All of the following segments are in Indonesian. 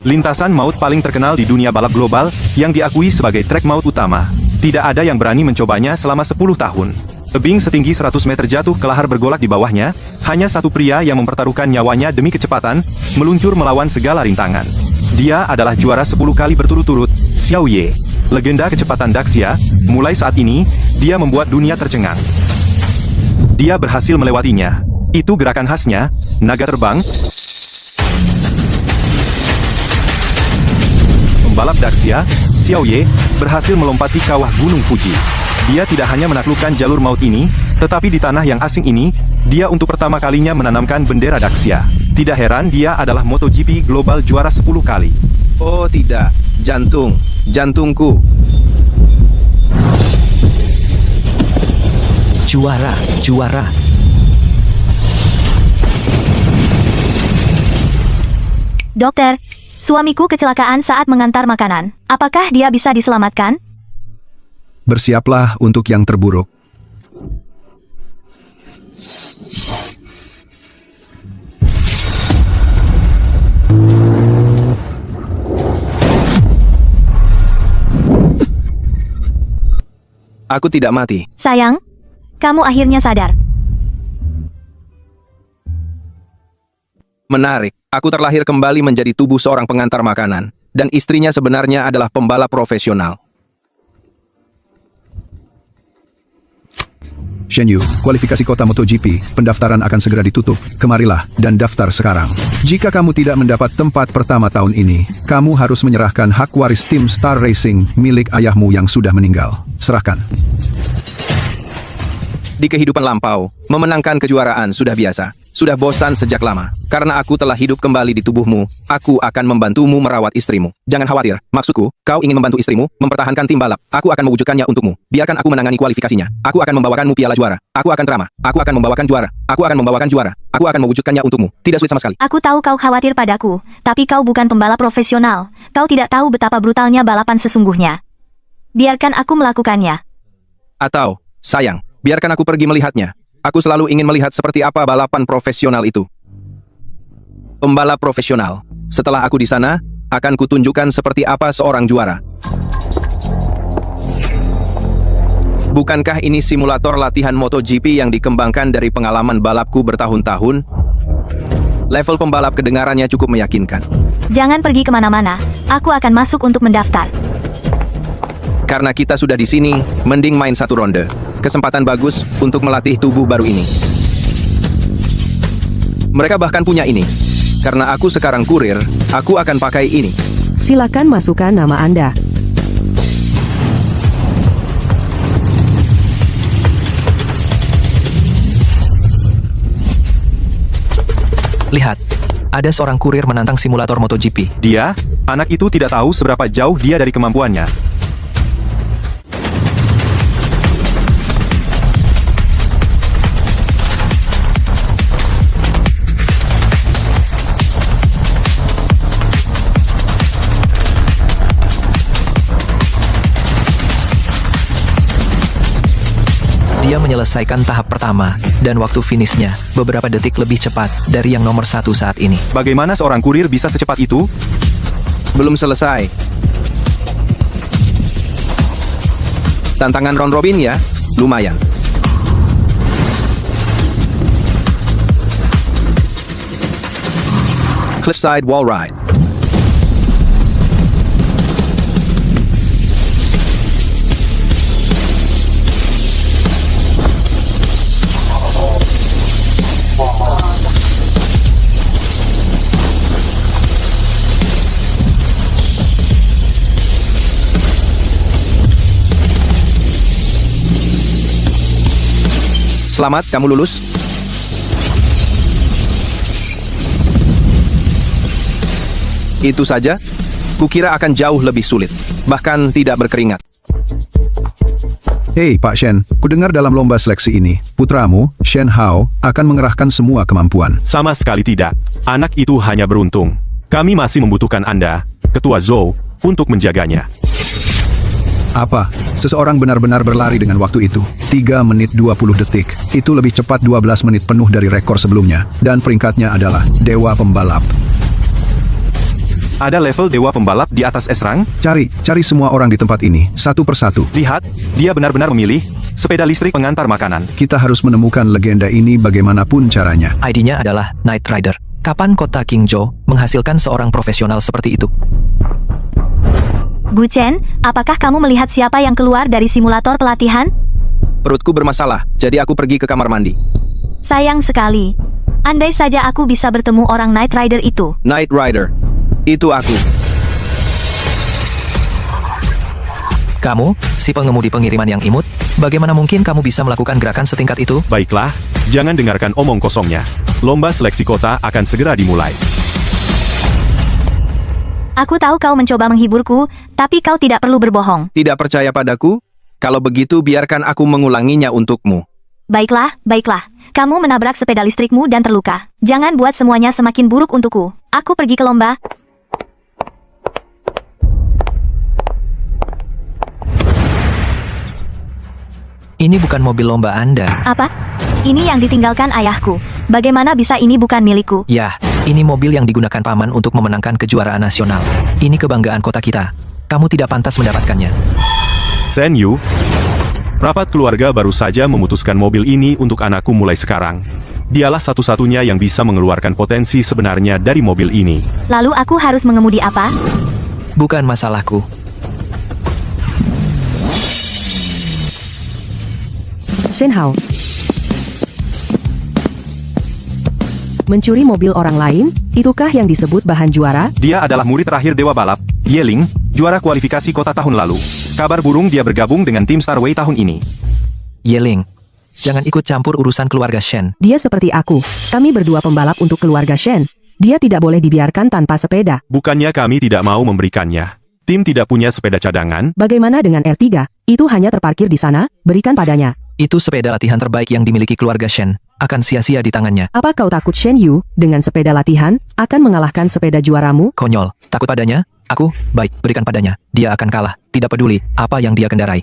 Lintasan maut paling terkenal di dunia balap global, yang diakui sebagai trek maut utama. Tidak ada yang berani mencobanya selama 10 tahun. Tebing setinggi 100 meter jatuh ke lahar bergolak di bawahnya, hanya satu pria yang mempertaruhkan nyawanya demi kecepatan, meluncur melawan segala rintangan. Dia adalah juara 10 kali berturut-turut, Xiao Ye. Legenda kecepatan Daxia, mulai saat ini, dia membuat dunia tercengang. Dia berhasil melewatinya. Itu gerakan khasnya, naga terbang. Pembalap Daxia, Xiao Ye, berhasil melompati kawah Gunung Fuji. Dia tidak hanya menaklukkan jalur maut ini, tetapi di tanah yang asing ini, dia untuk pertama kalinya menanamkan bendera Daxia. Tidak heran dia adalah MotoGP Global juara 10 kali. Oh tidak, jantungku. Juara. Dokter, suamiku kecelakaan saat mengantar makanan. Apakah dia bisa diselamatkan? Bersiaplah untuk yang terburuk. Aku tidak mati. Sayang, kamu akhirnya sadar. Menarik. Aku terlahir kembali menjadi tubuh seorang pengantar makanan. Dan istrinya sebenarnya adalah pembalap profesional. Shen Yu, kualifikasi kota MotoGP, pendaftaran akan segera ditutup. Kemarilah dan daftar sekarang. Jika kamu tidak mendapat tempat pertama tahun ini, kamu harus menyerahkan hak waris tim Star Racing milik ayahmu yang sudah meninggal. Serahkan. Di kehidupan lampau, memenangkan kejuaraan sudah biasa. Sudah bosan sejak lama. Karena aku telah hidup kembali di tubuhmu, aku akan membantumu merawat istrimu. Jangan khawatir, maksudku, kau ingin membantu istrimu, mempertahankan tim balap. Aku akan mewujudkannya untukmu. Biarkan aku menangani kualifikasinya. Aku akan membawakanmu piala juara. Aku akan ramah. Aku akan membawakan juara. Aku akan membawakan juara. Aku akan mewujudkannya untukmu. Tidak sulit sama sekali. Aku tahu kau khawatir padaku, tapi kau bukan pembalap profesional. Kau tidak tahu betapa brutalnya balapan sesungguhnya. Biarkan aku melakukannya. Atau, sayang, biarkan aku pergi melihatnya. Aku selalu ingin melihat seperti apa balapan profesional itu. Pembalap profesional. Setelah aku di sana, akan kutunjukkan seperti apa seorang juara. Bukankah ini simulator latihan MotoGP yang dikembangkan dari pengalaman balapku bertahun-tahun? Level pembalap kedengarannya cukup meyakinkan. Jangan pergi kemana-mana. Aku akan masuk untuk mendaftar. Karena kita sudah di sini, mending main satu ronde. Kesempatan bagus untuk melatih tubuh baru ini. Mereka bahkan punya ini. Karena aku sekarang kurir, aku akan pakai ini. Silakan masukkan nama Anda. Lihat, ada seorang kurir menantang simulator MotoGP. Dia, anak itu tidak tahu seberapa jauh dia dari kemampuannya. Dia menyelesaikan tahap pertama, dan waktu finishnya beberapa detik lebih cepat dari yang nomor 1 saat ini. Bagaimana seorang kurir bisa secepat itu? Belum selesai. Tantangan round robin ya, lumayan. Cliffside wall ride. Selamat, kamu lulus. Itu saja? Kukira akan jauh lebih sulit, bahkan tidak berkeringat. Hei Pak Shen, kudengar dalam lomba seleksi ini, putramu, Shen Hao, akan mengerahkan semua kemampuan. Sama sekali tidak. Anak itu hanya beruntung. Kami masih membutuhkan Anda, Ketua Zhou, untuk menjaganya. Apa? Seseorang benar-benar berlari dengan waktu itu. 3 menit 20 detik. Itu lebih cepat 12 menit penuh dari rekor sebelumnya. Dan peringkatnya adalah Dewa Pembalap. Ada level dewa pembalap di atas S-Rank? Cari semua orang di tempat ini, satu persatu. Lihat, dia benar-benar memilih sepeda listrik pengantar makanan. Kita harus menemukan legenda ini bagaimanapun caranya. ID-nya adalah Knight Rider. Kapan kota Qingzhou menghasilkan seorang profesional seperti itu? Gu Chen, apakah kamu melihat siapa yang keluar dari simulator pelatihan? Perutku bermasalah, jadi aku pergi ke kamar mandi. Sayang sekali. Andai saja aku bisa bertemu orang Knight Rider itu. Knight Rider, itu aku. Kamu, si pengemudi pengiriman yang imut, bagaimana mungkin kamu bisa melakukan gerakan setingkat itu? Baiklah, jangan dengarkan omong kosongnya. Lomba seleksi kota akan segera dimulai. Aku tahu kau mencoba menghiburku, tapi kau tidak perlu berbohong. Tidak percaya padaku? Kalau begitu biarkan aku mengulanginya untukmu. Baiklah. Kamu menabrak sepeda listrikmu dan terluka. Jangan buat semuanya semakin buruk untukku. Aku pergi ke lomba. Ini bukan mobil lomba Anda. Apa? Ini yang ditinggalkan ayahku. Bagaimana bisa ini bukan milikku? Ya, ini mobil yang digunakan paman untuk memenangkan kejuaraan nasional. Ini kebanggaan kota kita. Kamu tidak pantas mendapatkannya. Shen Yu, rapat keluarga baru saja memutuskan mobil ini untuk anakku mulai sekarang. Dialah satu-satunya yang bisa mengeluarkan potensi sebenarnya dari mobil ini. Lalu aku harus mengemudi apa? Bukan masalahku. Shen Hao. Mencuri mobil orang lain, itukah yang disebut bahan juara? Dia adalah murid terakhir Dewa Balap, Ye Ling, juara kualifikasi kota tahun lalu. Kabar burung dia bergabung dengan tim Starway tahun ini. Ye Ling, jangan ikut campur urusan keluarga Shen. Dia seperti aku. Kami berdua pembalap untuk keluarga Shen. Dia tidak boleh dibiarkan tanpa sepeda. Bukannya kami tidak mau memberikannya. Tim tidak punya sepeda cadangan. Bagaimana dengan R3? Itu hanya terparkir di sana, berikan padanya. Itu sepeda latihan terbaik yang dimiliki keluarga Shen. Akan sia-sia di tangannya. Apa kau takut Shen Yu, dengan sepeda latihan, akan mengalahkan sepeda juaramu? Konyol, takut padanya? Aku, baik, berikan padanya. Dia akan kalah, tidak peduli apa yang dia kendarai.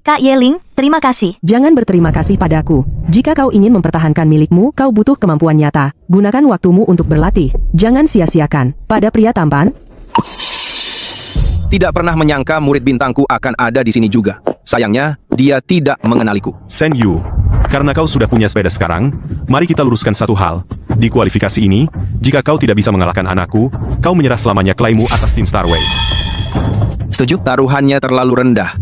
Kak Ye Ling, terima kasih. Jangan berterima kasih padaku. Jika kau ingin mempertahankan milikmu, kau butuh kemampuan nyata. Gunakan waktumu untuk berlatih. Jangan sia-siakan. Pada pria tampan, Tidak pernah menyangka murid bintangku akan ada di sini juga. Sayangnya, dia tidak mengenaliku. Shen Yu, karena kau sudah punya sepeda sekarang, mari kita luruskan satu hal. Di kualifikasi ini, jika kau tidak bisa mengalahkan anakku, kau menyerah selamanya klaimmu atas tim Starway. Setuju? Taruhannya terlalu rendah.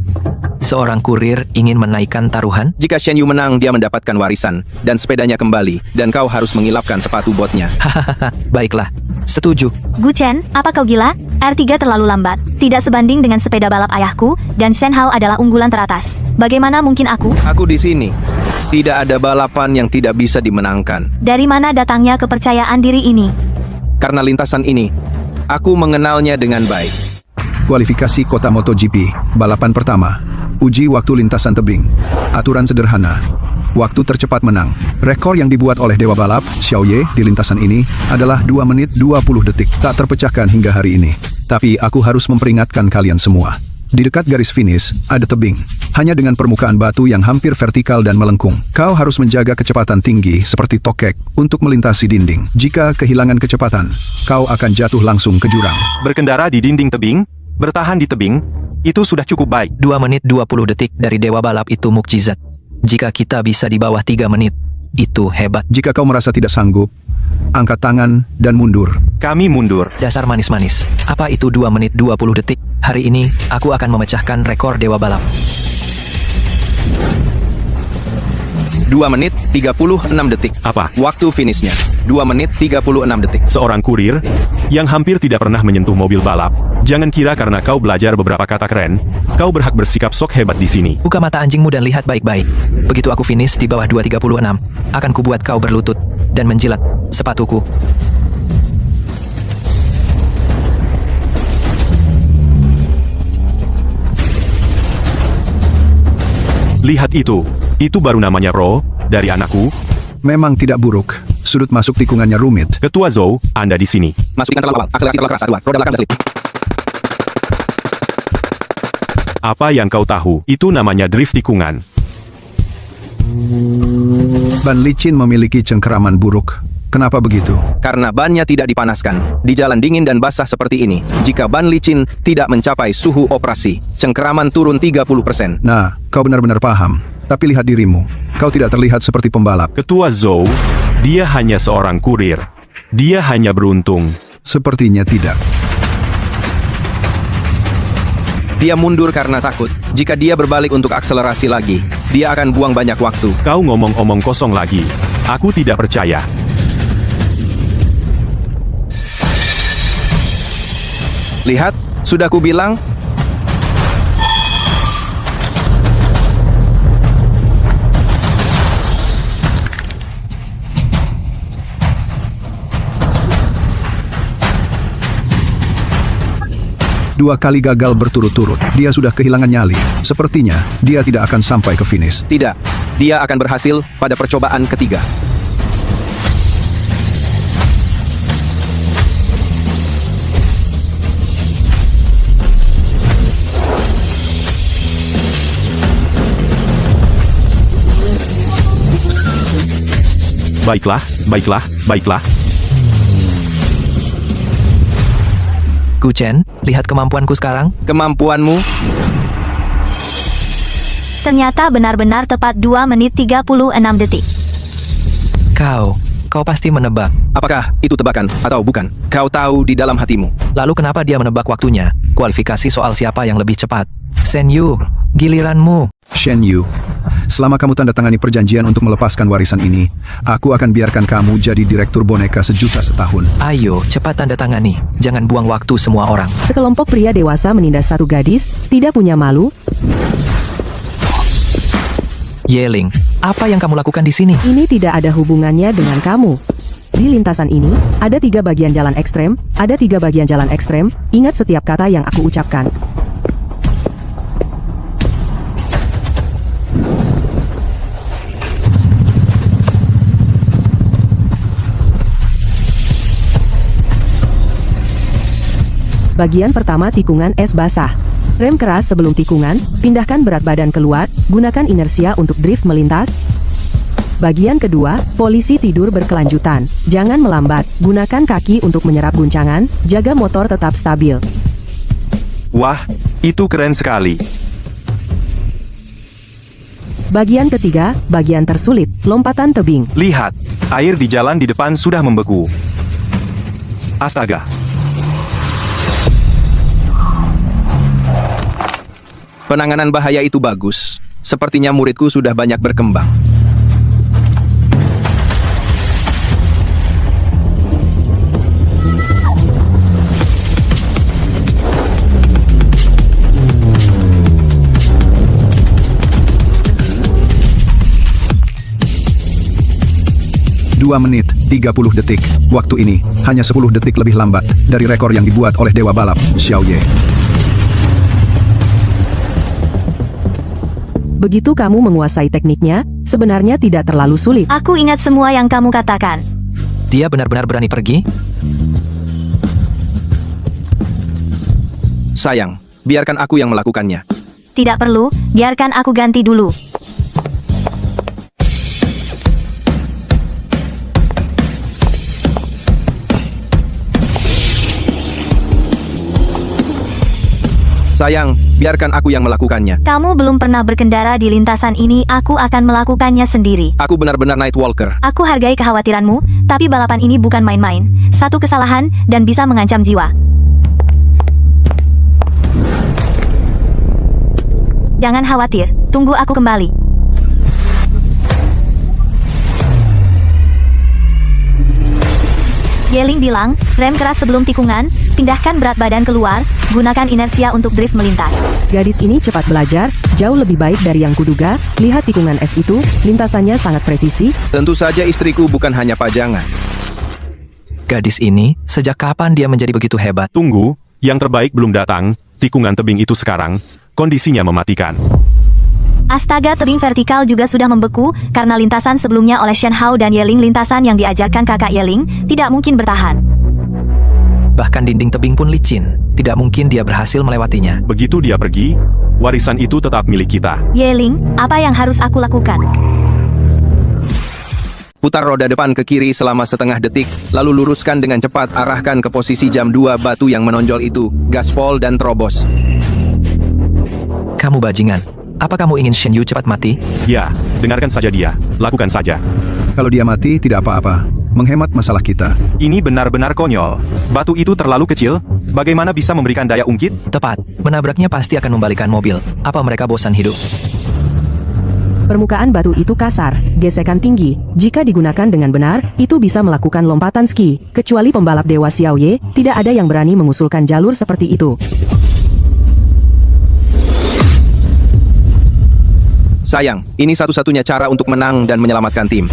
Seorang kurir ingin menaikkan taruhan? Jika Shen Yu menang, dia mendapatkan warisan, dan sepedanya kembali, dan kau harus mengilapkan sepatu botnya. Hahaha, baiklah. Setuju. Gu Chen, apa kau gila? R3 terlalu lambat. Tidak sebanding dengan sepeda balap ayahku, dan Shen Hao adalah unggulan teratas. Bagaimana mungkin aku? Aku di sini. Tidak ada balapan yang tidak bisa dimenangkan. Dari mana datangnya kepercayaan diri ini? Karena lintasan ini, aku mengenalnya dengan baik. Kualifikasi kota MotoGP, balapan pertama. Uji waktu lintasan tebing. Aturan sederhana. Waktu tercepat menang. Rekor yang dibuat oleh Dewa Balap, Xiao Ye, di lintasan ini adalah 2 menit 20 detik. Tak terpecahkan hingga hari ini. Tapi aku harus memperingatkan kalian semua. Di dekat garis finish, ada tebing. Hanya dengan permukaan batu yang hampir vertikal dan melengkung. Kau harus menjaga kecepatan tinggi seperti tokek untuk melintasi dinding. Jika kehilangan kecepatan, kau akan jatuh langsung ke jurang. Berkendara di dinding tebing, bertahan di tebing, itu sudah cukup baik. 2 menit 20 detik dari Dewa Balap itu mukjizat. Jika kita bisa di bawah 3 menit, itu hebat. Jika kau merasa tidak sanggup, angkat tangan dan mundur. Kami mundur. Dasar manis-manis. Apa itu 2 menit 20 detik? Hari ini, aku akan memecahkan rekor Dewa Balap. 2 menit 36 detik. Apa? Waktu finishnya 2 menit 36 detik. Seorang kurir yang hampir tidak pernah menyentuh mobil balap. Jangan kira karena kau belajar beberapa kata keren, kau berhak bersikap sok hebat di sini. Buka mata anjingmu dan lihat baik-baik. Begitu aku finish di bawah 2.36, akan kubuat kau berlutut dan menjilat sepatuku. Lihat itu baru namanya pro, dari anakku. Memang tidak buruk. Sudut masuk tikungannya rumit. Ketua Zhou, Anda di sini. Masukkan terlalu awal. Akselerasi terlalu keras. Roda belakang terselip. Apa yang kau tahu, itu namanya drift tikungan. Ban licin memiliki cengkeraman buruk. Kenapa begitu? Karena bannya tidak dipanaskan. Di jalan dingin dan basah seperti ini, jika ban licin tidak mencapai suhu operasi, cengkeraman turun 30%. Nah, kau benar-benar paham. Tapi lihat dirimu. Kau tidak terlihat seperti pembalap. Ketua Zhou, dia hanya seorang kurir. Dia hanya beruntung. Sepertinya tidak. Dia mundur karena takut. Jika dia berbalik untuk akselerasi lagi, dia akan buang banyak waktu. Kau ngomong-omong kosong lagi. Aku tidak percaya. Lihat, sudah kubilang. Dua kali gagal berturut-turut. Dia sudah kehilangan nyali. Sepertinya, dia tidak akan sampai ke finish. Tidak, dia akan berhasil pada percobaan ketiga. Baiklah, baiklah, baiklah. Gu Chen, lihat kemampuanku sekarang. Kemampuanmu? Ternyata benar-benar tepat 2 menit 36 detik. Kau pasti menebak. Apakah itu tebakan atau bukan? Kau tahu di dalam hatimu. Lalu kenapa dia menebak waktunya? Kualifikasi soal siapa yang lebih cepat. Shen Yu, giliranmu. Shen Yu, selama kamu tanda tangani perjanjian untuk melepaskan warisan ini, aku akan biarkan kamu jadi direktur boneka sejuta setahun. Ayo, cepat tanda tangani. Jangan buang waktu semua orang. Sekelompok pria dewasa menindas satu gadis, tidak punya malu. Yeling, apa yang kamu lakukan di sini? Ini tidak ada hubungannya dengan kamu. Di lintasan ini, ada 3 bagian jalan ekstrem, ada 3 bagian jalan ekstrem, ingat setiap kata yang aku ucapkan. Bagian pertama tikungan es basah. Rem keras sebelum tikungan, pindahkan berat badan keluar, gunakan inersia untuk drift melintas. Bagian kedua, polisi tidur berkelanjutan. Jangan melambat, gunakan kaki untuk menyerap guncangan, jaga motor tetap stabil. Wah, itu keren sekali. Bagian ketiga, bagian tersulit, lompatan tebing. Lihat, air di jalan di depan sudah membeku. Astaga. Penanganan bahaya itu bagus. Sepertinya muridku sudah banyak berkembang. Dua menit, 30 detik. Waktu ini, hanya 10 detik lebih lambat dari rekor yang dibuat oleh Dewa Balap, Xiao Ye. Begitu kamu menguasai tekniknya, sebenarnya tidak terlalu sulit. Aku ingat semua yang kamu katakan. Dia benar-benar berani pergi? Sayang, biarkan aku yang melakukannya. Tidak perlu, biarkan aku ganti dulu. Sayang, biarkan aku yang melakukannya. Kamu belum pernah berkendara di lintasan ini, aku akan melakukannya sendiri. Aku benar-benar Nightwalker. Aku hargai kekhawatiranmu, tapi balapan ini bukan main-main. Satu kesalahan, dan bisa mengancam jiwa. Jangan khawatir, tunggu aku kembali. Yeling bilang, rem keras sebelum tikungan, pindahkan berat badan keluar, gunakan inersia untuk drift melintas. Gadis ini cepat belajar, jauh lebih baik dari yang kuduga. Lihat tikungan es itu, lintasannya sangat presisi. Tentu saja istriku bukan hanya pajangan. Gadis ini, sejak kapan dia menjadi begitu hebat? Tunggu, yang terbaik belum datang. Tikungan tebing itu sekarang, kondisinya mematikan. Astaga, tebing vertikal juga sudah membeku, karena lintasan sebelumnya oleh Shen Hao dan Yeling, lintasan yang diajarkan kakak Yeling, tidak mungkin bertahan. Bahkan dinding tebing pun licin. Tidak mungkin dia berhasil melewatinya. Begitu dia pergi, warisan itu tetap milik kita. Yeling, apa yang harus aku lakukan? Putar roda depan ke kiri selama setengah detik, lalu luruskan dengan cepat, arahkan ke posisi jam 2 batu yang menonjol itu, gaspol dan terobos. Kamu bajingan. Apa kamu ingin Shen Yu cepat mati? Ya, dengarkan saja dia. Lakukan saja. Kalau dia mati, tidak apa-apa. Menghemat masalah kita. Ini benar-benar konyol. Batu itu terlalu kecil. Bagaimana bisa memberikan daya ungkit? Tepat. Menabraknya pasti akan membalikan mobil. Apa mereka bosan hidup? Permukaan batu itu kasar, gesekan tinggi. Jika digunakan dengan benar, itu bisa melakukan lompatan ski. Kecuali pembalap Dewa Xiaoye, tidak ada yang berani mengusulkan jalur seperti itu. Sayang, ini satu-satunya cara untuk menang dan menyelamatkan tim.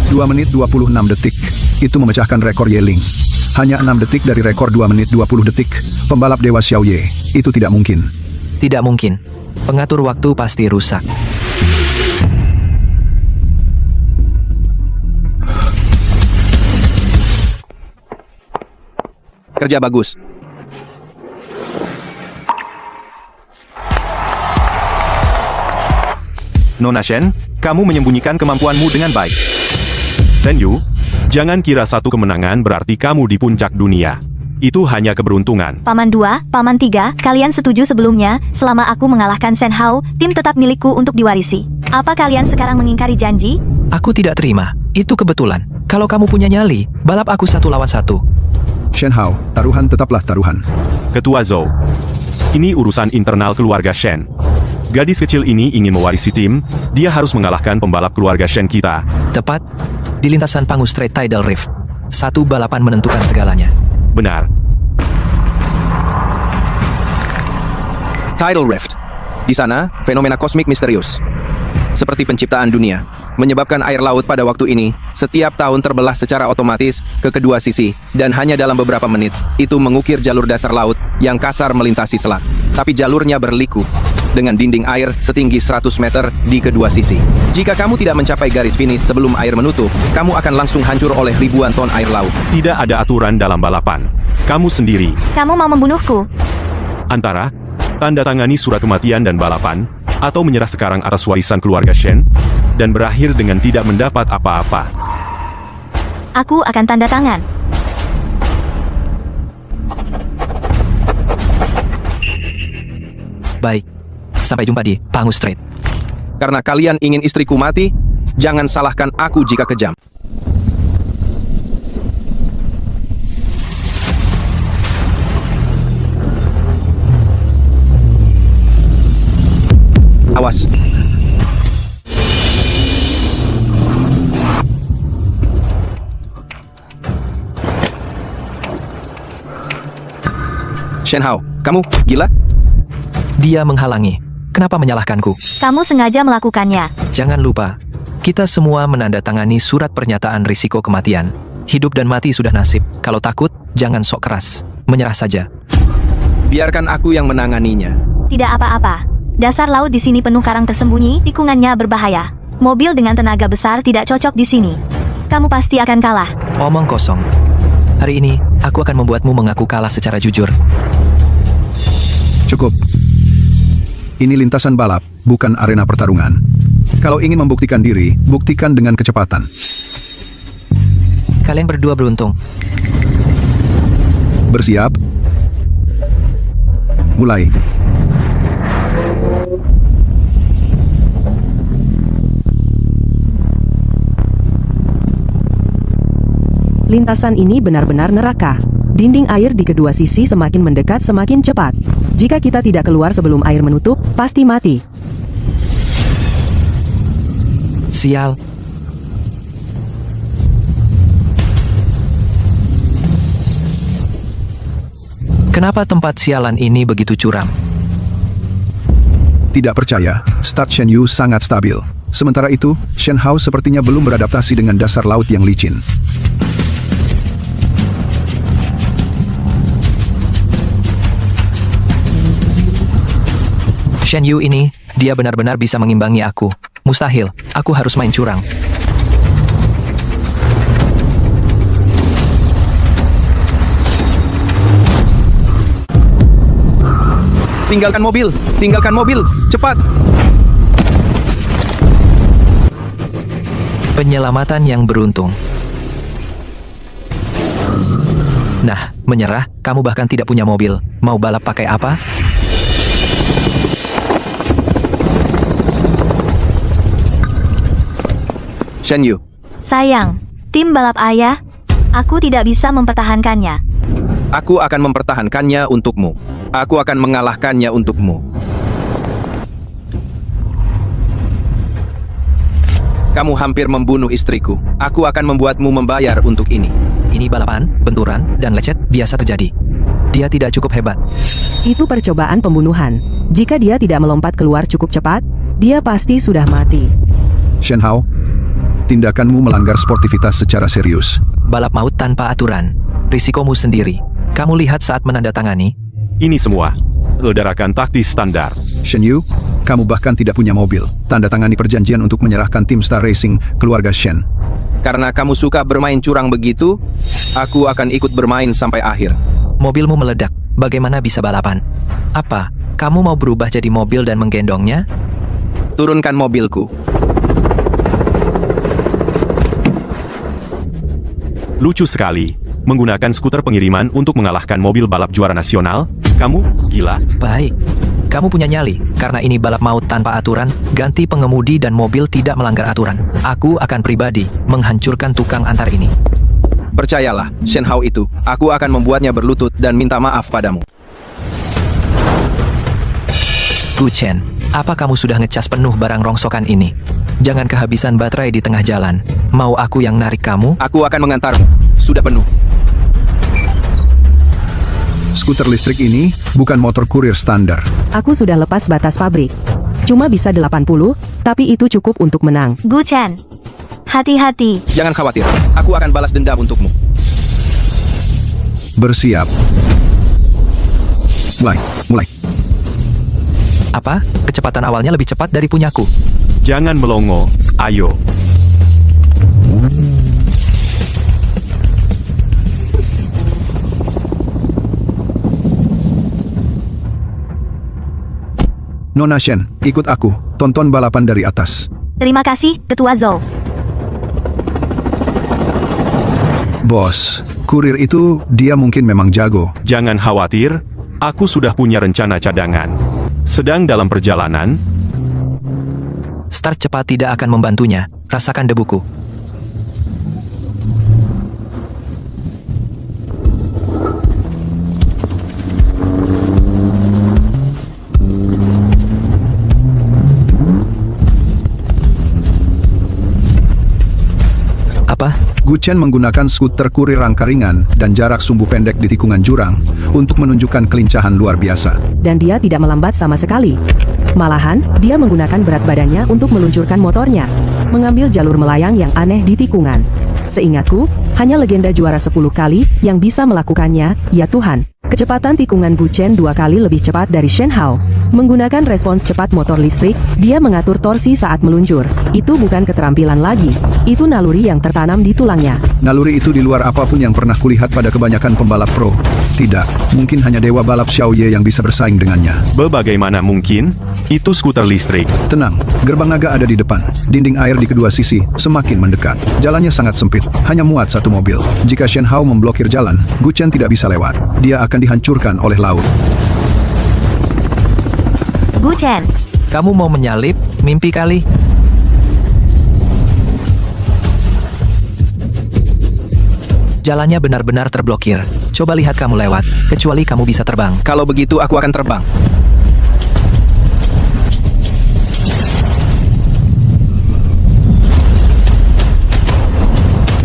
Dua menit 26 detik. Itu memecahkan rekor Yeling. Hanya 6 detik dari rekor 2 menit 20 detik. Pembalap Dewa Xiaoye. Itu tidak mungkin. Tidak mungkin. Pengatur waktu pasti rusak. Kerja bagus. Nona Shen, kamu menyembunyikan kemampuanmu dengan baik. Shen Yu, jangan kira satu kemenangan berarti kamu di puncak dunia. Itu hanya keberuntungan. Paman 2, Paman 3, kalian setuju sebelumnya, selama aku mengalahkan Shen Hao, tim tetap milikku untuk diwarisi. Apa kalian sekarang mengingkari janji? Aku tidak terima. Itu kebetulan. Kalau kamu punya nyali, balap aku 1 lawan 1. Shen Hao, taruhan tetaplah taruhan. Ketua Zhou, ini urusan internal keluarga Shen. Gadis kecil ini ingin mewarisi tim, dia harus mengalahkan pembalap keluarga Shen kita. Tepat. Di lintasan Pangu Strait Tidal Rift. 1 balapan menentukan segalanya. Benar. Tidal Rift. Di sana, fenomena kosmik misterius. Seperti penciptaan dunia, menyebabkan air laut pada waktu ini, setiap tahun terbelah secara otomatis ke kedua sisi, dan hanya dalam beberapa menit, itu mengukir jalur dasar laut yang kasar melintasi selat. Tapi jalurnya berliku, dengan dinding air setinggi 100 meter di kedua sisi. Jika kamu tidak mencapai garis finish sebelum air menutup, kamu akan langsung hancur oleh ribuan ton air laut. Tidak ada aturan dalam balapan. Kamu sendiri. Kamu mau membunuhku? Antara tanda tangani surat kematian dan balapan, atau menyerah sekarang atas warisan keluarga Shen, dan berakhir dengan tidak mendapat apa-apa. Aku akan tanda tangan. Baik. Sampai jumpa di Pangu Strait. Karena kalian ingin istriku mati, jangan salahkan aku jika kejam. Awas. Shen Hao, kamu gila? Dia menghalangi. Kenapa menyalahkanku? Kamu sengaja melakukannya. Jangan lupa, kita semua menandatangani surat pernyataan risiko kematian. Hidup dan mati sudah nasib. Kalau takut, jangan sok keras. Menyerah saja. Biarkan aku yang menanganinya. Tidak apa-apa. Dasar laut di sini penuh karang tersembunyi, tikungannya berbahaya. Mobil dengan tenaga besar tidak cocok di sini. Kamu pasti akan kalah. Omong kosong. Hari ini, aku akan membuatmu mengaku kalah secara jujur. Cukup. Ini lintasan balap, bukan arena pertarungan. Kalau ingin membuktikan diri, buktikan dengan kecepatan. Kalian berdua beruntung. Bersiap. Mulai. Lintasan ini benar-benar neraka. Dinding air di kedua sisi semakin mendekat semakin cepat. Jika kita tidak keluar sebelum air menutup, pasti mati. Sial. Kenapa tempat sialan ini begitu curam? Tidak percaya, start Shen Yu sangat stabil. Sementara itu, Shen Hao sepertinya belum beradaptasi dengan dasar laut yang licin. Shen Yu ini Dia benar-benar bisa mengimbangi aku. Mustahil, aku harus main curang. Tinggalkan mobil, cepat. Penyelamatan yang beruntung. Nah, menyerah, kamu bahkan tidak punya mobil. Mau balap pakai apa? Shen Yu, Sayang, tim balap ayah, aku tidak bisa mempertahankannya. aku akan mempertahankannya untukmu. Aku akan mengalahkannya untukmu. Kamu hampir membunuh istriku. Aku akan membuatmu membayar untuk ini. Ini balapan, benturan, dan lecet biasa terjadi. Dia tidak cukup hebat. Itu percobaan pembunuhan. Jika dia tidak melompat keluar cukup cepat, dia pasti sudah mati. Shen Hao, tindakanmu melanggar sportivitas secara serius. Balap maut tanpa aturan. Risikomu sendiri. Kamu lihat saat menandatangani. Ini semua ledakan taktis standar. Shen Yu, kamu bahkan tidak punya mobil. Tanda tangani perjanjian untuk menyerahkan tim Star Racing keluarga Shen. Karena kamu suka bermain curang begitu, aku akan ikut bermain sampai akhir. Mobilmu meledak. Bagaimana bisa balapan? Apa? Kamu mau berubah jadi mobil dan menggendongnya? Turunkan mobilku. Lucu sekali. Menggunakan skuter pengiriman untuk mengalahkan mobil balap juara nasional? Kamu gila? Baik. Kamu punya nyali. Karena ini balap maut tanpa aturan, ganti pengemudi dan mobil tidak melanggar aturan. Aku akan pribadi menghancurkan tukang antar ini. Percayalah, Shen Hao itu, aku akan membuatnya berlutut dan minta maaf padamu. Gu Chen, apa kamu sudah ngecas penuh barang rongsokan ini? Jangan kehabisan baterai di tengah jalan. Mau aku yang narik kamu? Aku akan mengantarmu. Sudah penuh. Skuter listrik ini bukan motor kurir standar. Aku sudah lepas batas pabrik. Cuma bisa 80, tapi itu cukup untuk menang. Gu Chen, hati-hati. Jangan khawatir, aku akan balas dendam untukmu. Bersiap. Mulai. Apa? Kecepatan awalnya lebih cepat dari punyaku. Jangan melongo. Ayo. Nona Shen, ikut aku. Tonton balapan dari atas. Terima kasih, Ketua Zhou. Bos, kurir itu dia mungkin memang jago. Jangan khawatir. Aku sudah punya rencana cadangan. Sedang dalam perjalanan. Start cepat tidak akan membantunya. Rasakan debuku. Apa? Gu Chen menggunakan skuter kurir rangka ringan dan jarak sumbu pendek di tikungan jurang untuk menunjukkan kelincahan luar biasa. Dan dia tidak melambat sama sekali. Malahan, dia menggunakan berat badannya untuk meluncurkan motornya, mengambil jalur melayang yang aneh di tikungan. Seingatku, hanya legenda juara 10 kali yang bisa melakukannya, ya Tuhan. Kecepatan tikungan Gu Chen 2 kali lebih cepat dari Shen Hao. Menggunakan respons cepat motor listrik, dia mengatur torsi saat meluncur. Itu bukan keterampilan lagi, itu naluri yang tertanam di tulangnya. Naluri itu di luar apapun yang pernah kulihat pada kebanyakan pembalap pro. Tidak, mungkin hanya dewa balap Xiao Ye yang bisa bersaing dengannya. Bagaimana mungkin? Itu skuter listrik. Tenang, gerbang naga ada di depan. Dinding air di kedua sisi semakin mendekat. Jalannya sangat sempit, hanya muat satu mobil. Jika Shen Hao memblokir jalan, Gu Chen tidak bisa lewat. Dia akan dihancurkan oleh laut. Gu Chen, Kamu mau menyalip? Mimpi kali. Jalannya benar-benar terblokir. Coba lihat kamu lewat, kecuali kamu bisa terbang. Kalau begitu aku akan terbang.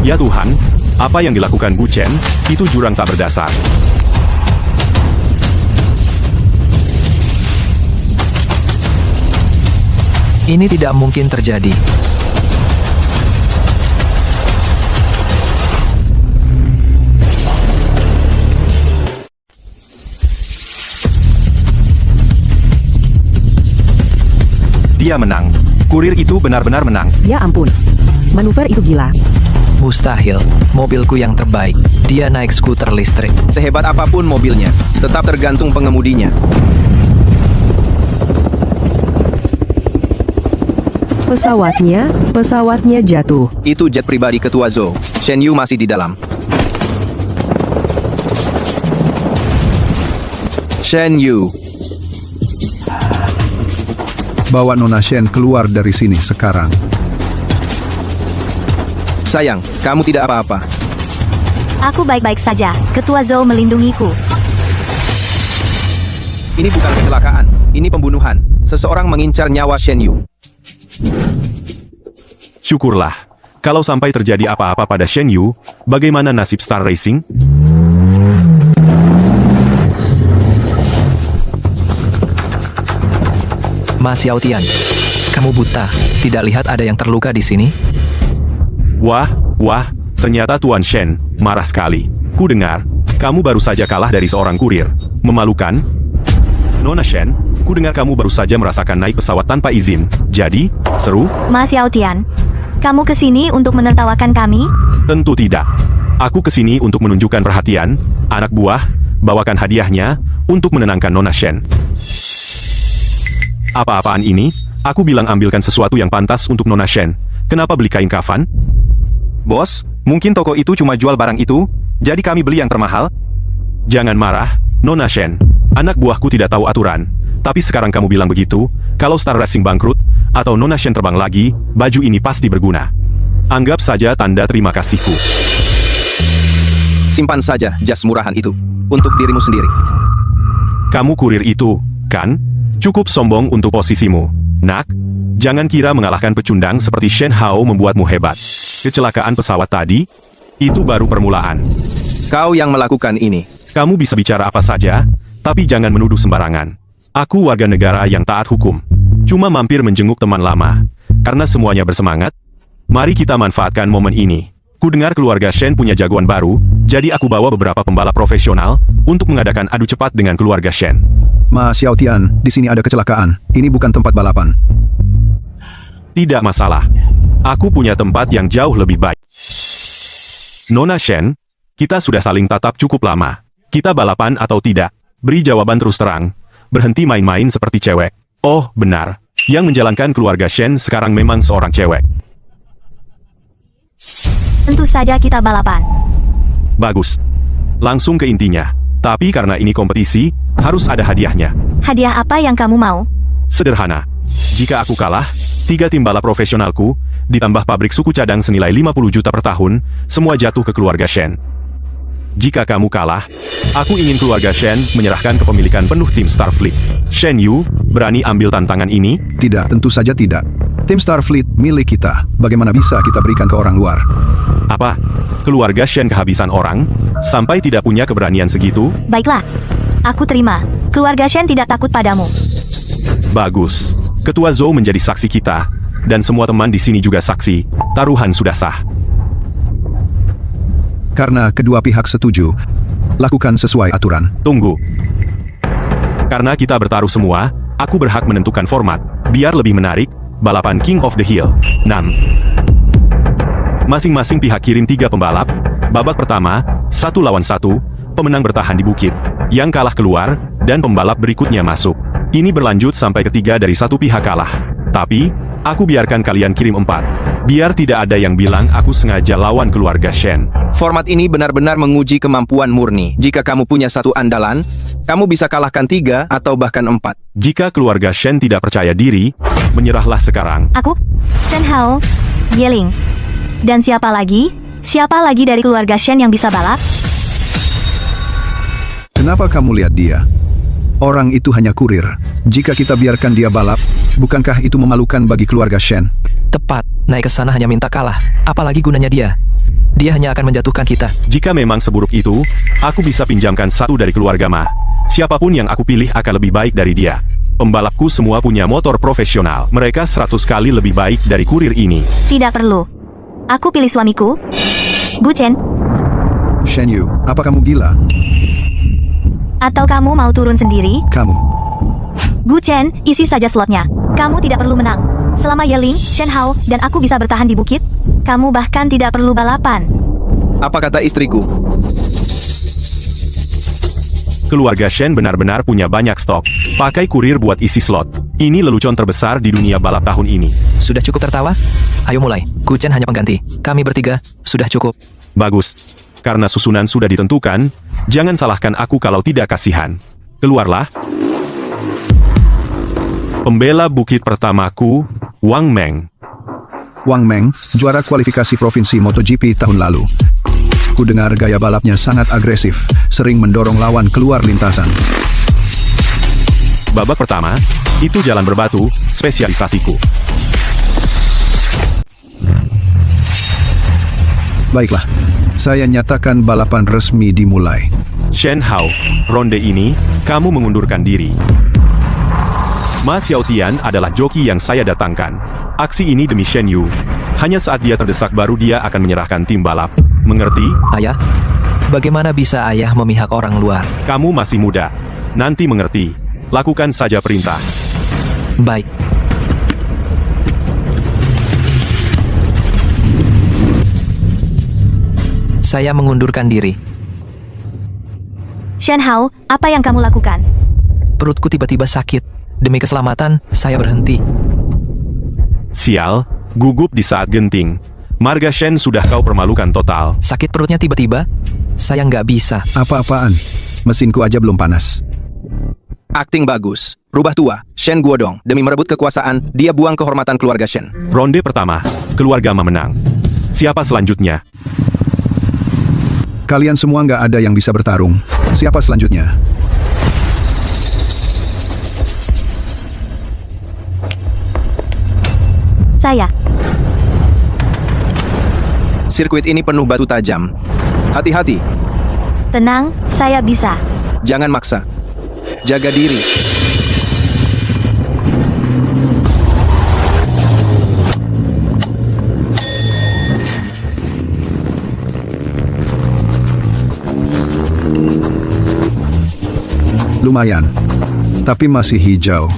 Ya Tuhan, apa yang dilakukan Gu Chen? Itu jurang tak berdasar. Ini tidak mungkin terjadi. Dia menang. Kurir itu benar-benar menang. Ya ampun. Manuver itu gila. Mustahil. Mobilku yang terbaik. Dia naik skuter listrik. Sehebat apapun mobilnya, tetap tergantung pengemudinya. Pesawatnya jatuh. Itu jet pribadi Ketua Zhou. Shen Yu masih di dalam. Shen Yu. Bawa Nona Shen keluar dari sini sekarang. Sayang, kamu tidak apa-apa. Aku baik-baik saja. Ketua Zhou melindungiku. Ini bukan kecelakaan, ini pembunuhan. Seseorang mengincar nyawa Shen Yu. Syukurlah. Kalau sampai terjadi apa-apa pada Shen Yu, bagaimana nasib Star Racing? Mas Yaotian, kamu buta. Tidak lihat ada yang terluka di sini? Wah, ternyata Tuan Shen marah sekali. Ku dengar, kamu baru saja kalah dari seorang kurir. Memalukan? Nona Shen, ku dengar kamu baru saja merasakan naik pesawat tanpa izin. Jadi, seru? Mas Yaotian, kamu kesini untuk menertawakan kami? Tentu tidak. Aku kesini untuk menunjukkan perhatian. Anak buah, bawakan hadiahnya untuk menenangkan Nona Shen. Apa-apaan ini? Aku bilang ambilkan sesuatu yang pantas untuk Nona Shen. Kenapa beli kain kafan? Bos, mungkin toko itu cuma jual barang itu, jadi kami beli yang termahal. Jangan marah, Nona Shen. Anak buahku tidak tahu aturan. Tapi sekarang kamu bilang begitu, kalau Star Racing bangkrut, atau Nona Shen terbang lagi, baju ini pasti berguna. Anggap saja tanda terima kasihku. Simpan saja jas murahan itu, untuk dirimu sendiri. Kamu kurir itu, kan? Cukup sombong untuk posisimu. Nak, jangan kira mengalahkan pecundang seperti Shen Hao membuatmu hebat. Kecelakaan pesawat tadi, itu baru permulaan. Kau yang melakukan ini. Kamu bisa bicara apa saja, tapi jangan menuduh sembarangan. Aku warga negara yang taat hukum. Cuma mampir menjenguk teman lama. Karena semuanya bersemangat, mari kita manfaatkan momen ini. Ku dengar keluarga Shen punya jagoan baru, jadi aku bawa beberapa pembalap profesional untuk mengadakan adu cepat dengan keluarga Shen. Mas Yaotian, di sini ada kecelakaan. Ini bukan tempat balapan. Tidak masalah. Aku punya tempat yang jauh lebih baik. Nona Shen, kita sudah saling tatap cukup lama. Kita balapan atau tidak? Beri jawaban terus terang. Berhenti main-main seperti cewek. Oh, benar. Yang menjalankan keluarga Shen sekarang memang seorang cewek. Tentu saja kita balapan. Bagus. Langsung ke intinya. Tapi karena ini kompetisi, harus ada hadiahnya. Hadiah apa yang kamu mau? Sederhana. Jika aku kalah, 3 tim balap profesionalku, ditambah pabrik suku cadang senilai 50 juta per tahun, semua jatuh ke keluarga Shen. Jika kamu kalah, aku ingin keluarga Shen menyerahkan kepemilikan penuh tim Starfleet. Shen Yu, berani ambil tantangan ini? Tidak, tentu saja tidak. Tim Starfleet milik kita. Bagaimana bisa kita berikan ke orang luar? Apa? Keluarga Shen kehabisan orang? Sampai tidak punya keberanian segitu? Baiklah. Aku terima. Keluarga Shen tidak takut padamu. Bagus. Ketua Zhou menjadi saksi kita. Dan semua teman di sini juga saksi. Taruhan sudah sah. Karena kedua pihak setuju, lakukan sesuai aturan. Tunggu. Karena kita bertaruh semua, aku berhak menentukan format. Biar lebih menarik, balapan King of the Hill. 6. Masing-masing pihak kirim 3 pembalap. Babak pertama, 1 lawan 1, pemenang bertahan di bukit. Yang kalah keluar, dan pembalap berikutnya masuk. Ini berlanjut sampai ketiga dari satu pihak kalah. Tapi, aku biarkan kalian kirim 4. Biar tidak ada yang bilang aku sengaja lawan keluarga Shen. Format ini benar-benar menguji kemampuan murni. Jika kamu punya satu andalan, kamu bisa kalahkan 3 atau bahkan 4. Jika keluarga Shen tidak percaya diri, menyerahlah sekarang. Aku, Shen Hao, Yeling. Dan siapa lagi? Siapa lagi dari keluarga Shen yang bisa balap? Kenapa kamu lihat dia? Orang itu hanya kurir. Jika kita biarkan dia balap, bukankah itu memalukan bagi keluarga Shen? Tepat, naik ke sana hanya minta kalah. Apalagi gunanya dia? Dia hanya akan menjatuhkan kita. Jika memang seburuk itu, aku bisa pinjamkan satu dari keluarga Ma. Siapapun yang aku pilih akan lebih baik dari dia. Pembalapku semua punya motor profesional. Mereka 100 kali lebih baik dari kurir ini. Tidak perlu. Aku pilih suamiku, Gu Chen. Shen Yu, apa kamu gila? Atau kamu mau turun sendiri? Kamu. Gu Chen, isi saja slotnya. Kamu tidak perlu menang. Selama Yeling, Shen Hao, dan aku bisa bertahan di bukit, kamu bahkan tidak perlu balapan. Apa kata istriku? Keluarga Shen benar-benar punya banyak stok. Pakai kurir buat isi slot. Ini lelucon terbesar di dunia balap tahun ini. Sudah cukup tertawa? Ayo mulai. Gu Chen hanya pengganti. Kami bertiga, sudah cukup. Bagus. Karena susunan sudah ditentukan, jangan salahkan aku kalau tidak kasihan. Keluarlah. Pembela bukit pertamaku, Wang Meng. Wang Meng, juara kualifikasi provinsi MotoGP tahun lalu. Ku dengar gaya balapnya sangat agresif, sering mendorong lawan keluar lintasan. Babak pertama, itu jalan berbatu, spesialisasiku. Baiklah, saya nyatakan balapan resmi dimulai. Shen Hao, ronde ini, kamu mengundurkan diri. Ma Xiaotian adalah joki yang saya datangkan. Aksi ini demi Shen Yu. Hanya saat dia terdesak baru dia akan menyerahkan tim balap. Mengerti? Ayah, bagaimana bisa ayah memihak orang luar? Kamu masih muda. Nanti mengerti. Lakukan saja perintah. Baik. Saya mengundurkan diri. Shen Hao, apa yang kamu lakukan? Perutku tiba-tiba sakit. Demi keselamatan, saya berhenti. Sial, gugup di saat genting. Marga Shen sudah kau permalukan total. Sakit perutnya tiba-tiba, saya nggak bisa. Apa-apaan? Mesinku aja belum panas. Akting bagus. Rubah tua, Shen Guodong. Demi merebut kekuasaan, dia buang kehormatan keluarga Shen. Ronde pertama, keluarga Ma menang. Siapa selanjutnya? Kalian semua nggak ada yang bisa bertarung. Siapa selanjutnya? Saya. Sirkuit ini penuh batu tajam. Hati-hati, Tenang, saya bisa. jangan maksa. Jaga diri. Lumayan, tapi masih hijau.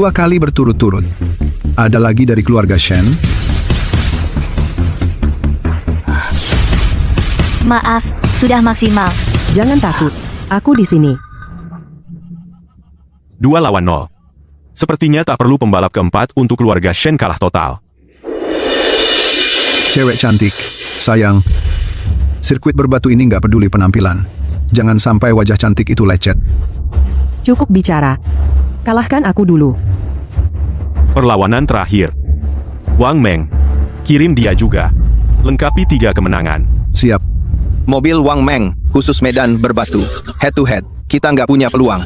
Dua kali berturut-turut. Ada lagi dari keluarga Shen. Maaf, sudah maksimal. Jangan takut. Aku di sini. 2 lawan 0. Sepertinya tak perlu pembalap keempat untuk keluarga Shen kalah total. Cewek cantik. Sayang, sirkuit berbatu ini nggak peduli penampilan. Jangan sampai wajah cantik itu lecet. Cukup bicara. Kalahkan aku dulu. Perlawanan terakhir. Wang Meng. Kirim dia juga. Lengkapi 3 kemenangan. Siap. Mobil Wang Meng, khusus medan berbatu. Head to head, kita nggak punya peluang.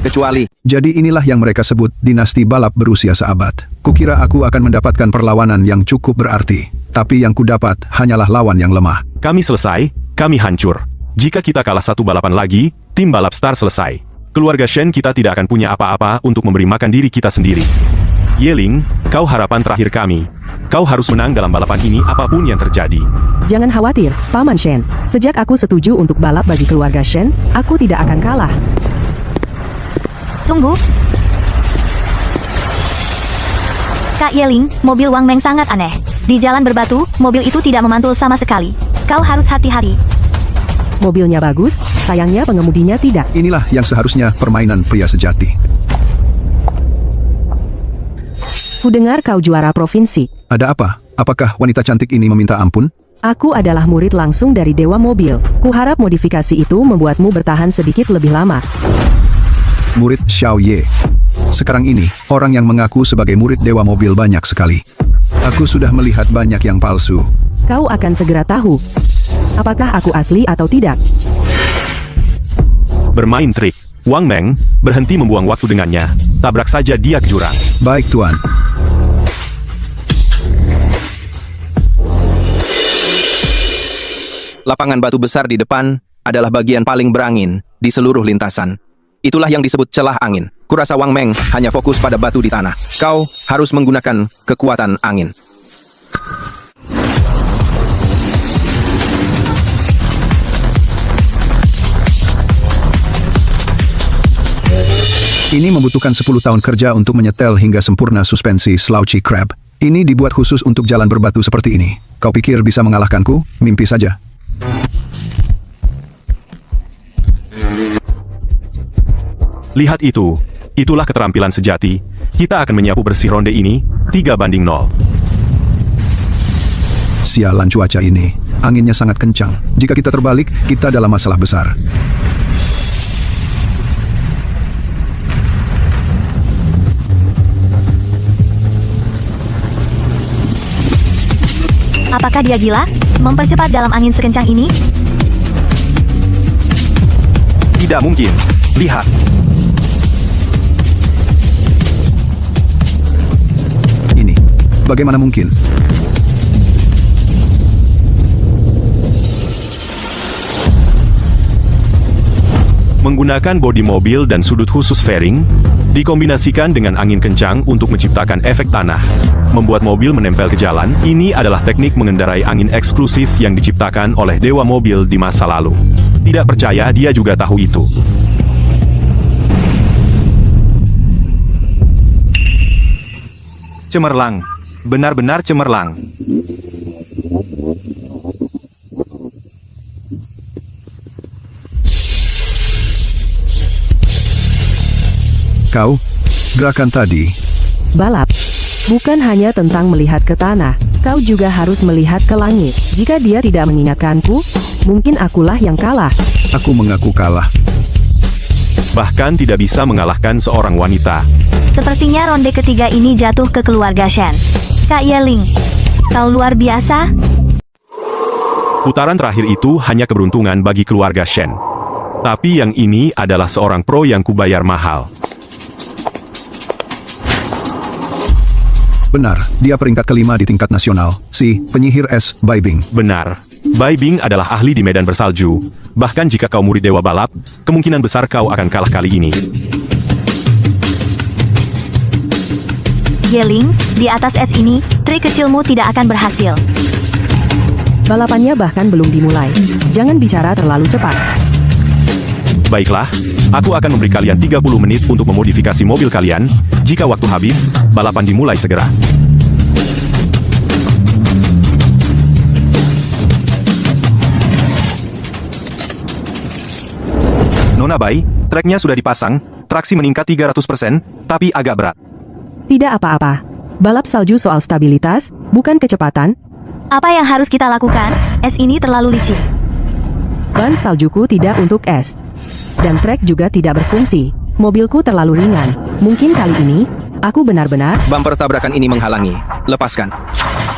Kecuali, Jadi inilah yang mereka sebut dinasti balap berusia seabad. Kukira aku akan mendapatkan perlawanan yang cukup berarti. Tapi yang kudapat hanyalah lawan yang lemah. Kami selesai, kami hancur. Jika kita kalah 1 balapan lagi, tim balap Star selesai. Keluarga Shen kita tidak akan punya apa-apa untuk memberi makan diri kita sendiri. Yeling, kau harapan terakhir kami. Kau harus menang dalam balapan ini apapun yang terjadi. Jangan khawatir, Paman Shen. Sejak aku setuju untuk balap bagi keluarga Shen, aku tidak akan kalah. Tunggu. Kak Yeling, mobil Wang Meng sangat aneh. Di jalan berbatu, mobil itu tidak memantul sama sekali. Kau harus hati-hati. Mobilnya bagus, sayangnya pengemudinya tidak. Inilah yang seharusnya permainan pria sejati. Kudengar kau juara provinsi. Ada apa? Apakah wanita cantik ini meminta ampun? Aku adalah murid langsung dari Dewa Mobil. Kuharap modifikasi itu membuatmu bertahan sedikit lebih lama. Murid Xiao Ye. Sekarang ini, orang yang mengaku sebagai murid Dewa Mobil banyak sekali. Aku sudah melihat banyak yang palsu. Kau akan segera tahu apakah aku asli atau tidak. Bermain trik. Wang Meng, berhenti membuang waktu dengannya. Tabrak saja dia ke jurang. Baik, Tuan. Lapangan batu besar di depan adalah bagian paling berangin di seluruh lintasan. Itulah yang disebut celah angin. Kurasa Wang Meng hanya fokus pada batu di tanah. Kau harus menggunakan kekuatan angin. Ini membutuhkan 10 tahun kerja untuk menyetel hingga sempurna suspensi Slouchy Crab. Ini dibuat khusus untuk jalan berbatu seperti ini. Kau pikir bisa mengalahkanku? Mimpi saja. Lihat itu. Itulah keterampilan sejati. Kita akan menyapu bersih ronde ini, 3-0. Sialan cuaca ini. Anginnya sangat kencang. Jika kita terbalik, kita dalam masalah besar. Apakah dia gila? Mempercepat dalam angin sekencang ini? Tidak mungkin. Lihat. Ini. Bagaimana mungkin? Menggunakan bodi mobil dan sudut khusus fairing, dikombinasikan dengan angin kencang untuk menciptakan efek tanah. Membuat mobil menempel ke jalan, ini adalah teknik mengendarai angin eksklusif yang diciptakan oleh dewa mobil di masa lalu. Tidak percaya, dia juga tahu itu. Cemerlang. Benar-benar cemerlang. Kau, gerakan tadi. Balap bukan hanya tentang melihat ke tanah, kau juga harus melihat ke langit. Jika dia tidak mengingatkanku, mungkin akulah yang kalah. Aku mengaku kalah. Bahkan tidak bisa mengalahkan seorang wanita. Sepertinya ronde ketiga ini jatuh ke keluarga Shen. Kak Yeling, kau luar biasa. Putaran terakhir itu hanya keberuntungan bagi keluarga Shen. Tapi yang ini adalah seorang pro yang kubayar mahal. Benar, dia peringkat kelima di tingkat nasional. Si penyihir es, Bai Bing. Benar. Bai Bing adalah ahli di medan bersalju. Bahkan jika kau murid dewa balap, kemungkinan besar kau akan kalah kali ini. Yeling, di atas es ini, trik kecilmu tidak akan berhasil. Balapannya bahkan belum dimulai. Jangan bicara terlalu cepat. Baiklah, aku akan memberi kalian 30 menit untuk memodifikasi mobil kalian. Jika waktu habis, balapan dimulai segera. Nona Bai, treknya sudah dipasang, traksi meningkat 300%, tapi agak berat. Tidak apa-apa. Balap salju soal stabilitas, bukan kecepatan. Apa yang harus kita lakukan? Es ini terlalu licin. Ban saljuku tidak untuk es. Dan trek juga tidak berfungsi. Mobilku terlalu ringan. Mungkin kali ini, aku benar-benar... Bumper tabrakan ini menghalangi. Lepaskan.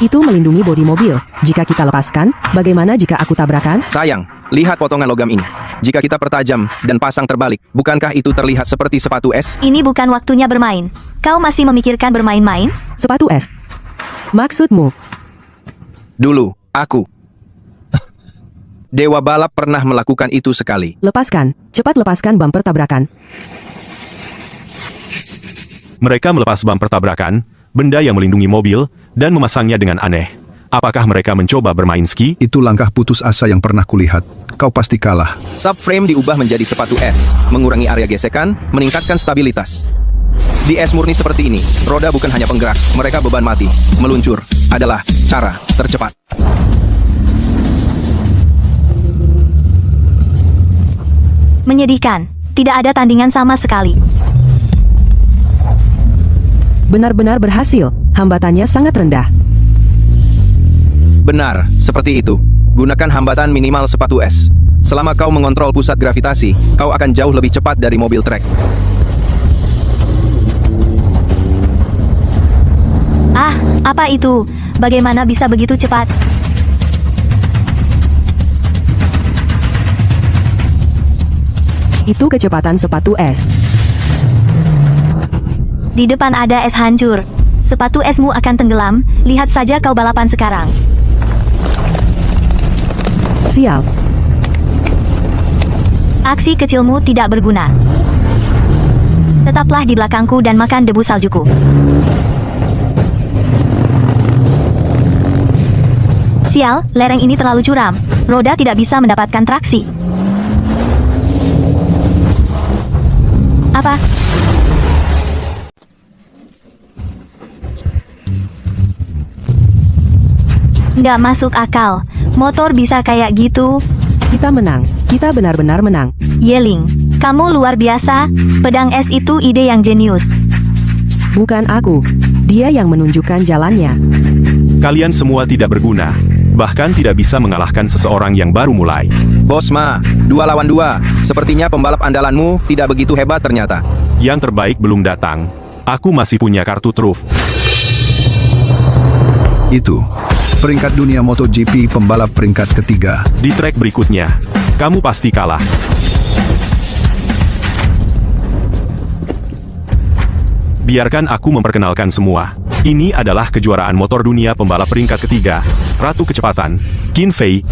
Itu melindungi bodi mobil. Jika kita lepaskan, bagaimana jika aku tabrakan? Sayang, lihat potongan logam ini. Jika kita pertajam dan pasang terbalik, bukankah itu terlihat seperti sepatu es? Ini bukan waktunya bermain. Kau masih memikirkan bermain-main? Sepatu es. Maksudmu? Dulu, aku. Dewa balap pernah melakukan itu sekali. Lepaskan. Cepat lepaskan bumper tabrakan. Mereka melepas bumper tabrakan, benda yang melindungi mobil, dan memasangnya dengan aneh. Apakah mereka mencoba bermain ski? Itu langkah putus asa yang pernah kulihat. Kau pasti kalah. Subframe diubah menjadi sepatu es, mengurangi area gesekan, meningkatkan stabilitas. Di es murni seperti ini, roda bukan hanya penggerak, mereka beban mati. Meluncur adalah cara tercepat. Menyedihkan. Tidak ada tandingan sama sekali. Benar-benar berhasil. Hambatannya sangat rendah. Benar, seperti itu. Gunakan hambatan minimal sepatu es. Selama kau mengontrol pusat gravitasi, kau akan jauh lebih cepat dari mobil trek. Ah, apa itu? Bagaimana bisa begitu cepat? Itu kecepatan sepatu es. Di depan ada es hancur. Sepatu esmu akan tenggelam, lihat saja kau balapan sekarang. Sial. Aksi kecilmu tidak berguna. Tetaplah di belakangku dan makan debu saljuku. Sial, lereng ini terlalu curam. Roda tidak bisa mendapatkan traksi. Apa? Nggak masuk akal. Motor bisa kayak gitu. Kita menang. Kita benar-benar menang. Yeling, kamu luar biasa. Pedang es itu ide yang jenius. Bukan aku. Dia yang menunjukkan jalannya. Kalian semua tidak berguna. Bahkan tidak bisa mengalahkan seseorang yang baru mulai. Bos Ma, 2 lawan 2. Sepertinya pembalap andalanmu tidak begitu hebat ternyata. Yang terbaik belum datang. Aku masih punya kartu truf. Itu peringkat dunia MotoGP pembalap peringkat ketiga. Di trek berikutnya, kamu pasti kalah. Biarkan aku memperkenalkan semua. Ini adalah kejuaraan motor dunia pembalap peringkat ketiga, Ratu Kecepatan, Qin Fei.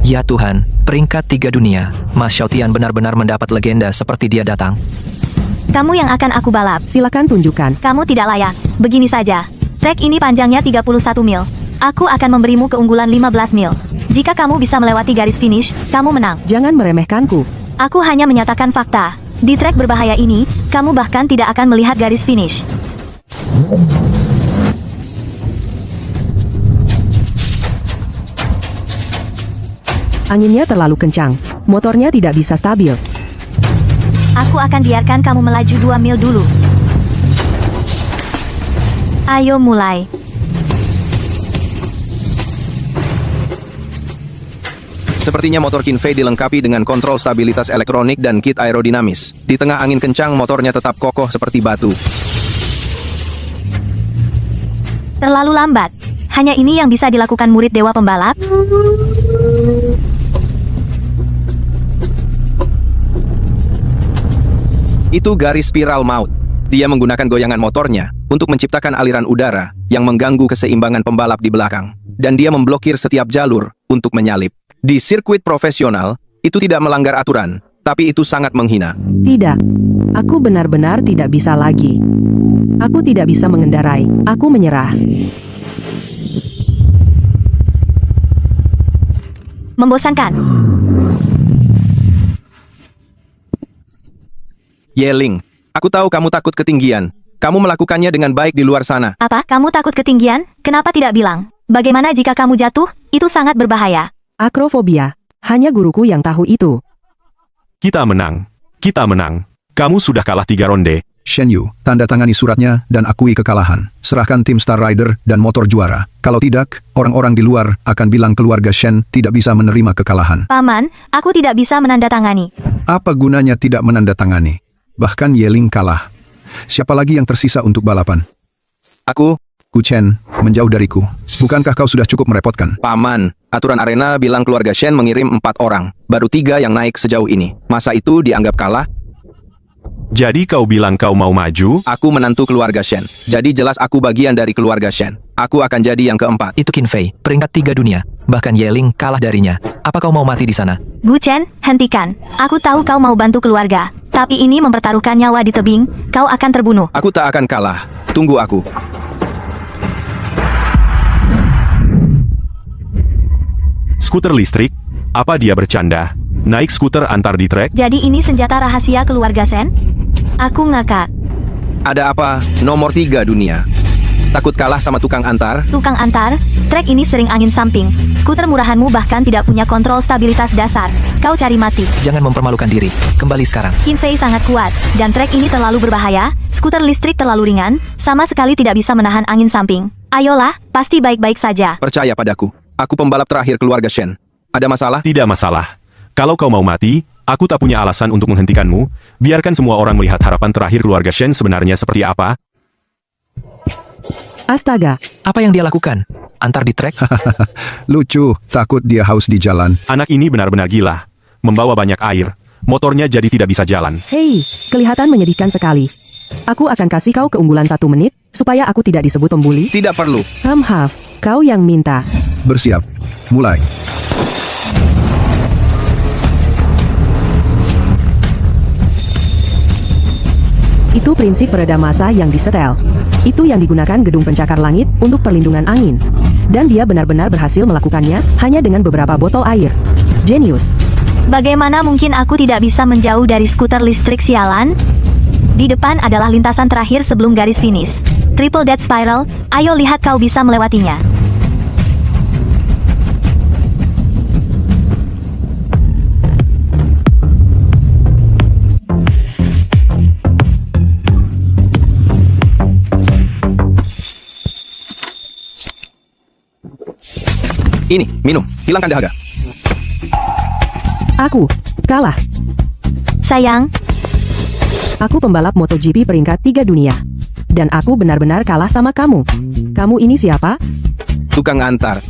Ya Tuhan, peringkat 3 dunia. Mas Xiaotian benar-benar mendapat legenda seperti dia datang. Kamu yang akan aku balap. Silakan tunjukkan. Kamu tidak layak. Begini saja. Trek ini panjangnya 31 mil. Aku akan memberimu keunggulan 15 mil. Jika kamu bisa melewati garis finish, kamu menang. Jangan meremehkanku. Aku hanya menyatakan fakta. Di trek berbahaya ini, kamu bahkan tidak akan melihat garis finish. Anginnya terlalu kencang. Motornya tidak bisa stabil. Aku akan biarkan kamu melaju 2 mil dulu. Ayo mulai. Sepertinya motor Qin Fei dilengkapi dengan kontrol stabilitas elektronik dan kit aerodinamis. Di tengah angin kencang, motornya tetap kokoh seperti batu. Terlalu lambat. Hanya ini yang bisa dilakukan murid dewa pembalap? Itu garis spiral maut. Dia menggunakan goyangan motornya untuk menciptakan aliran udara yang mengganggu keseimbangan pembalap di belakang. Dan dia memblokir setiap jalur untuk menyalip. Di sirkuit profesional, itu tidak melanggar aturan, tapi itu sangat menghina. Tidak. Aku benar-benar tidak bisa lagi. Aku tidak bisa mengendarai. Aku menyerah. Membosankan. Yeling, aku tahu kamu takut ketinggian. Kamu melakukannya dengan baik di luar sana. Apa? Kamu takut ketinggian? Kenapa tidak bilang? Bagaimana jika kamu jatuh? Itu sangat berbahaya. Akrofobia. Hanya guruku yang tahu itu. Kita menang. Kita menang. Kamu sudah kalah 3 ronde. Shen Yu, tanda tangani suratnya dan akui kekalahan. Serahkan tim Star Rider dan motor juara. Kalau tidak, orang-orang di luar akan bilang keluarga Shen tidak bisa menerima kekalahan. Paman, aku tidak bisa menandatangani. Apa gunanya tidak menandatangani? Bahkan Yeling kalah. Siapa lagi yang tersisa untuk balapan? Aku, Gu Chen, menjauh dariku. Bukankah kau sudah cukup merepotkan? Paman, aturan arena bilang keluarga Shen mengirim 4 orang. Baru 3 yang naik sejauh ini. Masa itu dianggap kalah? Jadi kau bilang kau mau maju? Aku menantu keluarga Shen. Jadi jelas aku bagian dari keluarga Shen. Aku akan jadi yang keempat. Itu Qin Fei, peringkat 3 dunia. Bahkan Yeling kalah darinya. Apa kau mau mati di sana? Gu Chen, hentikan. Aku tahu kau mau bantu keluarga. Tapi ini mempertaruhkan nyawa di tebing. Kau akan terbunuh. Aku tak akan kalah. Tunggu aku. Skuter listrik? Apa dia bercanda? Naik skuter antar di trek? Jadi ini senjata rahasia keluarga Shen? Aku ngakak. Ada apa? Nomor 3 dunia. Takut kalah sama tukang antar? Tukang antar, trek ini sering angin samping. Skuter murahanmu bahkan tidak punya kontrol stabilitas dasar. Kau cari mati. Jangan mempermalukan diri. Kembali sekarang. Qin Fei sangat kuat, dan trek ini terlalu berbahaya. Skuter listrik terlalu ringan, sama sekali tidak bisa menahan angin samping. Ayolah, pasti baik-baik saja. Percaya padaku. Aku pembalap terakhir keluarga Shen. Ada masalah? Tidak masalah. Kalau kau mau mati, aku tak punya alasan untuk menghentikanmu. Biarkan semua orang melihat harapan terakhir keluarga Shen sebenarnya seperti apa. Astaga. Apa yang dia lakukan? Antar di trek? Lucu, takut dia haus di jalan. Anak ini benar-benar gila. Membawa banyak air. motornya jadi tidak bisa jalan. Hei, kelihatan menyedihkan sekali. Aku akan kasih kau keunggulan 1 menit, supaya aku tidak disebut pembuli. Tidak perlu. Kau yang minta. Bersiap. Mulai. Itu prinsip peredam massa yang disetel. Itu yang digunakan gedung pencakar langit untuk perlindungan angin. Dan dia benar-benar berhasil melakukannya hanya dengan beberapa botol air. Jenius. Bagaimana mungkin aku tidak bisa menjauh dari skuter listrik sialan? Di depan adalah lintasan terakhir sebelum garis finish. Triple Death Spiral, ayo lihat kau bisa melewatinya. Ini, minum. Hilangkan dahaga. Aku kalah. Sayang, Aku pembalap MotoGP peringkat 3 dunia. Dan aku benar-benar kalah sama kamu. Kamu ini siapa? Tukang antar.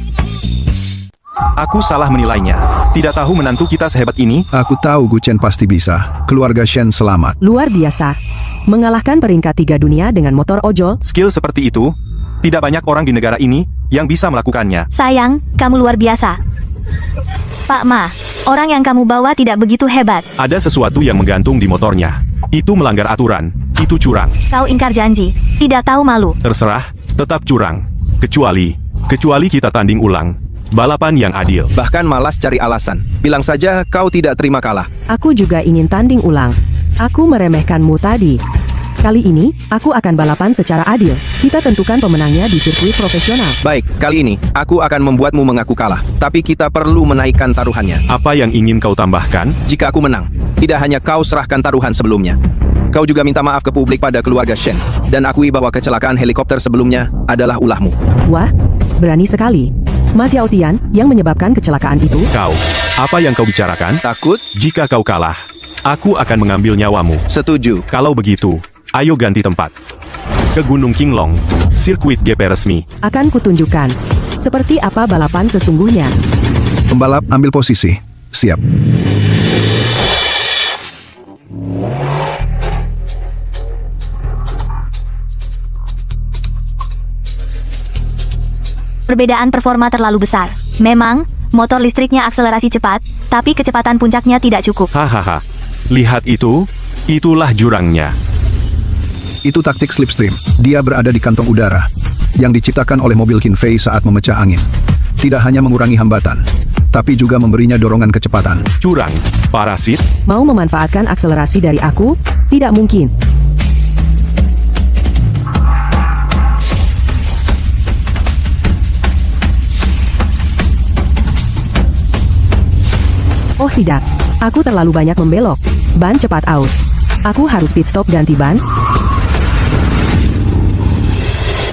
Aku salah menilainya. Tidak tahu menantu kita sehebat ini. Aku tahu Gu Chen pasti bisa. Keluarga Shen selamat. Luar biasa. Mengalahkan peringkat 3 dunia dengan motor ojol. Skill seperti itu, tidak banyak orang di negara ini yang bisa melakukannya. sayang, kamu luar biasa. Pak Ma, orang yang kamu bawa tidak begitu hebat. Ada sesuatu yang menggantung di motornya. Itu melanggar aturan. Itu curang. Kau ingkar janji. Tidak tahu malu. Terserah, tetap curang. Kecuali kita tanding ulang. Balapan yang adil. Bahkan malas cari alasan. Bilang saja kau tidak terima kalah. Aku juga ingin tanding ulang. Aku meremehkanmu tadi. Kali ini, aku akan balapan secara adil. Kita tentukan pemenangnya di sirkuit profesional. Baik, kali ini, aku akan membuatmu mengaku kalah. Tapi kita perlu menaikkan taruhannya. Apa yang ingin kau tambahkan? Jika aku menang, tidak hanya kau serahkan taruhan sebelumnya. Kau juga minta maaf ke publik pada keluarga Shen. Dan akui bahwa kecelakaan helikopter sebelumnya adalah ulahmu. Wah, berani sekali. Mas Yao Tian yang menyebabkan kecelakaan itu. Kau, apa yang kau bicarakan? Takut? Jika kau kalah, aku akan mengambil nyawamu. Setuju. Kalau begitu, ayo ganti tempat. Ke Gunung Qinglong, sirkuit GP resmi. Akan kutunjukkan seperti apa balapan sesungguhnya. Pembalap ambil posisi. Siap. Perbedaan performa terlalu besar. Memang, motor listriknya akselerasi cepat, tapi kecepatan puncaknya tidak cukup. Hahaha. Lihat itu, itulah jurangnya. Itu taktik slipstream. Dia berada di kantong udara yang diciptakan oleh mobil Qinfei saat memecah angin. Tidak hanya mengurangi hambatan, tapi juga memberinya dorongan kecepatan. Curang, parasit. Mau memanfaatkan akselerasi dari aku? Tidak mungkin. Oh tidak, aku terlalu banyak membelok. Ban cepat aus. Aku harus pit stop ganti ban.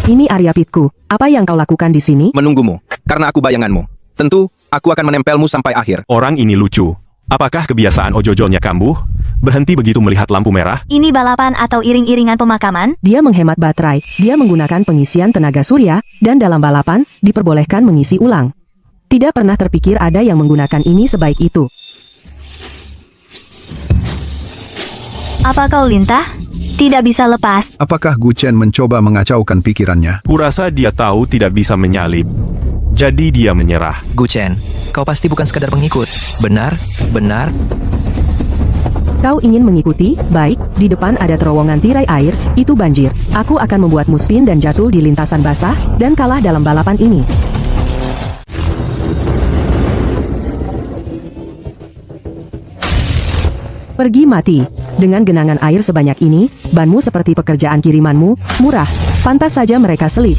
Ini area pitku. Apa yang kau lakukan di sini? Menunggumu. Karena aku bayanganmu. Tentu, aku akan menempelmu sampai akhir. Orang ini lucu. Apakah kebiasaan ojojolnya kambuh? Berhenti begitu melihat lampu merah? Ini balapan atau iring-iringan pemakaman? Dia menghemat baterai. Dia menggunakan pengisian tenaga surya, dan dalam balapan, diperbolehkan mengisi ulang. Tidak pernah terpikir ada yang menggunakan ini sebaik itu. Apa kau lintah? Tidak bisa lepas. Apakah Gu Chen mencoba mengacaukan pikirannya? Kurasa dia tahu tidak bisa menyalip. Jadi dia menyerah. Gu Chen, kau pasti bukan sekadar pengikut. Benar? Benar? Kau ingin mengikuti? Baik, di depan ada terowongan tirai air, itu banjir. Aku akan membuatmu spin dan jatuh di lintasan basah, dan kalah dalam balapan ini. Pergi mati. Dengan genangan air sebanyak ini, banmu seperti pekerjaan kirimanmu, murah. Pantas saja mereka selip.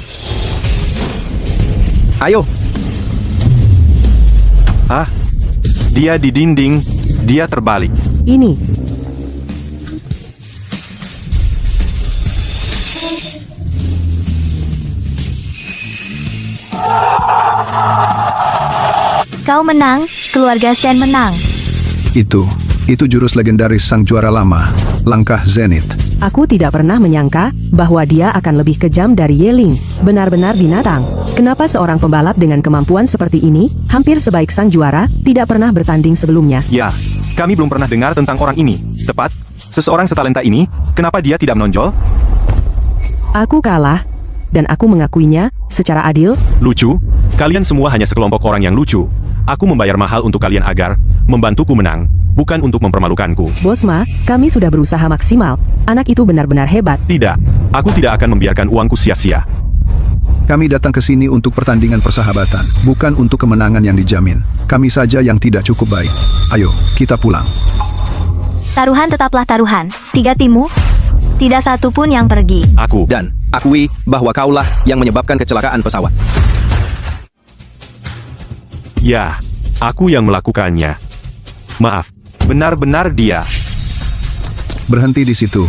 Ayo, Ah, dia di dinding. Dia terbalik. Ini. Kau menang, keluarga Shen menang. Itu jurus legendaris sang juara lama, langkah Zenith. Aku tidak pernah menyangka bahwa dia akan lebih kejam dari Yeling. Benar-benar binatang. Kenapa seorang pembalap dengan kemampuan seperti ini, hampir sebaik sang juara, tidak pernah bertanding sebelumnya? Ya, Kami belum pernah dengar tentang orang ini. Tepat, seseorang setalenta ini, kenapa dia tidak menonjol? Aku kalah, dan aku mengakuinya secara adil. Lucu, kalian semua hanya sekelompok orang yang lucu. Aku membayar mahal untuk kalian agar membantuku menang, bukan untuk mempermalukanku. Bos Ma, kami sudah berusaha maksimal. Anak itu benar-benar hebat. Tidak, aku tidak akan membiarkan uangku sia-sia. Kami datang ke sini untuk pertandingan persahabatan, bukan untuk kemenangan yang dijamin. Kami saja yang tidak cukup baik. Ayo, kita pulang. Taruhan tetaplah taruhan. 3 timmu, tidak satu pun yang pergi. Aku. Dan akui bahwa kaulah yang menyebabkan kecelakaan pesawat. Ya, aku yang melakukannya. Maaf, benar-benar dia. Berhenti di situ.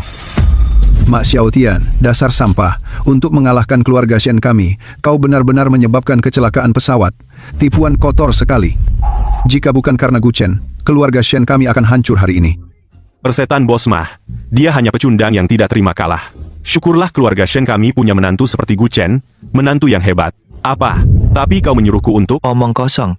Mak Xiaotian, dasar sampah. Untuk mengalahkan keluarga Shen kami, kau benar-benar menyebabkan kecelakaan pesawat. Tipuan kotor sekali. Jika bukan karena Guchen, keluarga Shen kami akan hancur hari ini. Persetan Bos Mah, dia hanya pecundang yang tidak terima kalah. Syukurlah keluarga Shen kami punya menantu seperti Guchen, menantu yang hebat. Apa? Tapi kau menyuruhku untuk... Omong kosong.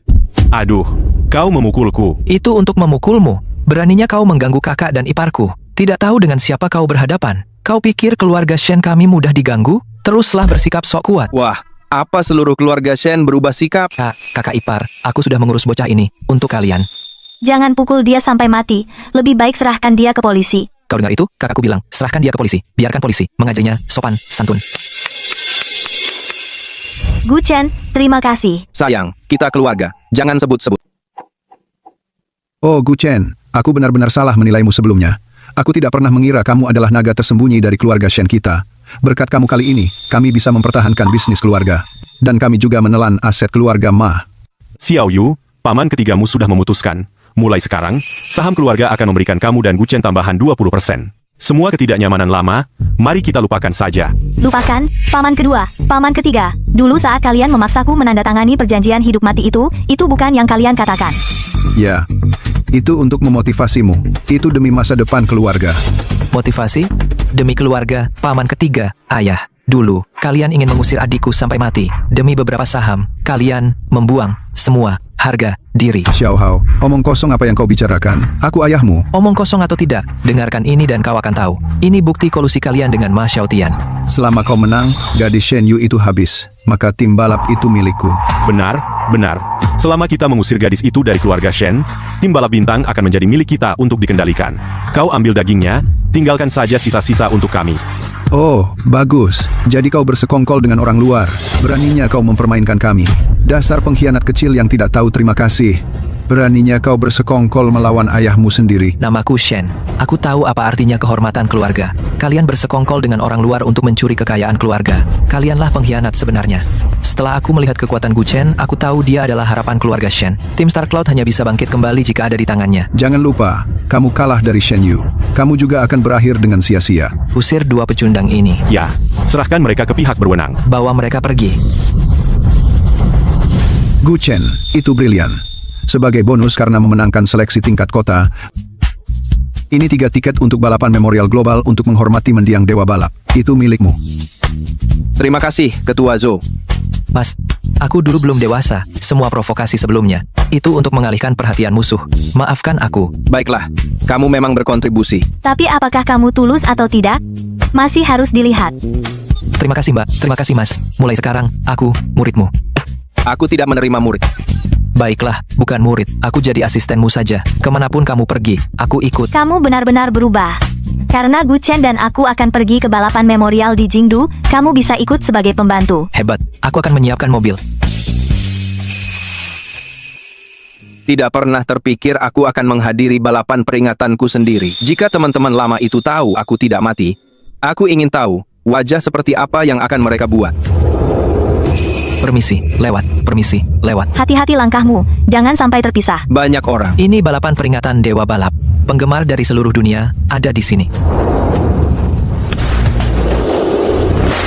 Aduh, kau memukulku. Itu untuk memukulmu. Beraninya kau mengganggu kakak dan iparku. Tidak tahu dengan siapa kau berhadapan. Kau pikir keluarga Shen kami mudah diganggu? Teruslah bersikap sok kuat. Wah, apa seluruh keluarga Shen berubah sikap? Kakak ipar, aku sudah mengurus bocah ini. Untuk kalian. Jangan pukul dia sampai mati. Lebih baik serahkan dia ke polisi. Kau dengar itu? Kakakku bilang, serahkan dia ke polisi. Biarkan polisi mengajarinya sopan, santun. Guchen, terima kasih. Sayang, kita keluarga. Jangan sebut-sebut. Oh Guchen, aku benar-benar salah menilaimu sebelumnya. Aku tidak pernah mengira kamu adalah naga tersembunyi dari keluarga Shen kita. Berkat kamu kali ini, kami bisa mempertahankan bisnis keluarga. Dan kami juga menelan aset keluarga Ma. Xiao Yu, paman ketigamu sudah memutuskan. Mulai sekarang, saham keluarga akan memberikan kamu dan Guchen tambahan 20%. Semua ketidaknyamanan lama, mari kita lupakan saja. Lupakan, paman kedua, paman ketiga. Dulu saat kalian memaksaku menandatangani perjanjian hidup mati itu bukan yang kalian katakan. Ya, itu untuk memotivasimu. Itu demi masa depan keluarga. Motivasi? Demi keluarga, paman ketiga, ayah. Dulu, kalian ingin mengusir adikku sampai mati. Demi beberapa saham, kalian membuang semua harga diri. Xiao Hao, omong kosong apa yang kau bicarakan? Aku ayahmu. Omong kosong atau tidak, dengarkan ini dan kau akan tahu. Ini bukti kolusi kalian dengan Ma Xiaotian. Selama kau menang, gadis Shen Yu itu habis. Maka tim balap itu milikku. Benar, benar. Selama kita mengusir gadis itu dari keluarga Shen, tim balap bintang akan menjadi milik kita untuk dikendalikan. Kau ambil dagingnya, tinggalkan saja sisa-sisa untuk kami. Oh, bagus. Jadi kau bersekongkol dengan orang luar. Beraninya kau mempermainkan kami. Dasar pengkhianat kecil yang tidak tahu terima kasih. Beraninya kau bersekongkol melawan ayahmu sendiri. Namaku Shen. Aku tahu apa artinya kehormatan keluarga. Kalian bersekongkol dengan orang luar untuk mencuri kekayaan keluarga. Kalianlah pengkhianat sebenarnya. Setelah aku melihat kekuatan Guchen, aku tahu dia adalah harapan keluarga Shen. Tim Star Cloud hanya bisa bangkit kembali jika ada di tangannya. Jangan lupa, kamu kalah dari Shen Yu. Kamu juga akan berakhir dengan sia-sia. Usir dua pecundang ini. Ya, serahkan mereka ke pihak berwenang. Bawa mereka pergi. Guchen, itu brilian. Sebagai bonus karena memenangkan seleksi tingkat kota, ini 3 tiket untuk balapan memorial global untuk menghormati mendiang Dewa Balap. Itu milikmu. Terima kasih, Ketua Zhou. Mas, aku dulu belum dewasa. Semua provokasi sebelumnya itu untuk mengalihkan perhatian musuh. Maafkan aku. Baiklah, kamu memang berkontribusi. Tapi apakah kamu tulus atau tidak? Masih harus dilihat. Terima kasih Mbak, terima kasih Mas. Mulai sekarang, aku muridmu. Aku tidak menerima murid. Baiklah, bukan murid. Aku jadi asistenmu saja. Kemanapun kamu pergi, aku ikut. Kamu benar-benar berubah. Karena Guchen dan aku akan pergi ke balapan memorial di Jingdu, kamu bisa ikut sebagai pembantu. Hebat, aku akan menyiapkan mobil. Tidak pernah terpikir aku akan menghadiri balapan peringatanku sendiri. Jika teman-teman lama itu tahu aku tidak mati, aku ingin tahu wajah seperti apa yang akan mereka buat. Permisi, lewat. Permisi, lewat. Hati-hati langkahmu, jangan sampai terpisah. Banyak orang. Ini balapan peringatan Dewa Balap. Penggemar dari seluruh dunia ada di sini.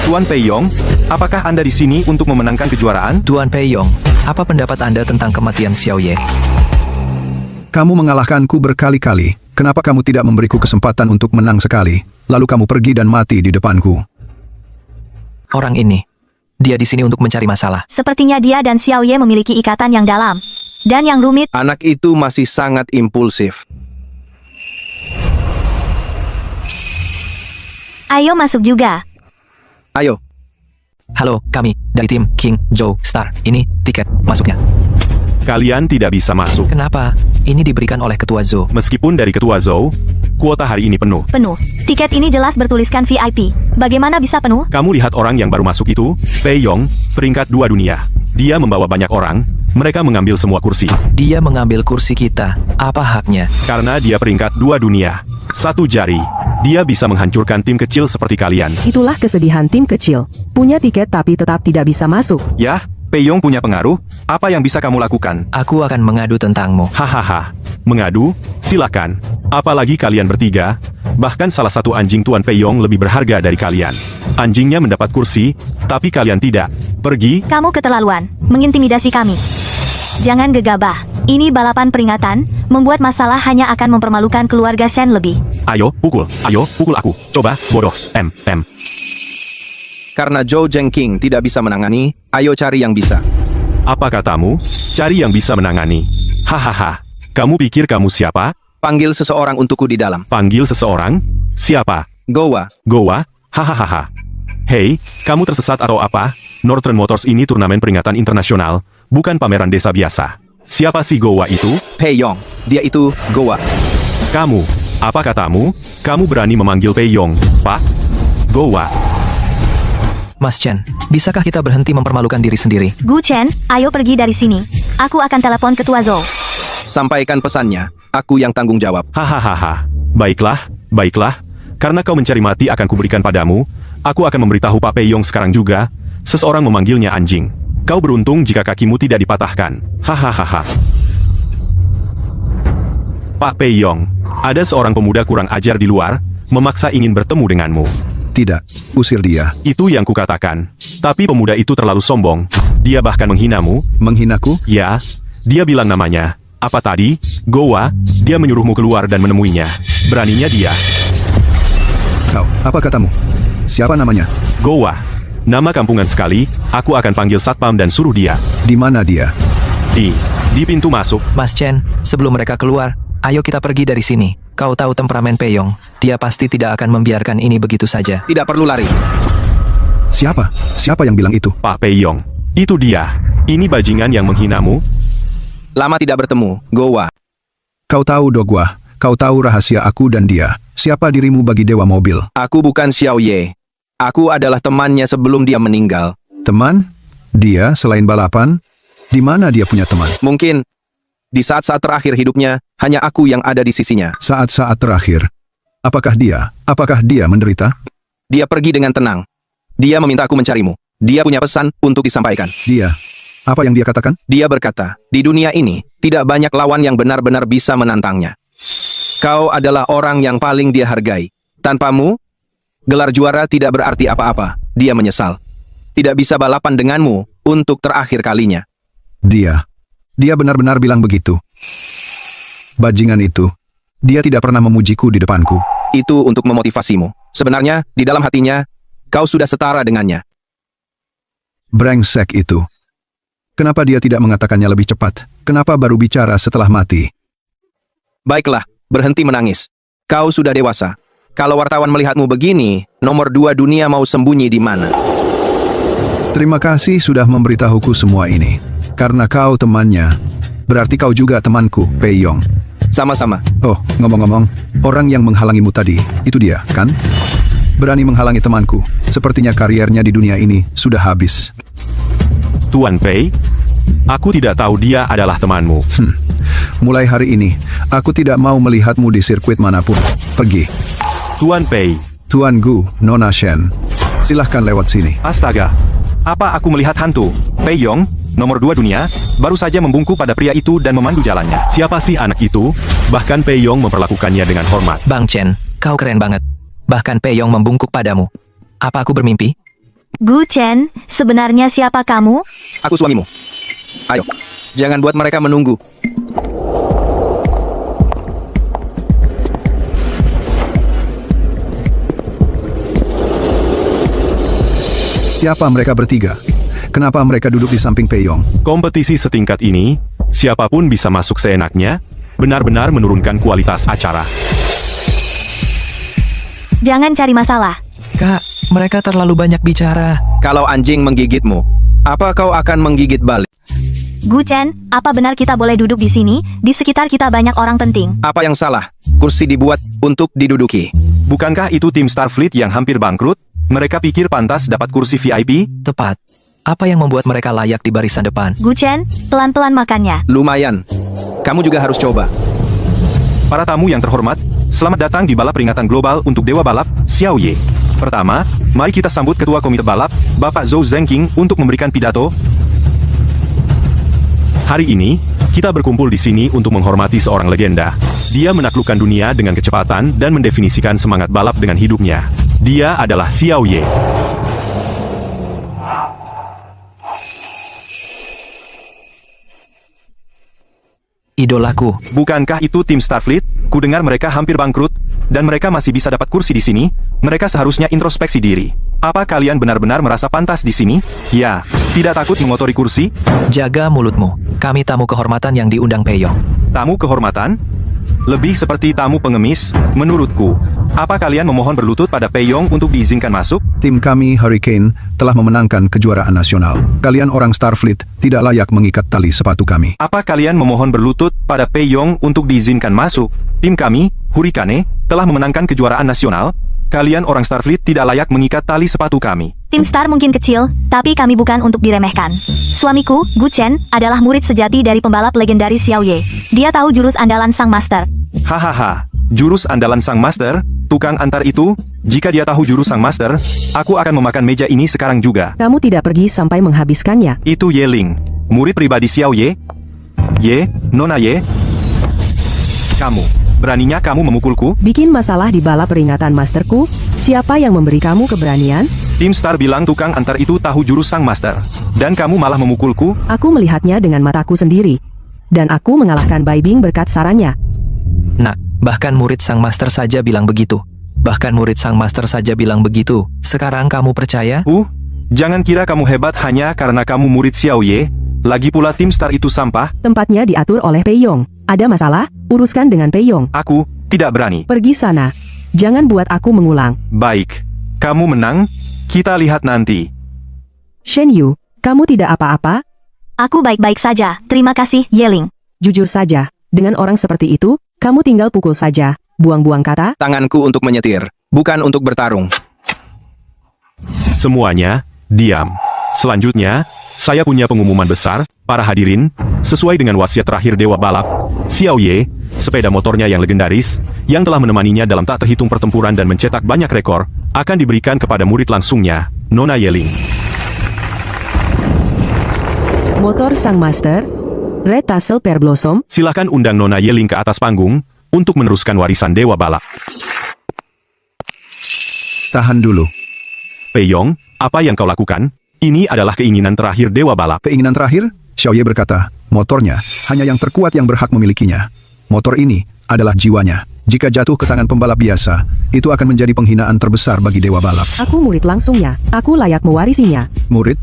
Tuan Pei Yong, apakah Anda di sini untuk memenangkan kejuaraan? Tuan Pei Yong, apa pendapat Anda tentang kematian Xiao Ye? Kamu mengalahkanku berkali-kali. Kenapa kamu tidak memberiku kesempatan untuk menang sekali? Lalu kamu pergi dan mati di depanku. Orang ini, dia di sini untuk mencari masalah. Sepertinya dia dan Xiao Ye memiliki ikatan yang dalam dan yang rumit. Anak itu masih sangat impulsif. Ayo masuk juga. Ayo. Halo, kami dari tim King Joe Star. Ini tiket masuknya. Kalian tidak bisa masuk. Kenapa? Ini diberikan oleh ketua Zoo. Meskipun dari ketua Zou, kuota hari ini penuh. Penuh. Tiket ini jelas bertuliskan VIP. Bagaimana bisa penuh? Kamu lihat orang yang baru masuk itu, Pei Yong, peringkat 2 dunia. Dia membawa banyak orang, mereka mengambil semua kursi. Dia mengambil kursi kita. Apa haknya? Karena dia peringkat 2 dunia. Satu jari, dia bisa menghancurkan tim kecil seperti kalian. Itulah kesedihan tim kecil. Punya tiket tapi tetap tidak bisa masuk. Yah, Pei Yong punya pengaruh, apa yang bisa kamu lakukan? Aku akan mengadu tentangmu. Hahaha, mengadu? Silakan. Apalagi kalian bertiga, bahkan salah satu anjing Tuan Pei Yong lebih berharga dari kalian. Anjingnya mendapat kursi, tapi kalian tidak. Pergi. Kamu keterlaluan, mengintimidasi kami. Jangan gegabah. Ini balapan peringatan, membuat masalah hanya akan mempermalukan keluarga Shen lebih. Ayo, pukul aku. Coba, bodoh, Karena Zhou Zhengqing tidak bisa menangani, ayo cari yang bisa. Apa katamu? Cari yang bisa menangani. Hahaha, kamu pikir kamu siapa? Panggil seseorang untukku di dalam. Panggil seseorang? Siapa? Gowa. Gowa? Hahaha. Hei, kamu tersesat atau apa? Northern Motors ini turnamen peringatan internasional, bukan pameran desa biasa. Siapa si Gowa itu? Pei Yong. Dia itu Gowa. Kamu. Apa katamu? Kamu berani memanggil Pei Yong, Pak? Gowa. Mas Chen, bisakah kita berhenti mempermalukan diri sendiri? Gu Chen, ayo pergi dari sini. Aku akan telepon ketua Zou. Sampaikan pesannya. Aku yang tanggung jawab. Hahaha. Baiklah. Karena kau mencari mati akan kuberikan padamu, aku akan memberitahu Pak Pei Yong sekarang juga. Seseorang memanggilnya anjing. Kau beruntung jika kakimu tidak dipatahkan. Hahaha. Pak Pei Yong, ada seorang pemuda kurang ajar di luar, memaksa ingin bertemu denganmu. Tidak, usir dia. Itu yang kukatakan. Tapi pemuda itu terlalu sombong. Dia bahkan menghinamu. Menghinaku? Ya, dia bilang namanya. Apa tadi? Gowa. Dia menyuruhmu keluar dan menemuinya. Beraninya dia. Kau, apa katamu? Siapa namanya? Gowa. Nama kampungan sekali. Aku akan panggil satpam dan suruh dia. Di mana dia? Di pintu masuk. Mas Chen, sebelum mereka keluar, ayo kita pergi dari sini. Kau tahu temperamen Pei Yong. Dia pasti tidak akan membiarkan ini begitu saja. Tidak perlu lari. Siapa? Siapa yang bilang itu? Pak Pei Yong. Itu dia. Ini bajingan yang menghinamu. Lama tidak bertemu, Gowa. Kau tahu Dogwa, kau tahu rahasia aku dan dia. Siapa dirimu bagi dewa mobil? Aku bukan Xiao Ye. Aku adalah temannya sebelum dia meninggal. Teman? Dia selain balapan? Di mana dia punya teman? Mungkin di saat-saat terakhir hidupnya, hanya aku yang ada di sisinya. Saat-saat terakhir. Apakah dia menderita? Dia pergi dengan tenang. Dia meminta aku mencarimu. Dia punya pesan untuk disampaikan. Dia. Apa yang dia katakan? Dia berkata, di dunia ini, tidak banyak lawan yang benar-benar bisa menantangnya. Kau adalah orang yang paling dia hargai. Tanpamu, gelar juara tidak berarti apa-apa. Dia menyesal. Tidak bisa balapan denganmu untuk terakhir kalinya. Dia benar-benar bilang begitu. Bajingan itu. Dia tidak pernah memujiku di depanku. Itu untuk memotivasimu. Sebenarnya, di dalam hatinya, kau sudah setara dengannya. Brengsek itu. Kenapa dia tidak mengatakannya lebih cepat? Kenapa baru bicara setelah mati? Baiklah, berhenti menangis. Kau sudah dewasa. Kalau wartawan melihatmu begini, nomor 2 dunia mau sembunyi di mana? Terima kasih sudah memberitahuku semua ini. Karena kau temannya, berarti kau juga temanku, Pei Yong. Sama-sama. Oh, ngomong-ngomong, orang yang menghalangimu tadi, itu dia, kan? Berani menghalangi temanku. Sepertinya kariernya di dunia ini sudah habis. Tuan Pei, aku tidak tahu dia adalah temanmu. Mulai hari ini, aku tidak mau melihatmu di sirkuit manapun. Pergi. Tuan Pei. Tuan Gu, Nona Shen. Silahkan lewat sini. Astaga, apa aku melihat hantu? Pei Yong, nomor 2 dunia, baru saja membungkuk pada pria itu dan memandu jalannya. Siapa sih anak itu? Bahkan Pei Yong memperlakukannya dengan hormat. Bang Chen, kau keren banget. Bahkan Pei Yong membungkuk padamu. Apa aku bermimpi? Gu Chen, sebenarnya siapa kamu? Aku suamimu. Ayo, jangan buat mereka menunggu. Siapa mereka bertiga? Kenapa mereka duduk di samping Pei Yong? Kompetisi setingkat ini, siapapun bisa masuk seenaknya, benar-benar menurunkan kualitas acara. Jangan cari masalah. Kak, mereka terlalu banyak bicara. Kalau anjing menggigitmu, apa kau akan menggigit balik? Gu Chen, apa benar kita boleh duduk di sini? Di sekitar kita banyak orang penting. Apa yang salah? Kursi dibuat untuk diduduki. Bukankah itu tim Starfleet yang hampir bangkrut? Mereka pikir pantas dapat kursi VIP? Tepat. Apa yang membuat mereka layak di barisan depan? Gu Chen, pelan-pelan makannya. Lumayan. Kamu juga harus coba. Para tamu yang terhormat, selamat datang di balap peringatan global untuk Dewa Balap, Xiao Ye. Pertama, mari kita sambut Ketua Komite Balap, Bapak Zhou Zhengqing untuk memberikan pidato. Hari ini, kita berkumpul di sini untuk menghormati seorang legenda. Dia menaklukkan dunia dengan kecepatan dan mendefinisikan semangat balap dengan hidupnya. Dia adalah Xiao Ye. Idolaku. Bukankah itu tim Starfleet? Kudengar mereka hampir bangkrut, dan mereka masih bisa dapat kursi di sini. Mereka seharusnya introspeksi diri. Apa kalian benar-benar merasa pantas di sini? Ya, tidak takut mengotori kursi? Jaga mulutmu. Kami tamu kehormatan yang diundang Peyong. Tamu kehormatan? Lebih seperti tamu pengemis, menurutku. Apa kalian memohon berlutut pada Peyong untuk diizinkan masuk? Tim kami, Hurricane, telah memenangkan kejuaraan nasional. Kalian orang Starfleet tidak layak mengikat tali sepatu kami. Apa kalian memohon berlutut pada Peyong untuk diizinkan masuk? Tim kami, Hurricane, telah memenangkan kejuaraan nasional. Kalian orang Starfleet tidak layak mengikat tali sepatu kami. Tim Star mungkin kecil, tapi kami bukan untuk diremehkan. Suamiku, Gu Chen, adalah murid sejati dari pembalap legendaris Xiao Ye. Dia tahu jurus andalan sang master. Hahaha, jurus andalan sang master, tukang antar itu, jika dia tahu jurus sang master, aku akan memakan meja ini sekarang juga. Kamu tidak pergi sampai menghabiskannya. Itu Ye Ling, murid pribadi Xiao Ye. Ye, Nona Ye. Kamu, beraninya kamu memukulku? Bikin masalah di balap peringatan masterku? Siapa yang memberi kamu keberanian? Tim Star bilang tukang antar itu tahu jurus sang master. Dan kamu malah memukulku? Aku melihatnya dengan mataku sendiri. Dan aku mengalahkan Bai Bing berkat sarannya. Nak, bahkan murid sang master saja bilang begitu. Bahkan murid sang master saja bilang begitu. Sekarang kamu percaya? Jangan kira kamu hebat hanya karena kamu murid Xiao Ye. Lagi pula tim Star itu sampah. Tempatnya diatur oleh Peyong. Ada masalah? Uruskan dengan Peyong. Aku tidak berani. Pergi sana. Jangan buat aku mengulang. Baik. Kamu menang. Kita lihat nanti. Shen Yu, kamu tidak apa-apa? Aku baik-baik saja, terima kasih, Ye Ling. Jujur saja, dengan orang seperti itu, kamu tinggal pukul saja. Buang-buang kata. Tanganku untuk menyetir, bukan untuk bertarung. Semuanya, diam. Selanjutnya, saya punya pengumuman besar, para hadirin, sesuai dengan wasiat terakhir Dewa Balap, Xiao Ye, sepeda motornya yang legendaris, yang telah menemaninya dalam tak terhitung pertempuran dan mencetak banyak rekor, akan diberikan kepada murid langsungnya, Nona Ye Ling. Motor sang master, Red Tassel Pear Blossom. Silakan undang Nona Ye Ling ke atas panggung, untuk meneruskan warisan Dewa Balap. Tahan dulu. Peyong, apa yang kau lakukan? Ini adalah keinginan terakhir Dewa Balap. Keinginan terakhir? Xiao Ye berkata, motornya hanya yang terkuat yang berhak memilikinya. Motor ini adalah jiwanya. Jika jatuh ke tangan pembalap biasa, itu akan menjadi penghinaan terbesar bagi Dewa Balap. Aku murid langsungnya. Aku layak mewarisinya. Murid?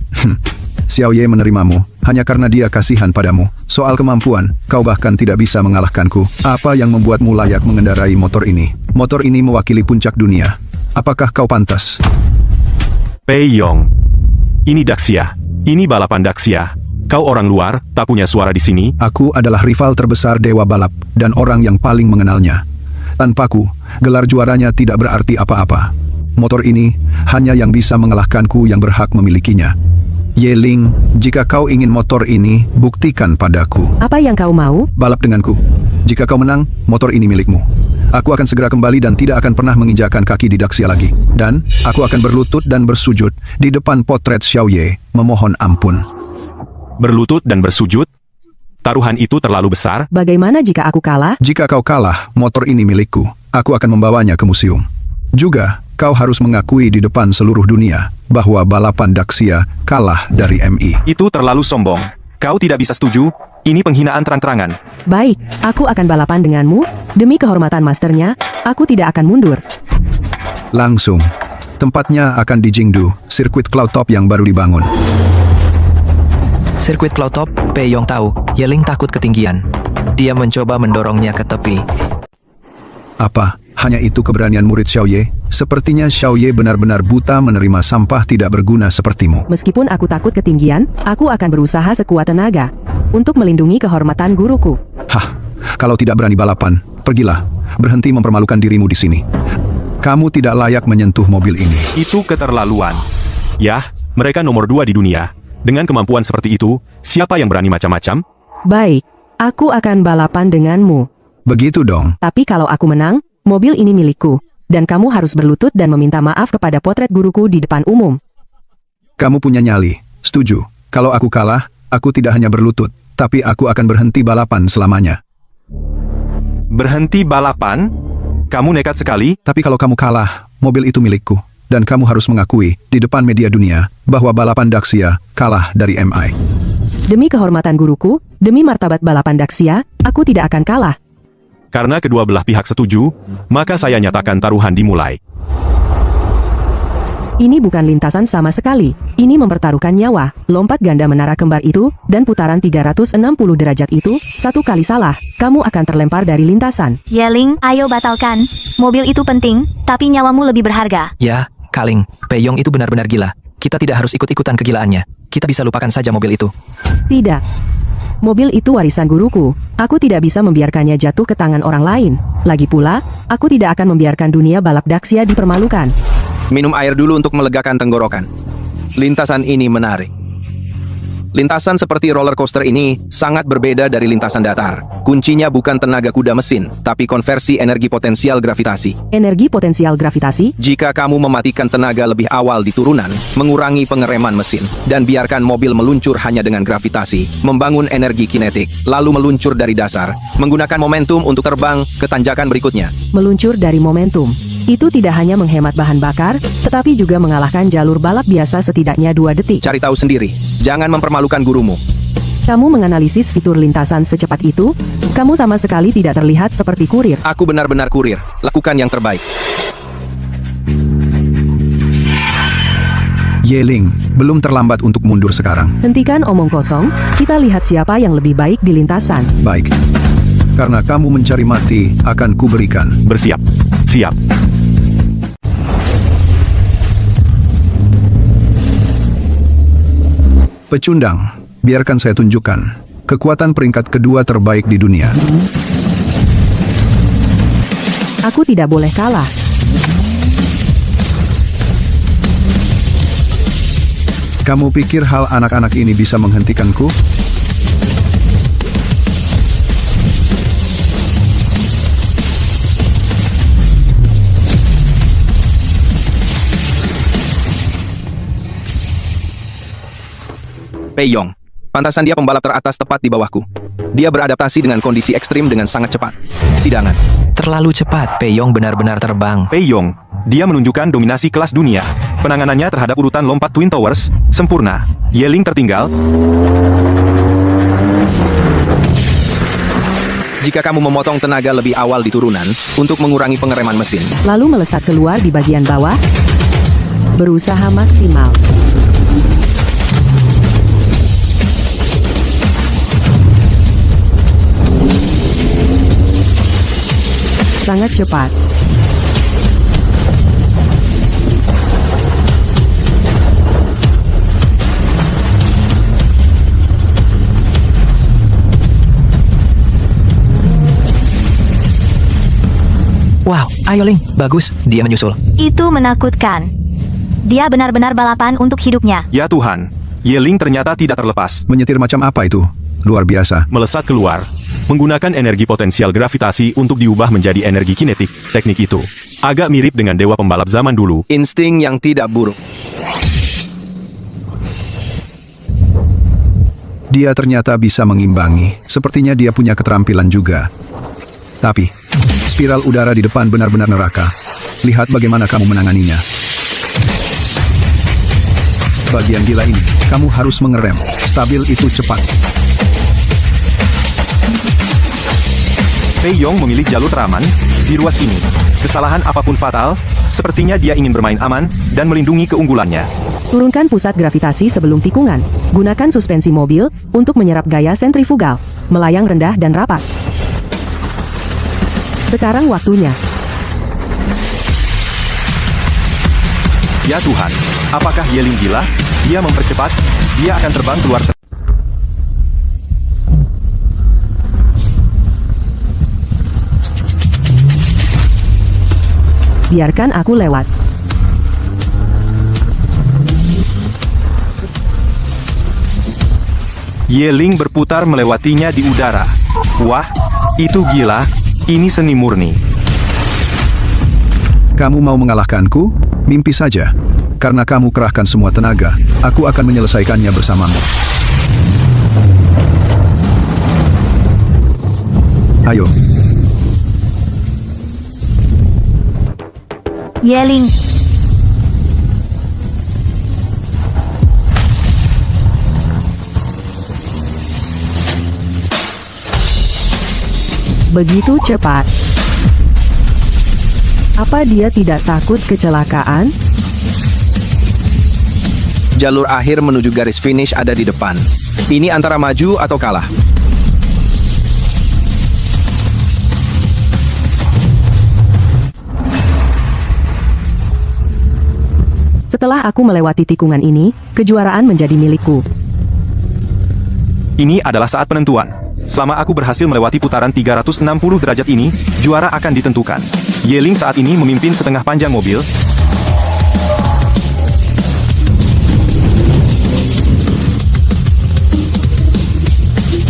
Xiao Ye menerimamu hanya karena dia kasihan padamu. Soal kemampuan, kau bahkan tidak bisa mengalahkanku. Apa yang membuatmu layak mengendarai motor ini? Motor ini mewakili puncak dunia. Apakah kau pantas? Peyong, ini Daxia. Ini balapan Daxia. Kau orang luar, tak punya suara di sini. Aku adalah rival terbesar Dewa Balap dan orang yang paling mengenalnya. Tanpaku, gelar juaranya tidak berarti apa-apa. Motor ini hanya yang bisa mengalahkanku yang berhak memilikinya. Ye Ling, jika kau ingin motor ini, buktikan padaku. Apa yang kau mau? Balap denganku. Jika kau menang, motor ini milikmu. Aku akan segera kembali dan tidak akan pernah menginjakkan kaki di Daxia lagi. Dan, aku akan berlutut dan bersujud di depan potret Xiao Ye, memohon ampun. Berlutut dan bersujud? Taruhan itu terlalu besar? Bagaimana jika aku kalah? Jika kau kalah, motor ini milikku. Aku akan membawanya ke museum. Juga, kau harus mengakui di depan seluruh dunia bahwa balapan Daxia kalah dari MI. Itu terlalu sombong. Kau tidak bisa setuju. Ini penghinaan terang-terangan. Baik, aku akan balapan denganmu. Demi kehormatan masternya, aku tidak akan mundur. Langsung. Tempatnya akan di Jingdu, sirkuit Cloud Top yang baru dibangun. Sirkuit Cloud Top, Peyong tahu, Ye Ling takut ketinggian. Dia mencoba mendorongnya ke tepi. Apa? Hanya itu keberanian murid Xiaoye. Sepertinya Xiaoye benar-benar buta menerima sampah tidak berguna sepertimu. Meskipun aku takut ketinggian, aku akan berusaha sekuat tenaga untuk melindungi kehormatan guruku. Hah, kalau tidak berani balapan, pergilah. Berhenti mempermalukan dirimu di sini. Kamu tidak layak menyentuh mobil ini. Itu keterlaluan. Yah, mereka nomor 2 di dunia. Dengan kemampuan seperti itu, siapa yang berani macam-macam? Baik, aku akan balapan denganmu. Begitu dong. Tapi kalau aku menang, mobil ini milikku, dan kamu harus berlutut dan meminta maaf kepada potret guruku di depan umum. Kamu punya nyali. Setuju. Kalau aku kalah, aku tidak hanya berlutut, tapi aku akan berhenti balapan selamanya. Berhenti balapan? Kamu nekat sekali. Tapi kalau kamu kalah, mobil itu milikku. Dan kamu harus mengakui di depan media dunia bahwa balapan Daxia kalah dari MI. Demi kehormatan guruku, demi martabat balapan Daxia, aku tidak akan kalah. Karena kedua belah pihak setuju, maka saya nyatakan taruhan dimulai. Ini bukan lintasan sama sekali. Ini mempertaruhkan nyawa. Lompat ganda menara kembar itu, dan putaran 360 derajat itu, satu kali salah, kamu akan terlempar dari lintasan. Yeling, ayo batalkan. Mobil itu penting, tapi nyawamu lebih berharga. Ya, Kaling, Peyong itu benar-benar gila. Kita tidak harus ikut-ikutan kegilaannya. Kita bisa lupakan saja mobil itu. Tidak. Mobil itu warisan guruku. Aku tidak bisa membiarkannya jatuh ke tangan orang lain. Lagi pula, aku tidak akan membiarkan dunia balap Daxia dipermalukan. Minum air dulu untuk melegakan tenggorokan. Lintasan ini menarik. Lintasan seperti roller coaster ini sangat berbeda dari lintasan datar. Kuncinya bukan tenaga kuda mesin, tapi konversi energi potensial gravitasi. Energi potensial gravitasi? Jika kamu mematikan tenaga lebih awal di turunan, mengurangi pengereman mesin, dan biarkan mobil meluncur hanya dengan gravitasi, membangun energi kinetik, lalu meluncur dari dasar, menggunakan momentum untuk terbang ke tanjakan berikutnya. Meluncur dari momentum. Itu tidak hanya menghemat bahan bakar, tetapi juga mengalahkan jalur balap biasa setidaknya 2 detik. Cari tahu sendiri, jangan mempermalukan gurumu. Kamu menganalisis fitur lintasan secepat itu, kamu sama sekali tidak terlihat seperti kurir. Aku benar-benar kurir, lakukan yang terbaik. Yeling, belum terlambat untuk mundur sekarang. Hentikan omong kosong, kita lihat siapa yang lebih baik di lintasan. Baik. Karena kamu mencari mati, akan kuberikan. Bersiap. Siap. Pecundang, biarkan saya tunjukkan. Kekuatan peringkat kedua terbaik di dunia. Aku tidak boleh kalah. Kamu pikir hal anak-anak ini bisa menghentikanku? Peyong. Pantasan dia pembalap teratas tepat di bawahku. Dia beradaptasi dengan kondisi ekstrim dengan sangat cepat. Sidangan. Terlalu cepat, Peyong benar-benar terbang. Peyong, dia menunjukkan dominasi kelas dunia. Penanganannya terhadap urutan lompat Twin Towers, sempurna. Yeling tertinggal. Jika kamu memotong tenaga lebih awal di turunan, untuk mengurangi pengereman mesin. Lalu melesat keluar di bagian bawah, berusaha maksimal. Sangat cepat. Wow, ayo Ling, bagus, dia menyusul. Itu menakutkan. Dia benar-benar balapan untuk hidupnya. Ya Tuhan, Yeling ternyata tidak terlepas. Menyetir macam apa itu? Luar biasa. Melesat keluar. Menggunakan energi potensial gravitasi untuk diubah menjadi energi kinetik. Teknik itu agak mirip dengan dewa pembalap zaman dulu. Insting yang tidak buruk. Dia ternyata bisa mengimbangi. Sepertinya dia punya keterampilan juga. Tapi, spiral udara di depan benar-benar neraka. Lihat bagaimana kamu menanganinya. Bagian gila ini, kamu harus mengerem. Stabil itu cepat. Peyong memilih jalur teraman di ruas ini. Kesalahan apapun fatal, sepertinya dia ingin bermain aman dan melindungi keunggulannya. Turunkan pusat gravitasi sebelum tikungan. Gunakan suspensi mobil untuk menyerap gaya sentrifugal. Melayang rendah dan rapat. Sekarang waktunya. Ya Tuhan, apakah Yeling gila? Dia mempercepat, dia akan terbang keluar. Biarkan aku lewat. Yeling berputar melewatinya di udara. Wah, itu gila, ini seni murni. Kamu mau mengalahkanku? Mimpi saja. Karena kamu kerahkan semua tenaga, aku akan menyelesaikannya bersamamu. Ayo. Yeling, Begitu cepat. Apa dia tidak takut kecelakaan? Jalur akhir menuju garis finish ada di depan. Ini antara maju atau kalah. Setelah aku melewati tikungan ini, kejuaraan menjadi milikku. Ini adalah saat penentuan. Selama aku berhasil melewati putaran 360 derajat ini, juara akan ditentukan. Yeling saat ini memimpin setengah panjang mobil.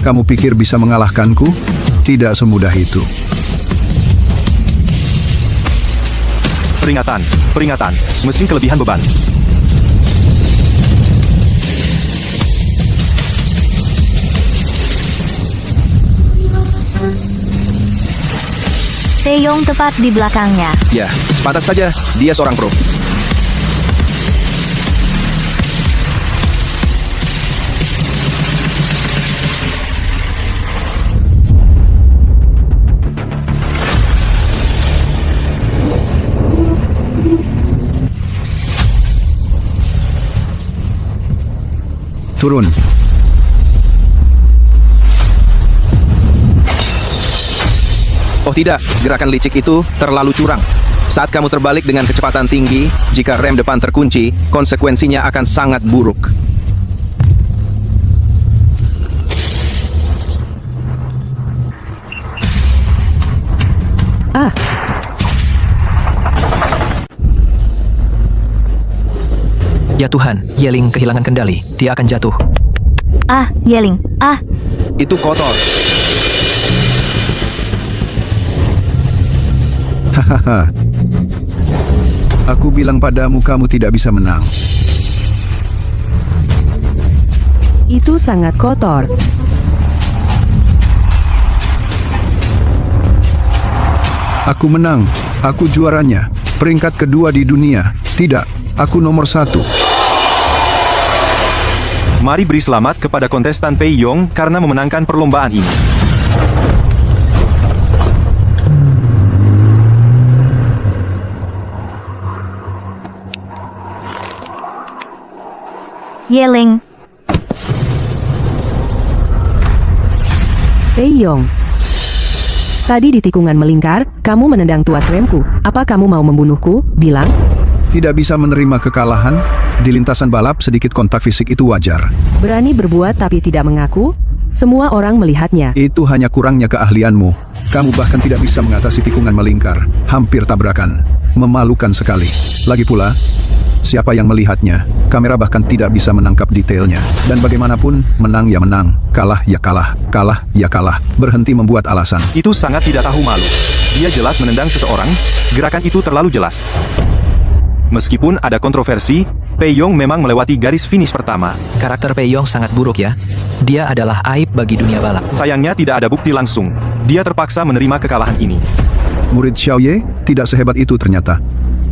Kamu pikir bisa mengalahkanku? Tidak semudah itu. Peringatan, peringatan, mesin kelebihan beban. Taeyong tepat di belakangnya. Ya, pantas saja dia seorang pro. Turun. Oh tidak, gerakan licik itu terlalu curang. Saat kamu terbalik dengan kecepatan tinggi, jika rem depan terkunci, konsekuensinya akan sangat buruk. Ah, Ya Tuhan, Yeling kehilangan kendali. Dia akan jatuh. Ah, Yeling, ah, Itu kotor. Hahaha. Aku bilang padamu kamu tidak bisa menang. itu sangat kotor. Aku menang. Aku juaranya. Peringkat kedua di dunia. Tidak, aku nomor 1. Mari beri selamat kepada kontestan Taeyong karena memenangkan perlombaan ini. Yeling, Taeyong. Tadi di tikungan melingkar, kamu menendang tuas remku. Apa kamu mau membunuhku? Bilang. Tidak bisa menerima kekalahan. Di lintasan balap sedikit kontak fisik itu wajar. Berani berbuat tapi tidak mengaku? Semua orang melihatnya. Itu hanya kurangnya keahlianmu. Kamu bahkan tidak bisa mengatasi tikungan melingkar. Hampir tabrakan. Memalukan sekali. Lagi pula, siapa yang melihatnya? Kamera bahkan tidak bisa menangkap detailnya. Dan bagaimanapun, menang ya menang. Kalah ya kalah. Kalah ya kalah. Berhenti membuat alasan. Itu sangat tidak tahu malu. Dia jelas menendang seseorang, gerakan itu terlalu jelas. Meskipun ada kontroversi, Taeyong memang melewati garis finish pertama. Karakter Taeyong sangat buruk ya. Dia adalah aib bagi dunia balap. Sayangnya tidak ada bukti langsung. Dia terpaksa menerima kekalahan ini. Murid Xiaoye tidak sehebat itu ternyata.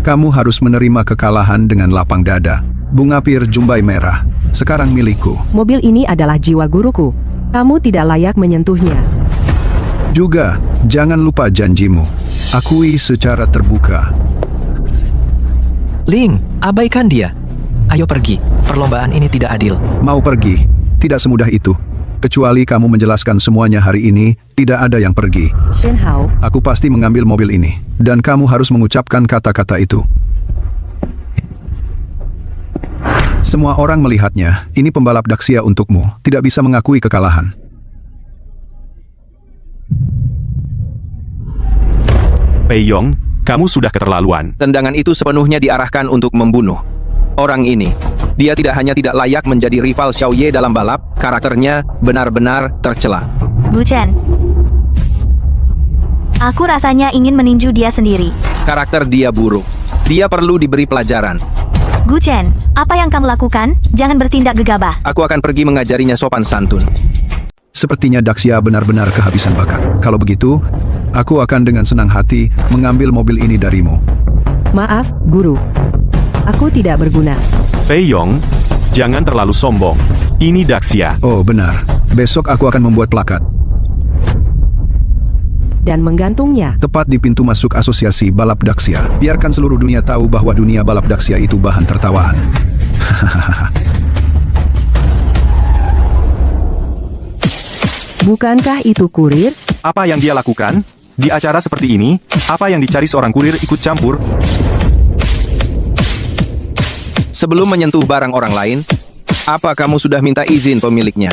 Kamu harus menerima kekalahan dengan lapang dada. Bunga pir jumbai merah. Sekarang milikku. Mobil ini adalah jiwa guruku. Kamu tidak layak menyentuhnya. Juga, jangan lupa janjimu. Akui secara terbuka. Ling, abaikan dia. Ayo pergi. Perlombaan ini tidak adil. Mau pergi? Tidak semudah itu. Kecuali kamu menjelaskan semuanya hari ini, tidak ada yang pergi. Shen Hao, Aku pasti mengambil mobil ini. Dan kamu harus mengucapkan kata-kata itu. Semua orang melihatnya, ini pembalap Daxia untukmu, tidak bisa mengakui kekalahan. Pei Yong, kamu sudah keterlaluan. Tendangan itu sepenuhnya diarahkan untuk membunuh orang ini. Dia tidak hanya tidak layak menjadi rival Xiao Ye dalam balap, karakternya benar-benar tercela. Gu Chen. Aku rasanya ingin meninju dia sendiri. Karakter dia buruk. Dia perlu diberi pelajaran. Gu Chen, apa yang kamu lakukan? Jangan bertindak gegabah. Aku akan pergi mengajarinya sopan santun. Sepertinya Daxia benar-benar kehabisan bakat. Kalau begitu, aku akan dengan senang hati mengambil mobil ini darimu. Maaf, Guru. Aku tidak berguna. Pei Yong, jangan terlalu sombong. Ini Daxia. Oh benar, besok aku akan membuat plakat. Dan menggantungnya. Tepat di pintu masuk asosiasi balap Daxia. Biarkan seluruh dunia tahu bahwa dunia balap Daxia itu bahan tertawaan. Bukankah itu kurir? Apa yang dia lakukan? Di acara seperti ini, apa yang dicari seorang kurir ikut campur? Sebelum menyentuh barang orang lain, apa kamu sudah minta izin pemiliknya?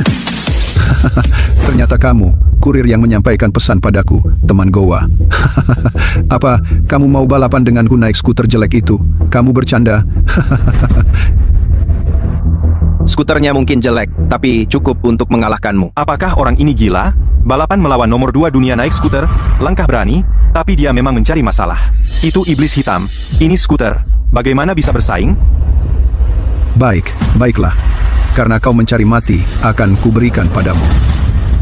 Ternyata kamu, kurir yang menyampaikan pesan padaku, teman Gowa. Apa, kamu mau balapan denganku naik skuter jelek itu? Kamu bercanda? Skuternya mungkin jelek, tapi cukup untuk mengalahkanmu. Apakah orang ini gila? Balapan melawan nomor 2 dunia naik skuter, langkah berani, tapi dia memang mencari masalah. Itu iblis hitam. Ini skuter. Bagaimana bisa bersaing? Baiklah. Karena kau mencari mati, akan kuberikan padamu.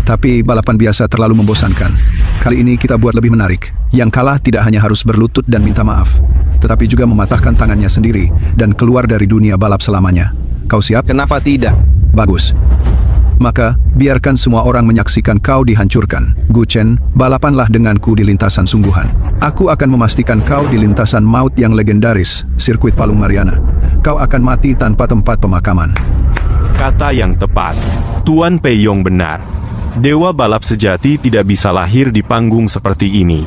Tapi balapan biasa terlalu membosankan. Kali ini kita buat lebih menarik. Yang kalah tidak hanya harus berlutut dan minta maaf, tetapi juga mematahkan tangannya sendiri dan keluar dari dunia balap selamanya. Kau siap? Kenapa tidak? Bagus. Maka, biarkan semua orang menyaksikan kau dihancurkan. Gu Chen, balapanlah denganku di lintasan sungguhan. Aku akan memastikan kau di lintasan maut yang legendaris, sirkuit Palung Mariana. Kau akan mati tanpa tempat pemakaman. Kata yang tepat. Tuan Pei Yong benar. Dewa balap sejati tidak bisa lahir di panggung seperti ini.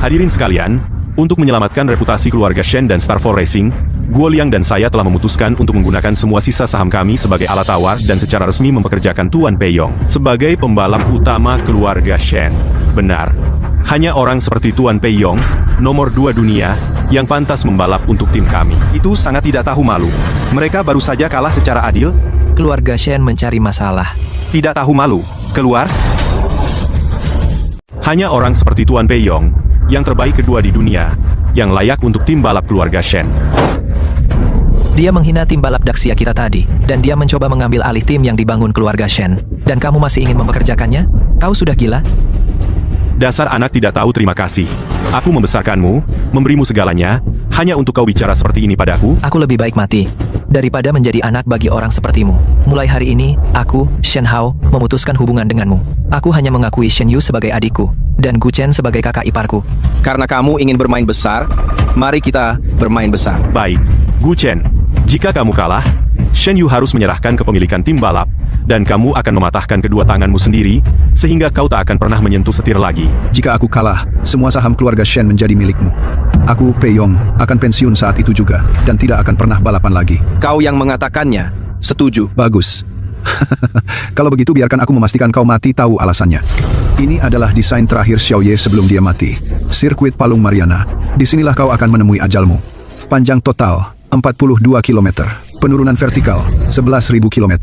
Hadirin sekalian, untuk menyelamatkan reputasi keluarga Shen dan Starfall Racing, Guo Liang dan saya telah memutuskan untuk menggunakan semua sisa saham kami sebagai alat tawar dan secara resmi mempekerjakan Tuan Pei Yong sebagai pembalap utama keluarga Shen. Benar, hanya orang seperti Tuan Pei Yong, nomor 2 dunia, yang pantas membalap untuk tim kami. Itu sangat tidak tahu malu. Mereka baru saja kalah secara adil. Keluarga Shen mencari masalah. Tidak tahu malu. Keluar. Hanya orang seperti Tuan Pei Yong, yang terbaik kedua di dunia, yang layak untuk tim balap keluarga Shen. Dia menghina tim balap Daxia kita tadi, dan dia mencoba mengambil alih tim yang dibangun keluarga Shen. Dan kamu masih ingin mempekerjakannya? Kau sudah gila? Dasar anak tidak tahu terima kasih. Aku membesarkanmu, memberimu segalanya, hanya untuk kau bicara seperti ini padaku. Aku lebih baik mati daripada menjadi anak bagi orang sepertimu. Mulai hari ini, aku, Shen Hao, memutuskan hubungan denganmu. Aku hanya mengakui Shen Yu sebagai adikku, dan Gu Chen sebagai kakak iparku. Karena kamu ingin bermain besar, mari kita bermain besar. Baik, Gu Chen. Jika kamu kalah, Shen Yu harus menyerahkan kepemilikan tim balap, dan kamu akan mematahkan kedua tanganmu sendiri, sehingga kau tak akan pernah menyentuh setir lagi. Jika aku kalah, semua saham keluarga Shen menjadi milikmu. Aku, Pei Yong, akan pensiun saat itu juga, dan tidak akan pernah balapan lagi. Kau yang mengatakannya, setuju. Bagus. Kalau begitu biarkan aku memastikan kau mati tahu alasannya. Ini adalah desain terakhir Xiao Ye sebelum dia mati. Sirkuit Palung Mariana. Disinilah kau akan menemui ajalmu. Panjang total 42 km. Penurunan vertikal 11.000 km.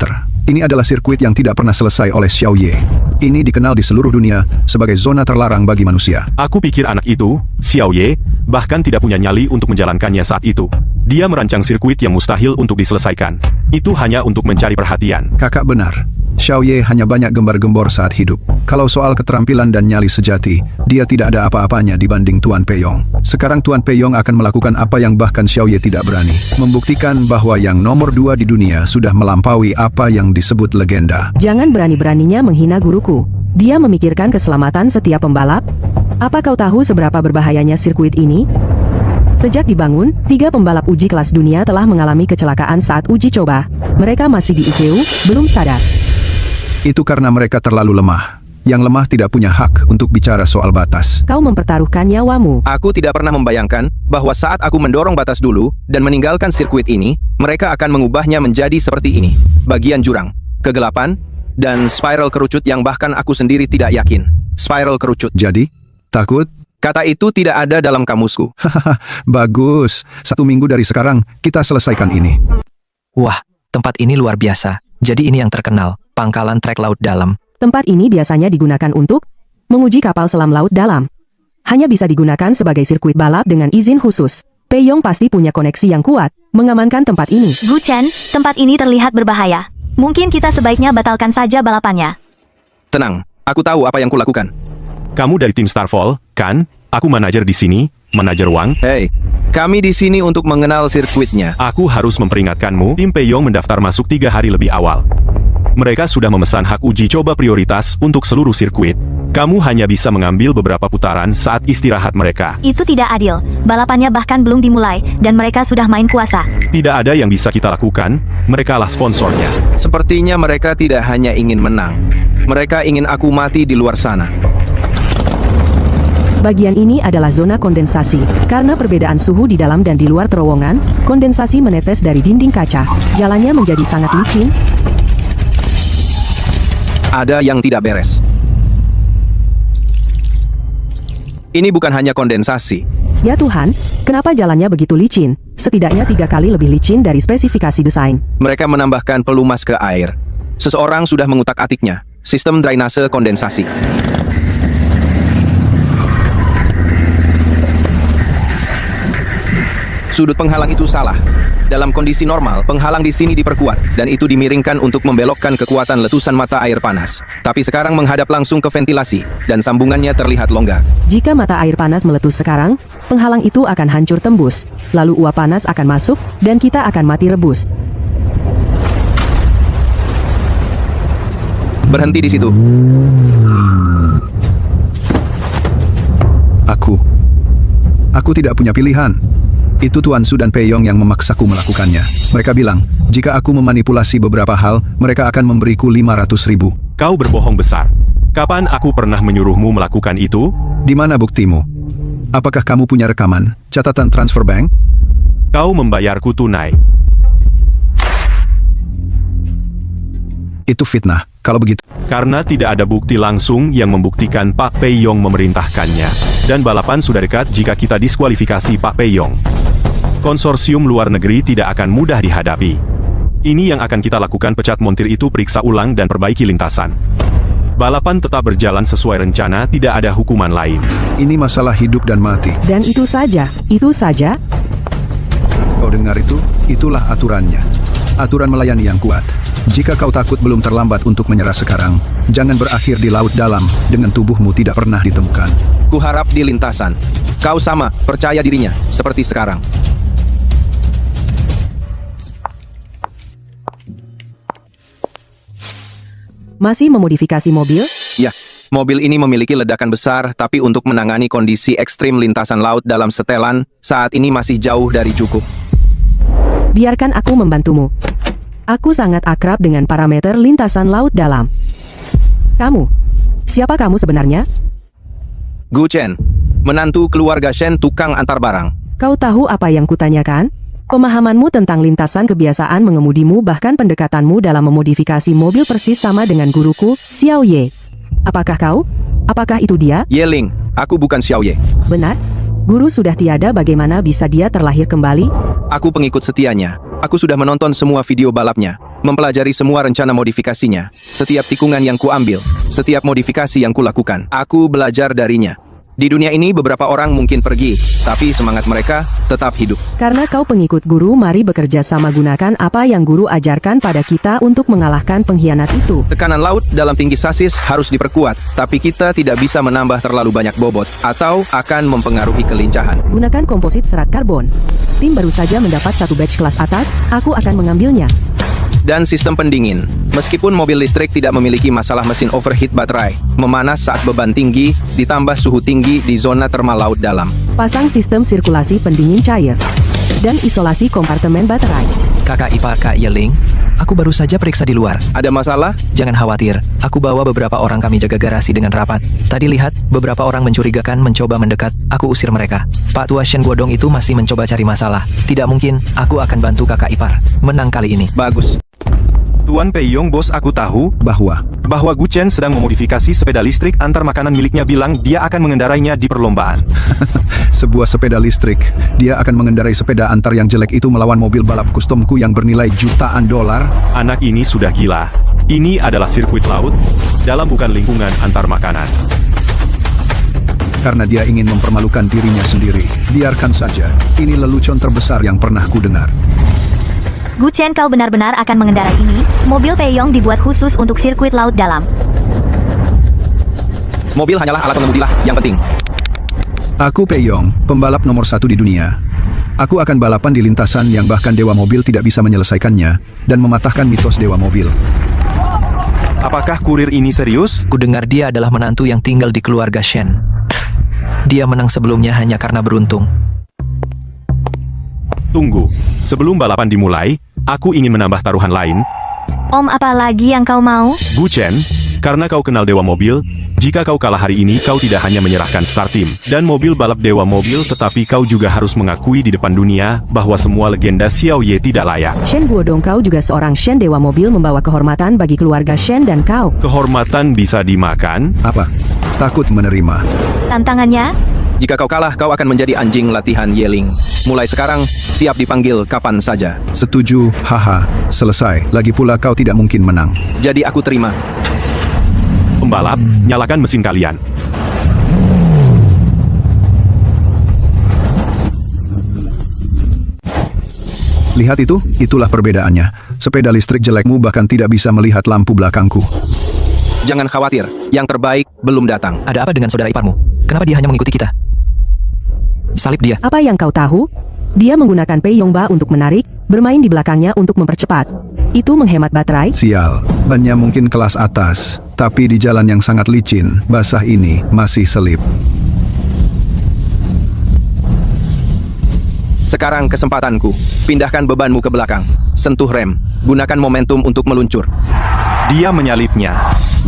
Ini adalah sirkuit yang tidak pernah selesai oleh Xiao Ye. Ini dikenal di seluruh dunia sebagai zona terlarang bagi manusia. Aku pikir anak itu, Xiao Ye, bahkan tidak punya nyali untuk menjalankannya saat itu. Dia merancang sirkuit yang mustahil untuk diselesaikan. Itu hanya untuk mencari perhatian. Kakak benar. Xiao Ye hanya banyak gembar-gembor saat hidup. Kalau soal keterampilan dan nyali sejati, dia tidak ada apa-apanya dibanding Tuan Pei Yong. Sekarang Tuan Pei Yong akan melakukan apa yang bahkan Xiao Ye tidak berani. Membuktikan bahwa yang nomor 2 di dunia sudah melampaui apa yang disebut legenda. Jangan berani-beraninya menghina guruku. Dia memikirkan keselamatan setiap pembalap. Apa kau tahu seberapa berbahayanya sirkuit ini? Sejak dibangun, 3 pembalap uji kelas dunia telah mengalami kecelakaan saat uji coba. Mereka masih di ICU, belum sadar. Itu karena mereka terlalu lemah. Yang lemah tidak punya hak untuk bicara soal batas. Kau mempertaruhkan nyawamu. Aku tidak pernah membayangkan bahwa saat aku mendorong batas dulu dan meninggalkan sirkuit ini, mereka akan mengubahnya menjadi seperti ini. Bagian jurang, kegelapan, dan spiral kerucut yang bahkan aku sendiri tidak yakin. Spiral kerucut. Jadi, takut? Kata itu tidak ada dalam kamusku. Hahaha, bagus. 1 minggu dari sekarang, kita selesaikan ini. Wah, tempat ini luar biasa. Jadi ini yang terkenal, pangkalan trek laut dalam. Tempat ini biasanya digunakan untuk menguji kapal selam laut dalam. Hanya bisa digunakan sebagai sirkuit balap dengan izin khusus. Peyong pasti punya koneksi yang kuat, mengamankan tempat ini. Gu Chen, tempat ini terlihat berbahaya. Mungkin kita sebaiknya batalkan saja balapannya. Tenang, aku tahu apa yang kulakukan. Kamu dari tim Starfall, kan? Aku manajer di sini, manajer Wang. Hei, kami di sini untuk mengenal sirkuitnya. Aku harus memperingatkanmu, tim Peyong mendaftar masuk 3 hari lebih awal. Mereka sudah memesan hak uji coba prioritas untuk seluruh sirkuit. Kamu hanya bisa mengambil beberapa putaran saat istirahat mereka. Itu tidak adil. Balapannya bahkan belum dimulai, dan mereka sudah main kuasa. Tidak ada yang bisa kita lakukan, merekalah sponsornya. Sepertinya mereka tidak hanya ingin menang. Mereka ingin aku mati di luar sana. Bagian ini adalah zona kondensasi. Karena perbedaan suhu di dalam dan di luar terowongan, kondensasi menetes dari dinding kaca. Jalannya menjadi sangat licin. Ada yang tidak beres. Ini bukan hanya kondensasi. Ya Tuhan, kenapa jalannya begitu licin? Setidaknya 3 kali lebih licin dari spesifikasi desain. Mereka menambahkan pelumas ke air. Seseorang sudah mengutak-atiknya. Sistem drainase kondensasi. Sudut penghalang itu salah. Dalam kondisi normal, penghalang di sini diperkuat, dan itu dimiringkan untuk membelokkan kekuatan letusan mata air panas. Tapi sekarang menghadap langsung ke ventilasi, dan sambungannya terlihat longgar. Jika mata air panas meletus sekarang, penghalang itu akan hancur tembus. Lalu uap panas akan masuk, dan kita akan mati rebus. Berhenti di situ. Aku tidak punya pilihan. Itu Tuan Su dan Peyong yang memaksaku melakukannya. Mereka bilang, jika aku memanipulasi beberapa hal, mereka akan memberiku 500.000. Kau berbohong besar. Kapan aku pernah menyuruhmu melakukan itu? Di mana buktimu? Apakah kamu punya rekaman, catatan transfer bank? Kau membayarku tunai. Itu fitnah, kalau begitu. Karena tidak ada bukti langsung yang membuktikan Pak Peyong memerintahkannya. Dan balapan sudah dekat jika kita diskualifikasi Pak Peyong. Konsorsium luar negeri tidak akan mudah dihadapi. Ini yang akan kita lakukan, pecat montir itu, periksa ulang dan perbaiki lintasan. Balapan tetap berjalan sesuai rencana, tidak ada hukuman lain. Ini masalah hidup dan mati. Dan itu saja, itu saja. Kau dengar itu? Itulah aturannya. Aturan melayani yang kuat. Jika kau takut belum terlambat untuk menyerah sekarang, jangan berakhir di laut dalam dengan tubuhmu tidak pernah ditemukan. Kuharap di lintasan. Kau sama, percaya dirinya, seperti sekarang. Masih memodifikasi mobil? Ya, mobil ini memiliki ledakan besar, tapi untuk menangani kondisi ekstrim lintasan laut dalam setelan, saat ini masih jauh dari cukup. Biarkan aku membantumu. Aku sangat akrab dengan parameter lintasan laut dalam. Kamu, siapa kamu sebenarnya? Gu Chen, menantu keluarga Shen, tukang antar barang. Kau tahu apa yang kutanyakan? Pemahamanmu tentang lintasan kebiasaan mengemudimu, bahkan pendekatanmu dalam memodifikasi mobil persis sama dengan guruku, Xiao Ye. Apakah kau? Apakah itu dia? Yeling, aku bukan Xiao Ye. Benar? Guru sudah tiada, bagaimana bisa dia terlahir kembali? Aku pengikut setianya. Aku sudah menonton semua video balapnya, mempelajari semua rencana modifikasinya, setiap tikungan yang kuambil, setiap modifikasi yang kulakukan. Aku belajar darinya. Di dunia ini beberapa orang mungkin pergi, tapi semangat mereka tetap hidup. Karena kau pengikut guru, mari bekerja sama, gunakan apa yang guru ajarkan pada kita untuk mengalahkan pengkhianat itu. Tekanan laut dalam tinggi sasis harus diperkuat, tapi kita tidak bisa menambah terlalu banyak bobot, atau akan mempengaruhi kelincahan. Gunakan komposit serat karbon. Tim baru saja mendapat 1 batch kelas atas, aku akan mengambilnya. Dan sistem pendingin. Meskipun mobil listrik tidak memiliki masalah mesin overheat baterai, memanas saat beban tinggi, ditambah suhu tinggi di zona termal laut dalam. Pasang sistem sirkulasi pendingin cair dan isolasi kompartemen baterai. Kakak ipar Kak Yeling, aku baru saja periksa di luar. Ada masalah? Jangan khawatir, aku bawa beberapa orang kami jaga garasi dengan rapat. Tadi lihat, beberapa orang mencurigakan mencoba mendekat, aku usir mereka. Pak Tua Shen Guodong itu masih mencoba cari masalah. Tidak mungkin, aku akan bantu kakak ipar. Menang kali ini. Bagus. Tuan Pei Yong, bos, aku tahu bahwa Gu Chen sedang memodifikasi sepeda listrik antar makanan miliknya, bilang dia akan mengendarainya di perlombaan. sebuah sepeda listrik, dia akan mengendarai sepeda antar yang jelek itu melawan mobil balap customku yang bernilai jutaan dolar. Anak ini sudah gila. Ini adalah sirkuit laut, dalam bukan lingkungan antar makanan. Karena dia ingin mempermalukan dirinya sendiri. Biarkan saja, ini lelucon terbesar yang pernah kudengar. Gu Chen, kau benar-benar akan mengendarai ini. Mobil Pei Yong dibuat khusus untuk sirkuit laut dalam. Mobil hanyalah alat pengemudilah yang penting. Aku Pei Yong, pembalap nomor 1 di dunia. Aku akan balapan di lintasan yang bahkan Dewa Mobil tidak bisa menyelesaikannya, dan mematahkan mitos Dewa Mobil. Apakah kurir ini serius? Kudengar dia adalah menantu yang tinggal di keluarga Shen. Dia menang sebelumnya hanya karena beruntung. Tunggu, sebelum balapan dimulai, aku ingin menambah taruhan lain. Om, apa lagi yang kau mau? Gu Chen, karena kau kenal Dewa Mobil, jika kau kalah hari ini kau tidak hanya menyerahkan Star Team dan mobil balap Dewa Mobil, tetapi kau juga harus mengakui di depan dunia bahwa semua legenda Xiao Ye tidak layak. Shen Guodong, kau juga seorang Shen Dewa Mobil, membawa kehormatan bagi keluarga Shen dan kau. Kehormatan bisa dimakan? Apa? Takut menerima. Tantangannya? Jika kau kalah, kau akan menjadi anjing latihan Yeling. Mulai sekarang, siap dipanggil kapan saja. Setuju, haha, selesai. Lagi pula kau tidak mungkin menang. Jadi aku terima. Pembalap, nyalakan mesin kalian. Lihat itu, itulah perbedaannya. Sepeda listrik jelekmu bahkan tidak bisa melihat lampu belakangku. Jangan khawatir, yang terbaik belum datang. Ada apa dengan saudara iparmu? Kenapa dia hanya mengikuti kita? Salib dia. Apa yang kau tahu? Dia menggunakan Pei Yongba untuk menarik, bermain di belakangnya untuk mempercepat. Itu menghemat baterai. Sial, bannya mungkin kelas atas, tapi di jalan yang sangat licin, basah ini masih selip. Sekarang kesempatanku. Pindahkan bebanmu ke belakang. Sentuh rem. Gunakan momentum untuk meluncur. Dia menyalipnya.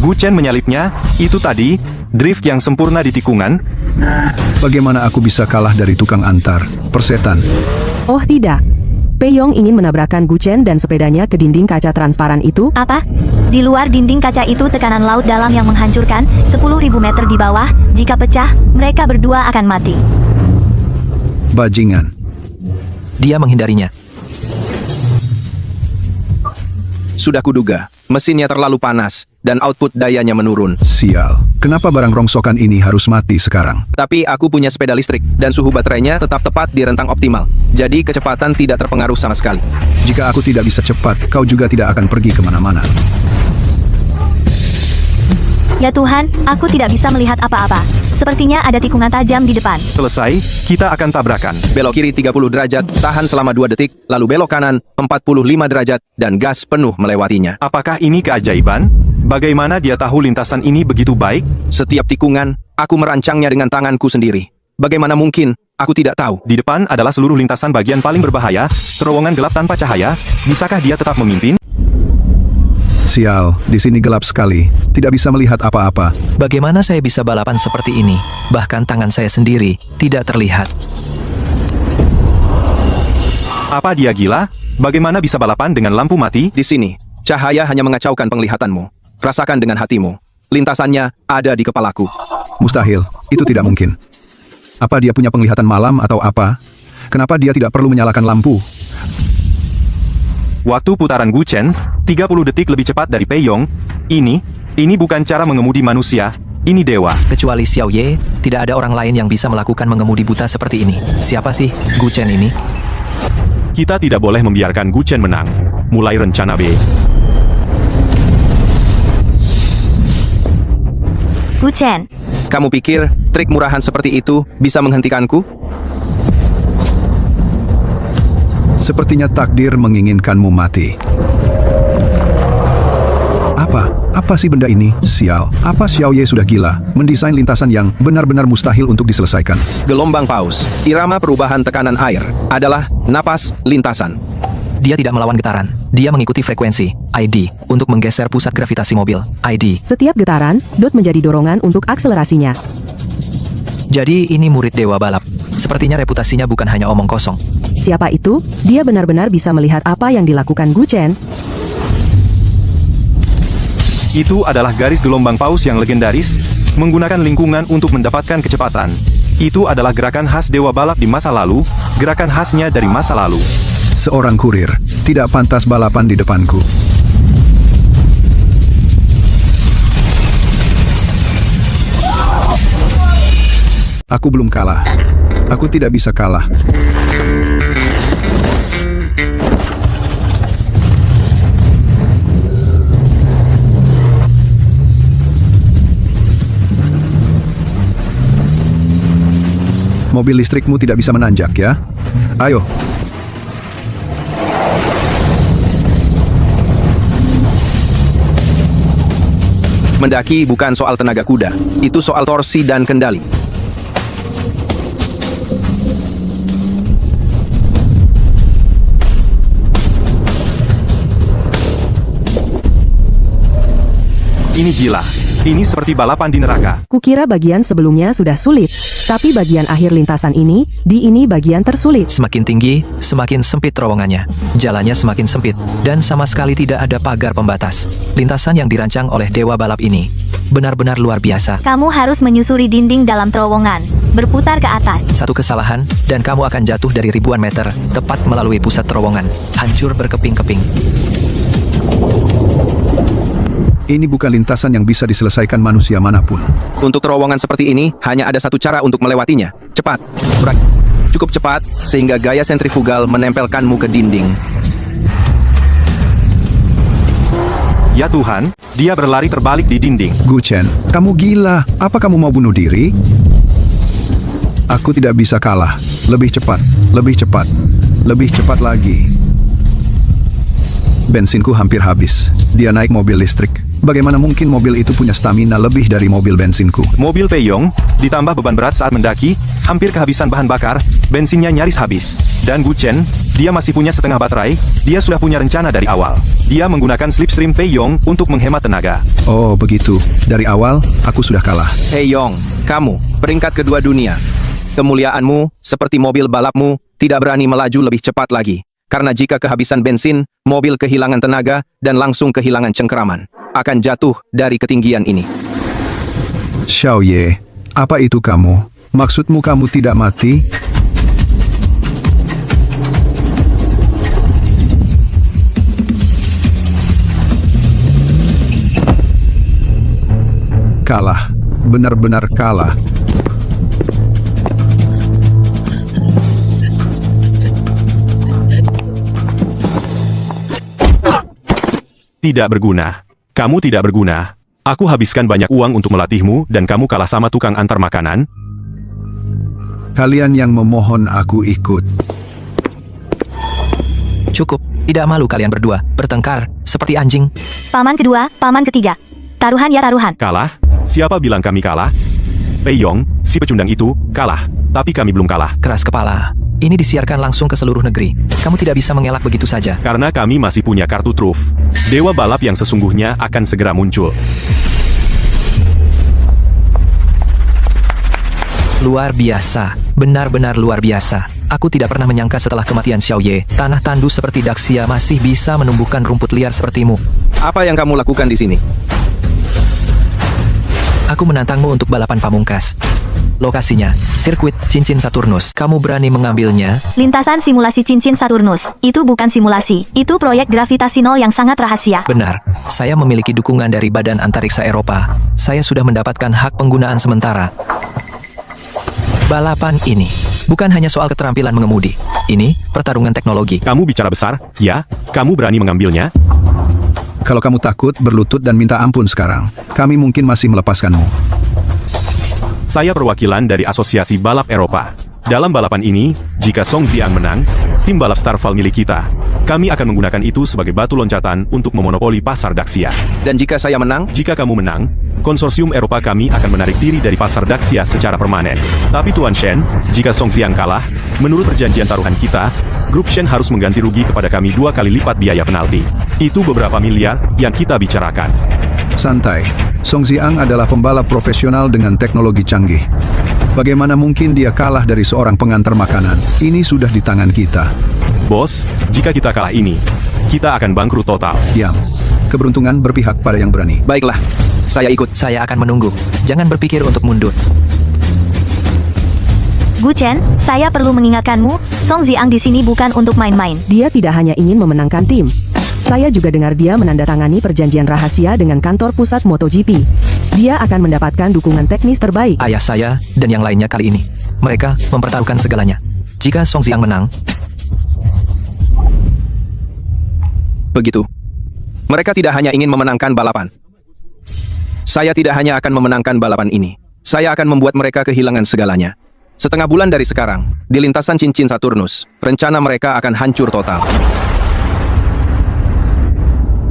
Gu Chen menyalipnya. Itu tadi, drift yang sempurna di tikungan. Bagaimana aku bisa kalah dari tukang antar? Persetan. Oh tidak. Pei Yong ingin menabrakkan Gu Chen dan sepedanya ke dinding kaca transparan itu. Apa? Di luar dinding kaca itu tekanan laut dalam yang menghancurkan, 10.000 meter di bawah. Jika pecah, mereka berdua akan mati. Bajingan. Dia menghindarinya. Sudah kuduga, mesinnya terlalu panas, dan output dayanya menurun. Sial, kenapa barang rongsokan ini harus mati sekarang? Tapi aku punya sepeda listrik, dan suhu baterainya tetap tepat di rentang optimal. Jadi kecepatan tidak terpengaruh sama sekali. Jika aku tidak bisa cepat, kau juga tidak akan pergi kemana-mana. Ya Tuhan, aku tidak bisa melihat apa-apa. Sepertinya ada tikungan tajam di depan. Selesai, kita akan tabrakan. Belok kiri 30 derajat, tahan selama 2 detik, lalu belok kanan 45 derajat, dan gas penuh melewatinya. Apakah ini keajaiban? Bagaimana dia tahu lintasan ini begitu baik? Setiap tikungan, aku merancangnya dengan tanganku sendiri. Bagaimana mungkin aku tidak tahu? Di depan adalah seluruh lintasan bagian paling berbahaya, terowongan gelap tanpa cahaya. Bisakah dia tetap memimpin? Sial, di sini gelap sekali. Tidak bisa melihat apa-apa. Bagaimana saya bisa balapan seperti ini? Bahkan tangan saya sendiri tidak terlihat. Apa dia gila? Bagaimana bisa balapan dengan lampu mati? Di sini, cahaya hanya mengacaukan penglihatanmu. Rasakan dengan hatimu. Lintasannya ada di kepalaku. Mustahil, itu tidak mungkin. Apa dia punya penglihatan malam atau apa? Kenapa dia tidak perlu menyalakan lampu? Waktu putaran Gu Chen, 30 detik lebih cepat dari Pei Yong. Ini bukan cara mengemudi manusia, ini dewa. Kecuali Xiao Ye, tidak ada orang lain yang bisa melakukan mengemudi buta seperti ini. Siapa sih Gu Chen ini? Kita tidak boleh membiarkan Gu Chen menang. Mulai rencana B. Gu Chen, Kamu pikir trik murahan seperti itu bisa menghentikanku? Sepertinya takdir menginginkanmu mati. Apa sih benda ini? Sial, apa Xiao Ye sudah gila? Mendesain lintasan yang benar-benar mustahil untuk diselesaikan. Gelombang paus, irama perubahan tekanan air, adalah napas lintasan. Dia tidak melawan getaran. Dia mengikuti frekuensi, ID, untuk menggeser pusat gravitasi mobil, ID. Setiap getaran, dot menjadi dorongan untuk akselerasinya. Jadi ini murid Dewa Balap. Sepertinya reputasinya bukan hanya omong kosong. Siapa itu? Dia benar-benar bisa melihat apa yang dilakukan Gu Chen. Itu adalah garis gelombang paus yang legendaris, menggunakan lingkungan untuk mendapatkan kecepatan. Itu adalah gerakan khas Dewa Balap di masa lalu, gerakan khasnya dari masa lalu. Seorang kurir, tidak pantas balapan di depanku. Aku belum kalah. Aku tidak bisa kalah. Mobil listrikmu tidak bisa menanjak ya. Ayo. Mendaki bukan soal tenaga kuda, itu soal torsi dan kendali. Ini gila. Ini seperti balapan di neraka. Kukira bagian sebelumnya sudah sulit, tapi bagian akhir lintasan ini bagian tersulit. Semakin tinggi, semakin sempit terowongannya. Jalannya semakin sempit, dan sama sekali tidak ada pagar pembatas. Lintasan yang dirancang oleh Dewa Balap ini benar-benar luar biasa. Kamu harus menyusuri dinding dalam terowongan, berputar ke atas. Satu kesalahan, dan kamu akan jatuh dari ribuan meter, tepat melalui pusat terowongan. Hancur berkeping-keping. Ini bukan lintasan yang bisa diselesaikan manusia manapun. Untuk terowongan seperti ini, hanya ada satu cara untuk melewatinya. Cepat. Cukup cepat, sehingga gaya sentrifugal menempelkanmu ke dinding. Ya Tuhan, dia berlari terbalik di dinding. Gu Chen, kamu gila. Apa kamu mau bunuh diri? Aku tidak bisa kalah. Lebih cepat, lebih cepat, lebih cepat lagi. Bensinku hampir habis. Dia naik mobil listrik. Bagaimana mungkin mobil itu punya stamina lebih dari mobil bensinku? Mobil Peiyong, ditambah beban berat saat mendaki, hampir kehabisan bahan bakar, bensinnya nyaris habis. Dan Gu Chen, dia masih punya setengah baterai, dia sudah punya rencana dari awal. Dia menggunakan slipstream Peiyong untuk menghemat tenaga. Oh, begitu. Dari awal, aku sudah kalah. Hei Yong, kamu, peringkat kedua dunia. Kemuliaanmu, seperti mobil balapmu, tidak berani melaju lebih cepat lagi. Karena jika kehabisan bensin, mobil kehilangan tenaga, dan langsung kehilangan cengkeraman. Akan jatuh dari ketinggian ini. Xiao Ye, apa itu kamu? Maksudmu kamu tidak mati? Kalah. Benar-benar kalah. Tidak berguna. Kamu tidak berguna. Aku habiskan banyak uang untuk melatihmu dan kamu kalah sama tukang antar makanan. Kalian yang memohon aku ikut. Cukup, tidak malu kalian berdua, bertengkar, seperti anjing. Paman kedua, paman ketiga. Taruhan ya taruhan. Kalah? Siapa bilang kami kalah? Peiyong, si pecundang itu, kalah. Tapi kami belum kalah. Keras kepala. Ini disiarkan langsung ke seluruh negeri. Kamu tidak bisa mengelak begitu saja. Karena kami masih punya kartu truf. Dewa balap yang sesungguhnya akan segera muncul. Luar biasa. Benar-benar luar biasa. Aku tidak pernah menyangka setelah kematian Xiao Ye, tanah tandus seperti Daxia masih bisa menumbuhkan rumput liar sepertimu. Apa yang kamu lakukan di sini? Aku menantangmu untuk balapan pamungkas. Lokasinya, sirkuit cincin Saturnus. Kamu berani mengambilnya? Lintasan simulasi cincin Saturnus. Itu bukan simulasi. Itu proyek gravitasi nol yang sangat rahasia. Benar. Saya memiliki dukungan dari Badan Antariksa Eropa. Saya sudah mendapatkan hak penggunaan sementara. Balapan ini bukan hanya soal keterampilan mengemudi. Ini pertarungan teknologi. Kamu bicara besar, ya? Kamu berani mengambilnya? Kalau kamu takut, berlutut dan minta ampun sekarang. Kami mungkin masih melepaskanmu. Saya perwakilan dari Asosiasi Balap Eropa. Dalam balapan ini, jika Song Jiang menang, tim balap Starfall milik kita, kami akan menggunakan itu sebagai batu loncatan untuk memonopoli pasar Daxia. Dan jika saya menang? Jika kamu menang, konsorsium Eropa kami akan menarik diri dari pasar Daxia secara permanen. Tapi Tuan Shen, jika Song Xiang kalah, menurut perjanjian taruhan kita, grup Shen harus mengganti rugi kepada kami 2 kali lipat biaya penalti. Itu beberapa miliar yang kita bicarakan. Santai, Song Xiang adalah pembalap profesional dengan teknologi canggih. Bagaimana mungkin dia kalah dari seorang pengantar makanan? Ini sudah di tangan kita. Bos, jika kita kalah ini, kita akan bangkrut total. Diam. Keberuntungan berpihak pada yang berani. Baiklah, saya ikut. Saya akan menunggu. Jangan berpikir untuk mundur. Gu Chen, saya perlu mengingatkanmu, Song Xiang di sini bukan untuk main-main. Dia tidak hanya ingin memenangkan tim. Saya juga dengar dia menandatangani perjanjian rahasia dengan kantor pusat MotoGP. Dia akan mendapatkan dukungan teknis terbaik. Ayah saya dan yang lainnya kali ini. Mereka mempertaruhkan segalanya. Jika Song Xiang menang, Begitu. Mereka tidak hanya ingin memenangkan balapan. Saya tidak hanya akan memenangkan balapan ini. Saya akan membuat mereka kehilangan segalanya. Setengah bulan dari sekarang, di lintasan cincin Saturnus, rencana mereka akan hancur total.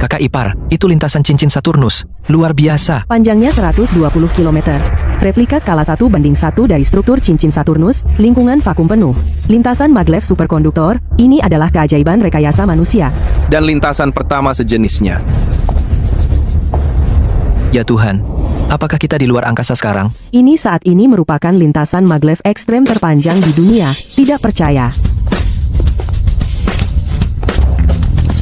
kakak ipar, itu lintasan cincin Saturnus. Luar biasa. Panjangnya 120 km. Replika skala 1:1 dari struktur cincin Saturnus, lingkungan vakum penuh. Lintasan maglev superkonduktor, ini adalah keajaiban rekayasa manusia. Dan lintasan pertama sejenisnya. Ya Tuhan, apakah kita di luar angkasa sekarang? Ini saat ini merupakan lintasan maglev ekstrem terpanjang di dunia. Tidak percaya.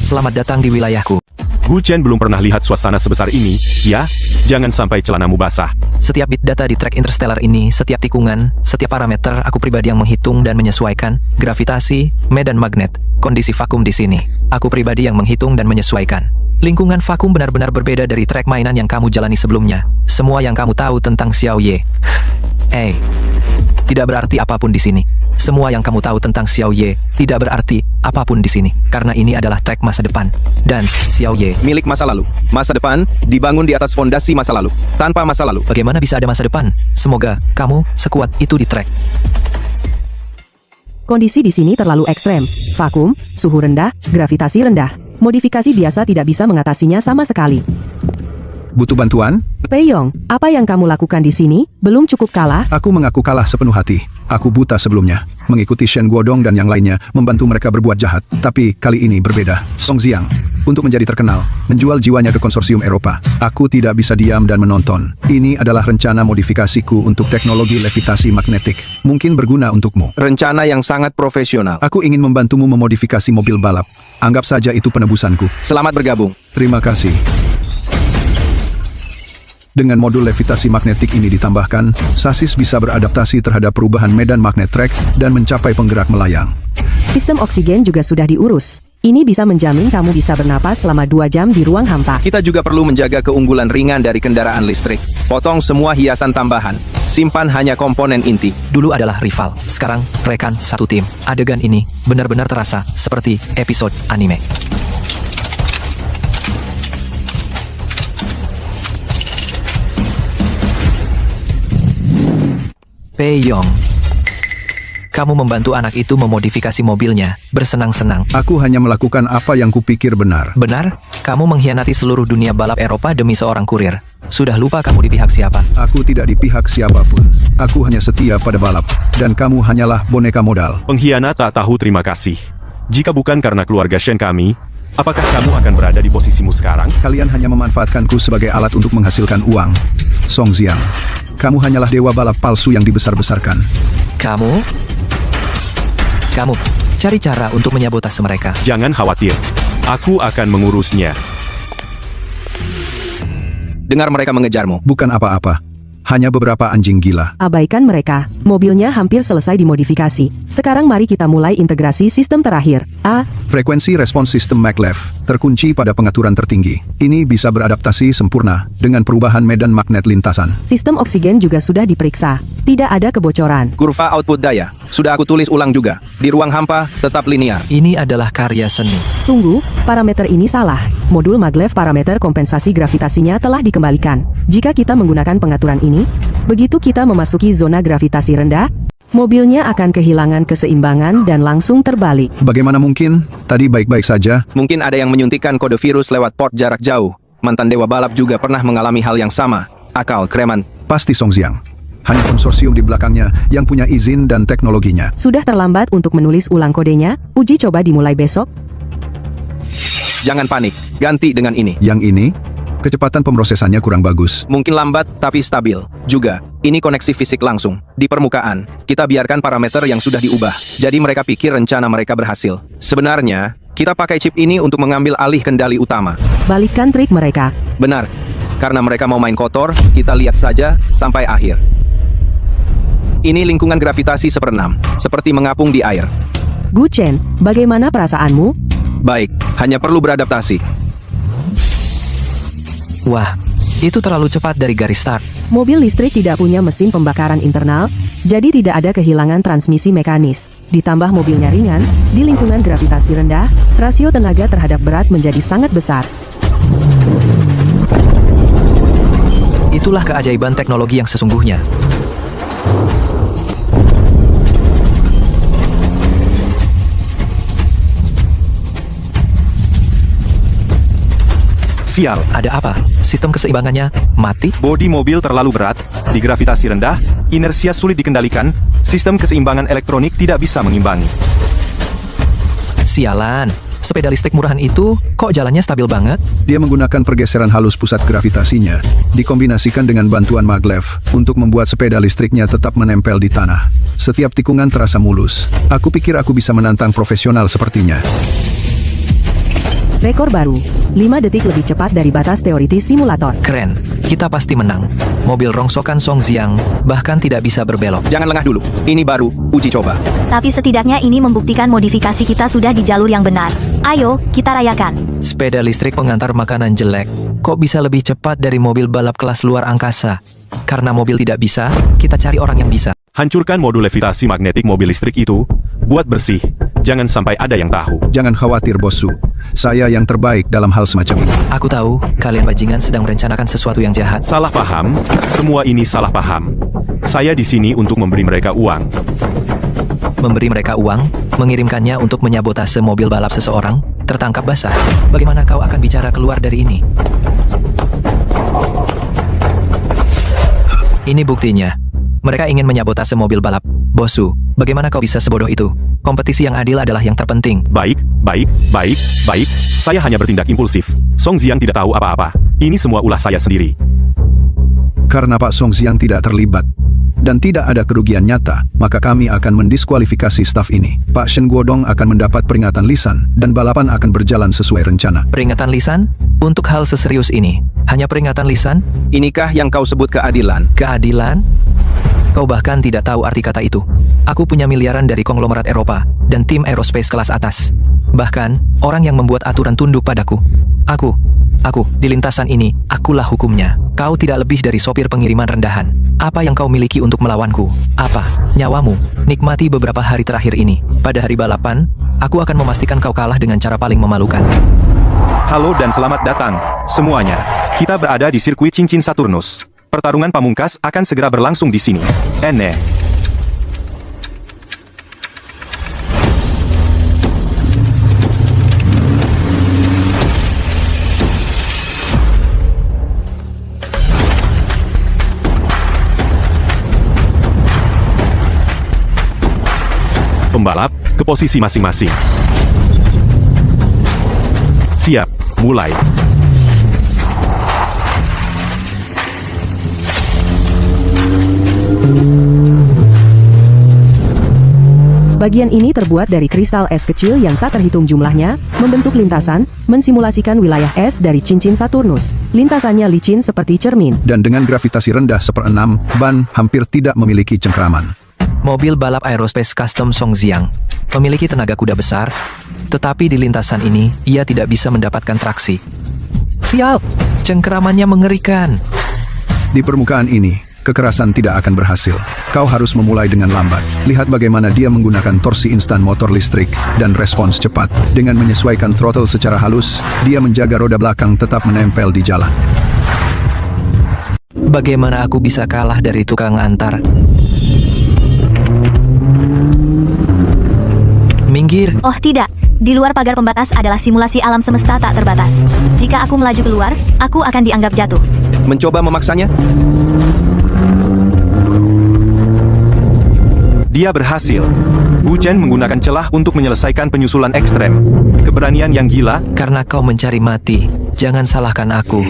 Selamat datang di wilayahku. Gu Chen belum pernah lihat suasana sebesar ini, ya? Jangan sampai celanamu basah. Setiap bit data di track interstellar ini, setiap tikungan, setiap parameter, aku pribadi yang menghitung dan menyesuaikan gravitasi, medan magnet, kondisi vakum di sini. Aku pribadi yang menghitung dan menyesuaikan. Lingkungan vakum benar-benar berbeda dari track mainan yang kamu jalani sebelumnya. Semua yang kamu tahu tentang Xiao Ye. Tidak berarti apapun di sini. Semua yang kamu tahu tentang Xiao Ye tidak berarti apapun di sini, karena ini adalah track masa depan. Dan Xiao Ye Milik masa lalu. Masa depan dibangun di atas fondasi masa lalu. Tanpa masa lalu. bagaimana bisa ada masa depan? Semoga kamu sekuat itu di track. Kondisi di sini terlalu ekstrem. Vakum, suhu rendah, gravitasi rendah. Modifikasi biasa tidak bisa mengatasinya sama sekali. Butuh bantuan? Pei Yong, apa yang kamu lakukan di sini? Belum cukup kalah? Aku mengaku kalah sepenuh hati. Aku buta sebelumnya. Mengikuti Shen Guodong dan yang lainnya, membantu mereka berbuat jahat. Tapi kali ini berbeda. Song Xiang, untuk menjadi terkenal, menjual jiwanya ke konsorsium Eropa. Aku tidak bisa diam dan menonton. Ini adalah rencana modifikasiku untuk teknologi levitasi magnetik. Mungkin berguna untukmu. Rencana yang sangat profesional. Aku ingin membantumu memodifikasi mobil balap. Anggap saja itu penebusanku. Selamat bergabung. Terima kasih. Dengan modul levitasi magnetik ini ditambahkan, sasis bisa beradaptasi terhadap perubahan medan magnet track dan mencapai penggerak melayang. Sistem oksigen juga sudah diurus. Ini bisa menjamin kamu bisa bernapas selama 2 jam di ruang hampa. Kita juga perlu menjaga keunggulan ringan dari kendaraan listrik. Potong semua hiasan tambahan. Simpan hanya komponen inti. Dulu adalah rival, sekarang rekan satu tim. Adegan ini benar-benar terasa seperti episode anime. Pei Yong, kamu membantu anak itu memodifikasi mobilnya, bersenang-senang. Aku hanya melakukan apa yang kupikir benar. Benar, kamu mengkhianati seluruh dunia balap Eropa demi seorang kurir. Sudah lupa kamu di pihak siapa? Aku tidak di pihak siapapun. Aku hanya setia pada balap. Dan kamu hanyalah boneka modal. Pengkhianat tak tahu terima kasih. Jika bukan karena keluarga Shen kami, apakah kamu akan berada di posisimu sekarang? Kalian hanya memanfaatkanku sebagai alat untuk menghasilkan uang. Song Xiang, kamu hanyalah dewa balap palsu yang dibesar-besarkan. Kamu cari cara untuk menyabotase mereka. Jangan khawatir. Aku akan mengurusnya. Dengar mereka mengejarmu. Bukan apa-apa. Hanya beberapa anjing gila. Abaikan mereka. Mobilnya hampir selesai dimodifikasi. Sekarang mari kita mulai integrasi sistem terakhir. Frekuensi respons sistem maglev terkunci pada pengaturan tertinggi. Ini bisa beradaptasi sempurna dengan perubahan medan magnet lintasan. Sistem oksigen juga sudah diperiksa. Tidak ada kebocoran. Kurva output daya. Sudah aku tulis ulang juga. Di ruang hampa, tetap linear. Ini adalah karya seni. Tunggu, parameter ini salah. Modul maglev parameter kompensasi gravitasinya telah dikembalikan. Jika kita menggunakan pengaturan ini, begitu kita memasuki zona gravitasi rendah, mobilnya akan kehilangan keseimbangan dan langsung terbalik. Bagaimana mungkin? Tadi baik-baik saja. Mungkin ada yang menyuntikkan kode virus lewat port jarak jauh. Mantan dewa balap juga pernah mengalami hal yang sama. Akal kreman. Pasti Song Jiang. Hanya konsorsium di belakangnya yang punya izin dan teknologinya. Sudah terlambat untuk menulis ulang kodenya. Uji coba dimulai besok. Jangan panik, ganti dengan ini. Yang ini, kecepatan pemrosesannya kurang bagus. Mungkin lambat, tapi stabil. Juga, ini koneksi fisik langsung. Di permukaan, kita biarkan parameter yang sudah diubah. Jadi mereka pikir rencana mereka berhasil. Sebenarnya, kita pakai chip ini untuk mengambil alih kendali utama. Balikkan trik mereka. Benar, karena mereka mau main kotor, kita lihat saja sampai akhir. Ini lingkungan gravitasi 1/6, seperti mengapung di air. Gu Chen, bagaimana perasaanmu? Baik, hanya perlu beradaptasi. Wah, itu terlalu cepat dari garis start. Mobil listrik tidak punya mesin pembakaran internal, jadi tidak ada kehilangan transmisi mekanis. Ditambah mobilnya ringan, di lingkungan gravitasi rendah, rasio tenaga terhadap berat menjadi sangat besar. Itulah keajaiban teknologi yang sesungguhnya. Sial, Ada apa? Sistem keseimbangannya mati? bodi mobil terlalu berat, di gravitasi rendah, inersia sulit dikendalikan, sistem keseimbangan elektronik tidak bisa mengimbangi. Sialan, sepeda listrik murahan itu kok jalannya stabil banget? Dia menggunakan pergeseran halus pusat gravitasinya, dikombinasikan dengan bantuan maglev, untuk membuat sepeda listriknya tetap menempel di tanah. Setiap tikungan terasa mulus. Aku pikir aku bisa menantang profesional sepertinya. Rekor baru, 5 detik lebih cepat dari batas teoritis simulator. Keren, kita pasti menang. Mobil rongsokan Song Jiang bahkan tidak bisa berbelok. Jangan lengah dulu, ini baru, uji coba. Tapi setidaknya ini membuktikan modifikasi kita sudah di jalur yang benar. Ayo, kita rayakan. Sepeda listrik pengantar makanan jelek, kok bisa lebih cepat dari mobil balap kelas luar angkasa? Karena mobil tidak bisa, kita cari orang yang bisa. Hancurkan modul levitasi magnetik mobil listrik itu, buat bersih, jangan sampai ada yang tahu. Jangan khawatir, Bossu. Saya yang terbaik dalam hal semacam ini. Aku tahu, kalian bajingan sedang merencanakan sesuatu yang jahat. Salah paham, semua ini salah paham. Saya di sini untuk memberi mereka uang. Memberi mereka uang, mengirimkannya untuk menyabotase mobil balap seseorang, tertangkap basah. Bagaimana kau akan bicara keluar dari ini? Ini buktinya. Mereka ingin menyabotase mobil balap. Bossu, bagaimana kau bisa sebodoh itu? Kompetisi yang adil adalah yang terpenting. Baik, baik, baik, baik, saya hanya bertindak impulsif. Song Jiang tidak tahu apa-apa. Ini semua ulah saya sendiri. Karena Pak Song Jiang tidak terlibat dan tidak ada kerugian nyata, maka kami akan mendiskualifikasi staf ini. Pak Shen Guodong akan mendapat peringatan lisan dan balapan akan berjalan sesuai rencana. Peringatan lisan? Untuk hal seserius ini, hanya peringatan lisan? Inikah yang kau sebut keadilan? Keadilan? Kau bahkan tidak tahu arti kata itu. Aku punya miliaran dari konglomerat Eropa dan tim aerospace kelas atas. Bahkan, orang yang membuat aturan tunduk padaku. Aku, di lintasan ini, akulah hukumnya. Kau tidak lebih dari sopir pengiriman rendahan. Apa yang kau miliki untuk melawanku? Apa? Nyawamu. Nikmati beberapa hari terakhir ini. Pada hari balapan, aku akan memastikan kau kalah dengan cara paling memalukan. Halo dan selamat datang, semuanya. Kita berada di sirkuit cincin Saturnus. Pertarungan pamungkas akan segera berlangsung di sini. Pembalap, ke posisi masing-masing. Siap, mulai. Bagian ini terbuat dari kristal es kecil yang tak terhitung jumlahnya, membentuk lintasan, mensimulasikan wilayah es dari cincin Saturnus. Lintasannya licin seperti cermin. Dan dengan gravitasi rendah 1/6, ban hampir tidak memiliki cengkeraman. Mobil balap aerospace custom Song Jiang memiliki tenaga kuda besar, tetapi di lintasan ini, ia tidak bisa mendapatkan traksi. Sial, cengkeramannya mengerikan. Di permukaan ini, kekerasan tidak akan berhasil. Kau harus memulai dengan lambat. Lihat bagaimana dia menggunakan torsi instan motor listrik dan respons cepat. Dengan menyesuaikan throttle secara halus, dia menjaga roda belakang tetap menempel di jalan. Bagaimana aku bisa kalah dari tukang antar? Minggir. Oh tidak, di luar pagar pembatas adalah simulasi alam semesta tak terbatas. Jika aku melaju keluar, aku akan dianggap jatuh. mencoba memaksanya? Dia berhasil. Gu Chen menggunakan celah untuk menyelesaikan penyusulan ekstrem. Keberanian yang gila. Karena kau mencari mati, jangan salahkan aku.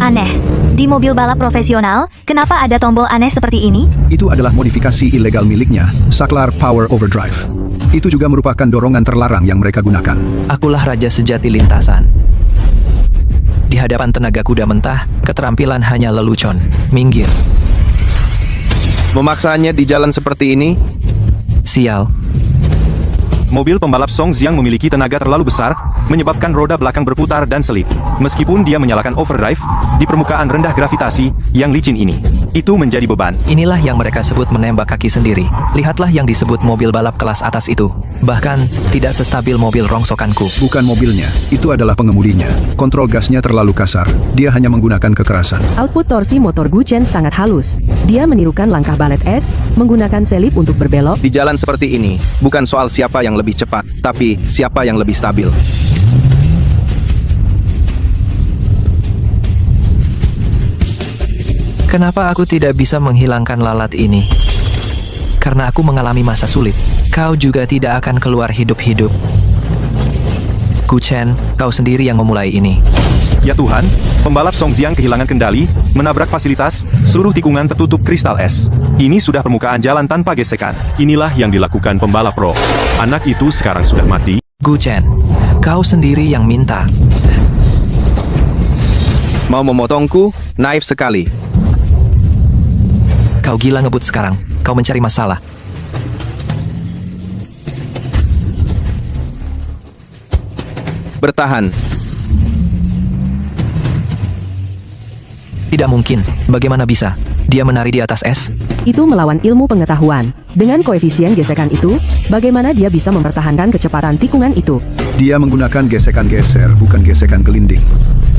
Aneh. Di mobil balap profesional, kenapa ada tombol aneh seperti ini? Itu adalah modifikasi ilegal miliknya, Saklar Power Overdrive. Itu juga merupakan dorongan terlarang yang mereka gunakan. Akulah raja sejati lintasan. Di hadapan tenaga kuda mentah, keterampilan hanya lelucon. Minggir. Memaksanya di jalan seperti ini? Sial. Mobil pembalap Song Jiang memiliki tenaga terlalu besar, menyebabkan roda belakang berputar dan selip. Meskipun dia menyalakan overdrive, di permukaan rendah gravitasi yang licin ini, itu menjadi beban. Inilah yang mereka sebut menembak kaki sendiri. Lihatlah yang disebut mobil balap kelas atas itu. Bahkan, tidak sestabil mobil rongsokanku. Bukan mobilnya, itu adalah pengemudinya. Kontrol gasnya terlalu kasar. Dia hanya menggunakan kekerasan. Output torsi motor Gu Chen sangat halus. Dia menirukan langkah balet es, menggunakan selip untuk berbelok. Di jalan seperti ini, bukan soal siapa yang lebih cepat, tapi siapa yang lebih stabil. Kenapa aku tidak bisa menghilangkan lalat ini? Karena aku mengalami masa sulit. Kau juga tidak akan keluar hidup-hidup. Gu Chen, kau sendiri yang memulai ini. Ya Tuhan, pembalap Song Jiang kehilangan kendali, menabrak fasilitas, seluruh tikungan tertutup kristal es. Ini sudah permukaan jalan tanpa gesekan. Inilah yang dilakukan pembalap pro. Anak itu sekarang sudah mati. Gu Chen, kau sendiri yang minta. Mau memotongku? Naif sekali. Kau gila ngebut sekarang. Kau mencari masalah. Bertahan. Tidak mungkin. Bagaimana bisa? Dia menari di atas es? Itu melawan ilmu pengetahuan. Dengan koefisien gesekan itu, bagaimana dia bisa mempertahankan kecepatan tikungan itu? Dia menggunakan gesekan geser, bukan gesekan gelinding.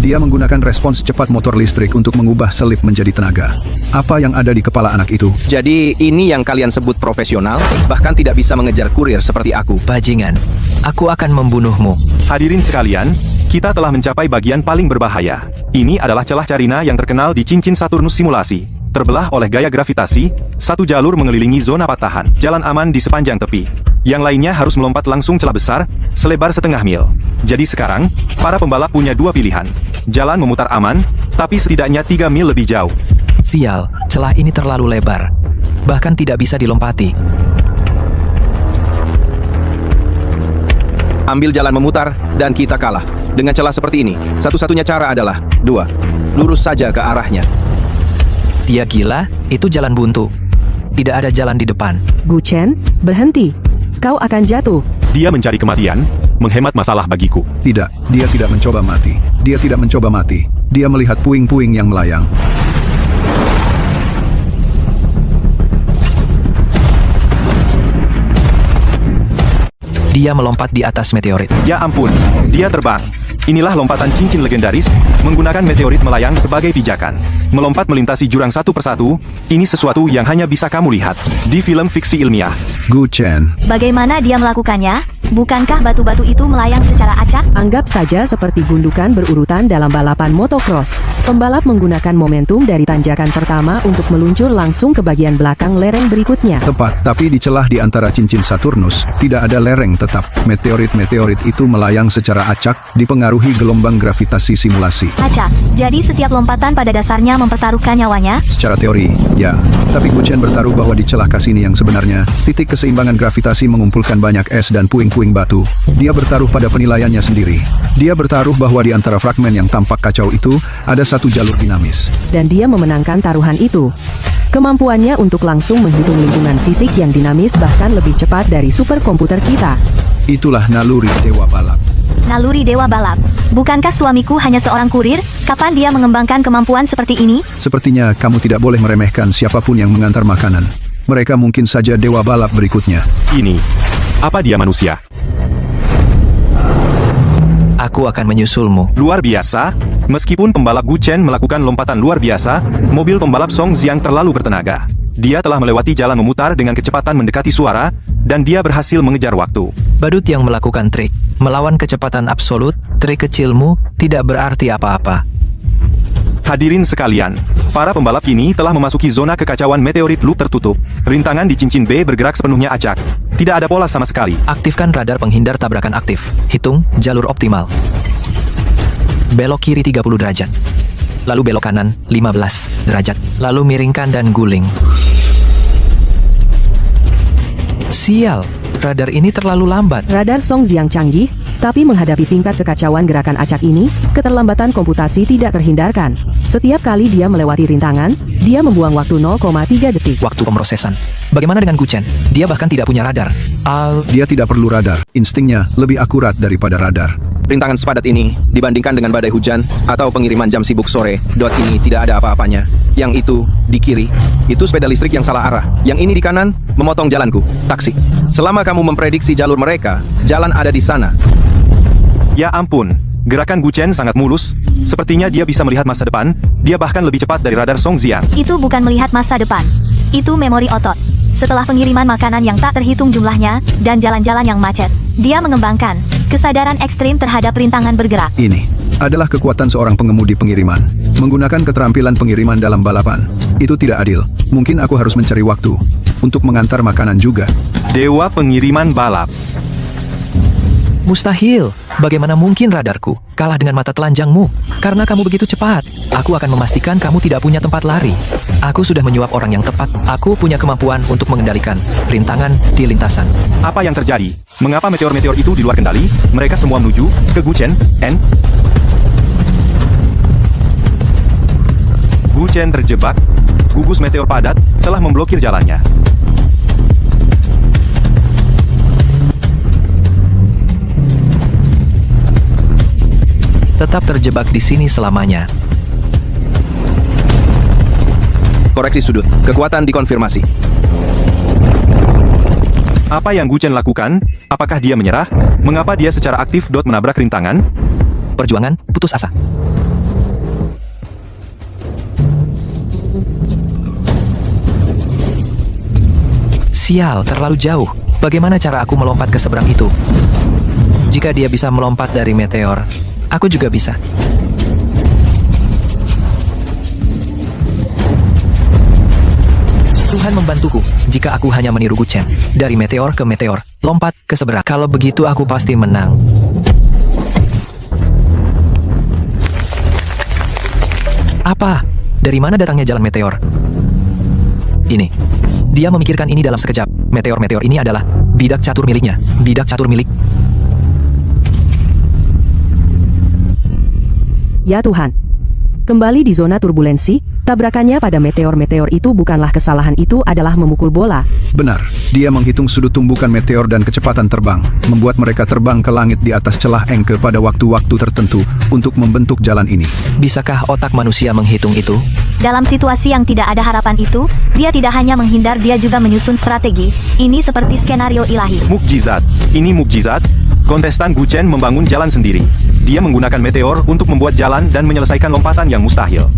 Dia menggunakan respons cepat motor listrik untuk mengubah selip menjadi tenaga. Apa yang ada di kepala anak itu? Jadi ini yang kalian sebut profesional? Bahkan tidak bisa mengejar kurir seperti aku. Bajingan, aku akan membunuhmu. Hadirin sekalian, kita telah mencapai bagian paling berbahaya. Ini adalah celah Carina yang terkenal di cincin Saturnus simulasi. Terbelah oleh gaya gravitasi, satu jalur mengelilingi zona patahan, jalan aman di sepanjang tepi. Yang lainnya harus melompat langsung celah besar, selebar setengah mil. Jadi sekarang, para pembalap punya dua pilihan. Jalan memutar aman, tapi setidaknya 3 mil lebih jauh. Sial, celah ini terlalu lebar. Bahkan tidak bisa dilompati. Ambil jalan memutar, dan kita kalah. Dengan celah seperti ini, satu-satunya cara adalah 2. Lurus saja ke arahnya. Dia gila, itu jalan buntu. Tidak ada jalan di depan. Gu Chen, berhenti. Kau akan jatuh. Dia mencari kematian, menghemat masalah bagiku. Tidak, dia tidak mencoba mati. Dia tidak mencoba mati. Dia melihat puing-puing yang melayang. Dia melompat di atas meteorit. Ya ampun, dia terbang. Inilah lompatan cincin legendaris, menggunakan meteorit melayang sebagai pijakan. Melompat melintasi jurang satu persatu, ini sesuatu yang hanya bisa kamu lihat di film fiksi ilmiah. Gu Chen, Bagaimana dia melakukannya? Bukankah batu-batu itu melayang secara acak? Anggap saja seperti gundukan berurutan dalam balapan motocross. Pembalap menggunakan momentum dari tanjakan pertama untuk meluncur langsung ke bagian belakang lereng berikutnya. tepat, tapi di celah di antara cincin Saturnus, tidak ada lereng tetap. Meteorit-meteorit itu melayang secara acak, dipengaruhi gelombang gravitasi simulasi. Acak. Jadi setiap lompatan pada dasarnya mempertaruhkan nyawanya? Secara teori, ya. Tapi Gu Chen bertaruh bahwa di celah Cassini yang sebenarnya, titik keseimbangan gravitasi mengumpulkan banyak es dan puing-puing batu. Dia bertaruh pada penilaiannya sendiri. Dia bertaruh bahwa di antara fragmen yang tampak kacau itu, ada satu jalur dinamis. Dan dia memenangkan taruhan itu. Kemampuannya untuk langsung menghitung lingkungan fisik yang dinamis bahkan lebih cepat dari superkomputer kita. Itulah naluri Dewa Balap. Naluri Dewa Balap. Bukankah suamiku hanya seorang kurir? Kapan dia mengembangkan kemampuan seperti ini? Sepertinya kamu tidak boleh meremehkan siapapun yang mengantar makanan. Mereka mungkin saja Dewa Balap berikutnya. Ini, apa dia manusia? Aku akan menyusulmu. Luar biasa, meskipun pembalap Gu Chen melakukan lompatan luar biasa, mobil pembalap Song Jiang terlalu bertenaga. Dia telah melewati jalan memutar dengan kecepatan mendekati suara, dan dia berhasil mengejar waktu. Badut yang melakukan trik, melawan kecepatan absolut, trik kecilmu tidak berarti apa-apa. Hadirin sekalian, para pembalap kini telah memasuki zona kekacauan meteorit loop tertutup. Rintangan di cincin B bergerak sepenuhnya acak. Tidak ada pola sama sekali. Aktifkan radar penghindar tabrakan aktif. Hitung jalur optimal. Belok kiri 30 derajat. Lalu belok kanan 15 derajat. Lalu miringkan dan guling. Sial, radar ini terlalu lambat. Radar Songjiang canggih, tapi menghadapi tingkat kekacauan gerakan acak ini, keterlambatan komputasi tidak terhindarkan. Setiap kali dia melewati rintangan, dia membuang waktu 0,3 detik. Waktu pemrosesan. Bagaimana dengan Guchen? Dia bahkan tidak punya radar. Dia tidak perlu radar. Instingnya lebih akurat daripada radar. Rintangan sepadat ini, dibandingkan dengan badai hujan atau pengiriman jam sibuk sore, dot ini tidak ada apa-apanya. Yang itu, di kiri, itu sepeda listrik yang salah arah. Yang ini di kanan, memotong jalanku. Taksi. Selama kamu memprediksi jalur mereka, jalan ada di sana. Ya ampun, gerakan Guchen sangat mulus. Sepertinya dia bisa melihat masa depan. Dia bahkan lebih cepat dari radar Songjiang. Itu bukan melihat masa depan. Itu memori otot. Setelah pengiriman makanan yang tak terhitung jumlahnya, dan jalan-jalan yang macet, dia mengembangkan kesadaran ekstrim terhadap rintangan bergerak. Ini adalah kekuatan seorang pengemudi pengiriman. Menggunakan keterampilan pengiriman dalam balapan. Itu tidak adil. Mungkin aku harus mencari waktu untuk mengantar makanan juga. Dewa pengiriman balap. Mustahil. Bagaimana mungkin radarku kalah dengan mata telanjangmu? Karena kamu begitu cepat. Aku akan memastikan kamu tidak punya tempat lari. Aku sudah menyuap orang yang tepat. Aku punya kemampuan untuk mengendalikan rintangan di lintasan. Apa yang terjadi? Mengapa meteor-meteor itu di luar kendali? Mereka semua menuju ke Guchen, N. Guchen terjebak. Gugus meteor padat telah memblokir jalannya. Tetap terjebak di sini selamanya. Koreksi sudut. Kekuatan dikonfirmasi. Apa yang Guchen lakukan? Apakah dia menyerah? Mengapa dia secara aktif menabrak rintangan? Perjuangan, putus asa. Sial, terlalu jauh. Bagaimana cara aku melompat ke seberang itu? Jika dia bisa melompat dari meteor, aku juga bisa. Tuhan membantuku jika aku hanya meniru Guchen. Dari meteor ke meteor, lompat ke seberang. Kalau begitu aku pasti menang. Apa? Dari mana datangnya jalan meteor? Ini. Dia memikirkan ini dalam sekejap. Meteor-meteor ini adalah bidak catur miliknya. Bidak catur milik. Ya Tuhan. Kembali di zona turbulensi, tabrakannya pada meteor-meteor itu bukanlah kesalahan, itu adalah memukul bola. Benar, dia menghitung sudut tumbukan meteor dan kecepatan terbang, membuat mereka terbang ke langit di atas celah Encke pada waktu-waktu tertentu untuk membentuk jalan ini. Bisakah otak manusia menghitung itu? Dalam situasi yang tidak ada harapan itu, dia tidak hanya menghindar, dia juga menyusun strategi. Ini seperti skenario ilahi. Mukjizat. Ini mukjizat. Kontestan Guchen membangun jalan sendiri. Dia menggunakan meteor untuk membuat jalan dan menyelesaikan lompatan yang mustahil.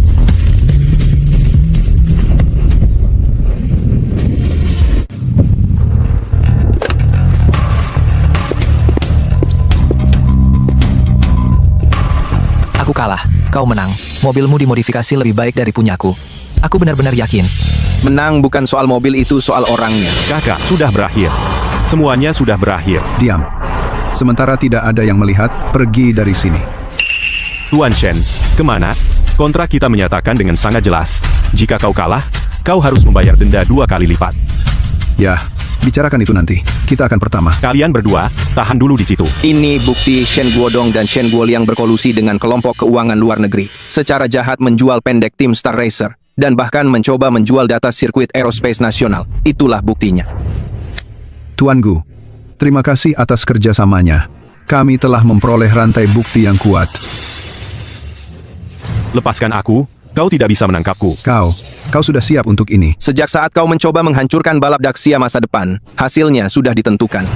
Aku kalah. Kau menang. Mobilmu dimodifikasi lebih baik dari punyaku. Aku benar-benar yakin. Menang bukan soal mobil, itu soal orangnya. Kakak, sudah berakhir. Semuanya sudah berakhir. Diam. Sementara tidak ada yang melihat, pergi dari sini. Tuan Shen, kemana? Kontrak kita menyatakan dengan sangat jelas. Jika kau kalah, kau harus membayar denda 2 kali lipat. Ya, bicarakan itu nanti. Kita akan pertama. Kalian berdua, tahan dulu di situ. Ini bukti Shen Guodong dan Shen Guoliang berkolusi dengan kelompok keuangan luar negeri. Secara jahat menjual pendek tim Star Racer. Dan bahkan mencoba menjual data sirkuit aerospace nasional. Itulah buktinya. Tuan Gu, terima kasih atas kerjasamanya. Kami telah memperoleh rantai bukti yang kuat. Lepaskan aku, kau tidak bisa menangkapku. Kau sudah siap untuk ini. Sejak saat kau mencoba menghancurkan balap Daxia masa depan, hasilnya sudah ditentukan.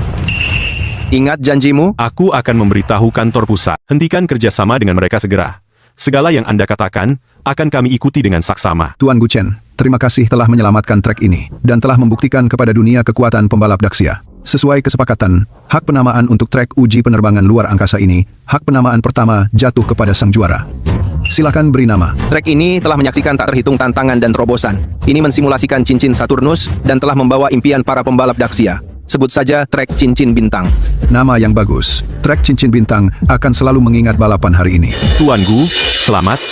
Ingat janjimu? Aku akan memberitahu kantor pusat. Hentikan kerjasama dengan mereka segera. Segala yang Anda katakan, akan kami ikuti dengan saksama. Tuan Guchen, terima kasih telah menyelamatkan trek ini, dan telah membuktikan kepada dunia kekuatan pembalap Daxia. Sesuai kesepakatan, hak penamaan untuk trek uji penerbangan luar angkasa ini, hak penamaan pertama jatuh kepada sang juara. Silakan beri nama. Trek ini telah menyaksikan tak terhitung tantangan dan terobosan. Ini mensimulasikan cincin Saturnus dan telah membawa impian para pembalap Daxia. Sebut saja Trek Cincin Bintang. Nama yang bagus. Trek Cincin Bintang akan selalu mengingat balapan hari ini. Tuan Gu, selamat.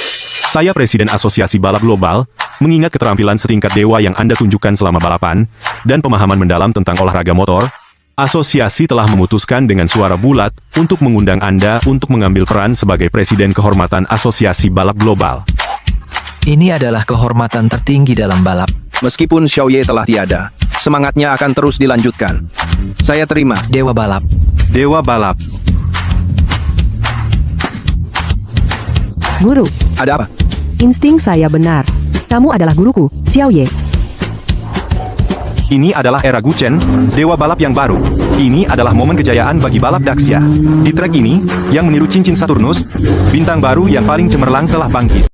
Saya Presiden Asosiasi Balap Global, mengingat keterampilan setingkat dewa yang Anda tunjukkan selama balapan, dan pemahaman mendalam tentang olahraga motor, asosiasi telah memutuskan dengan suara bulat untuk mengundang Anda untuk mengambil peran sebagai Presiden Kehormatan Asosiasi Balap Global. Ini adalah kehormatan tertinggi dalam balap. Meskipun Xiaoye telah tiada, semangatnya akan terus dilanjutkan. Saya terima. Dewa balap. Dewa Balap. Guru, Ada apa? insting saya benar. Kamu adalah guruku, Xiaoye. Ini adalah era Guchen, Dewa Balap yang baru. Ini adalah momen kejayaan bagi balap Daxia. Di trek ini, yang meniru cincin Saturnus, bintang baru yang paling cemerlang telah bangkit.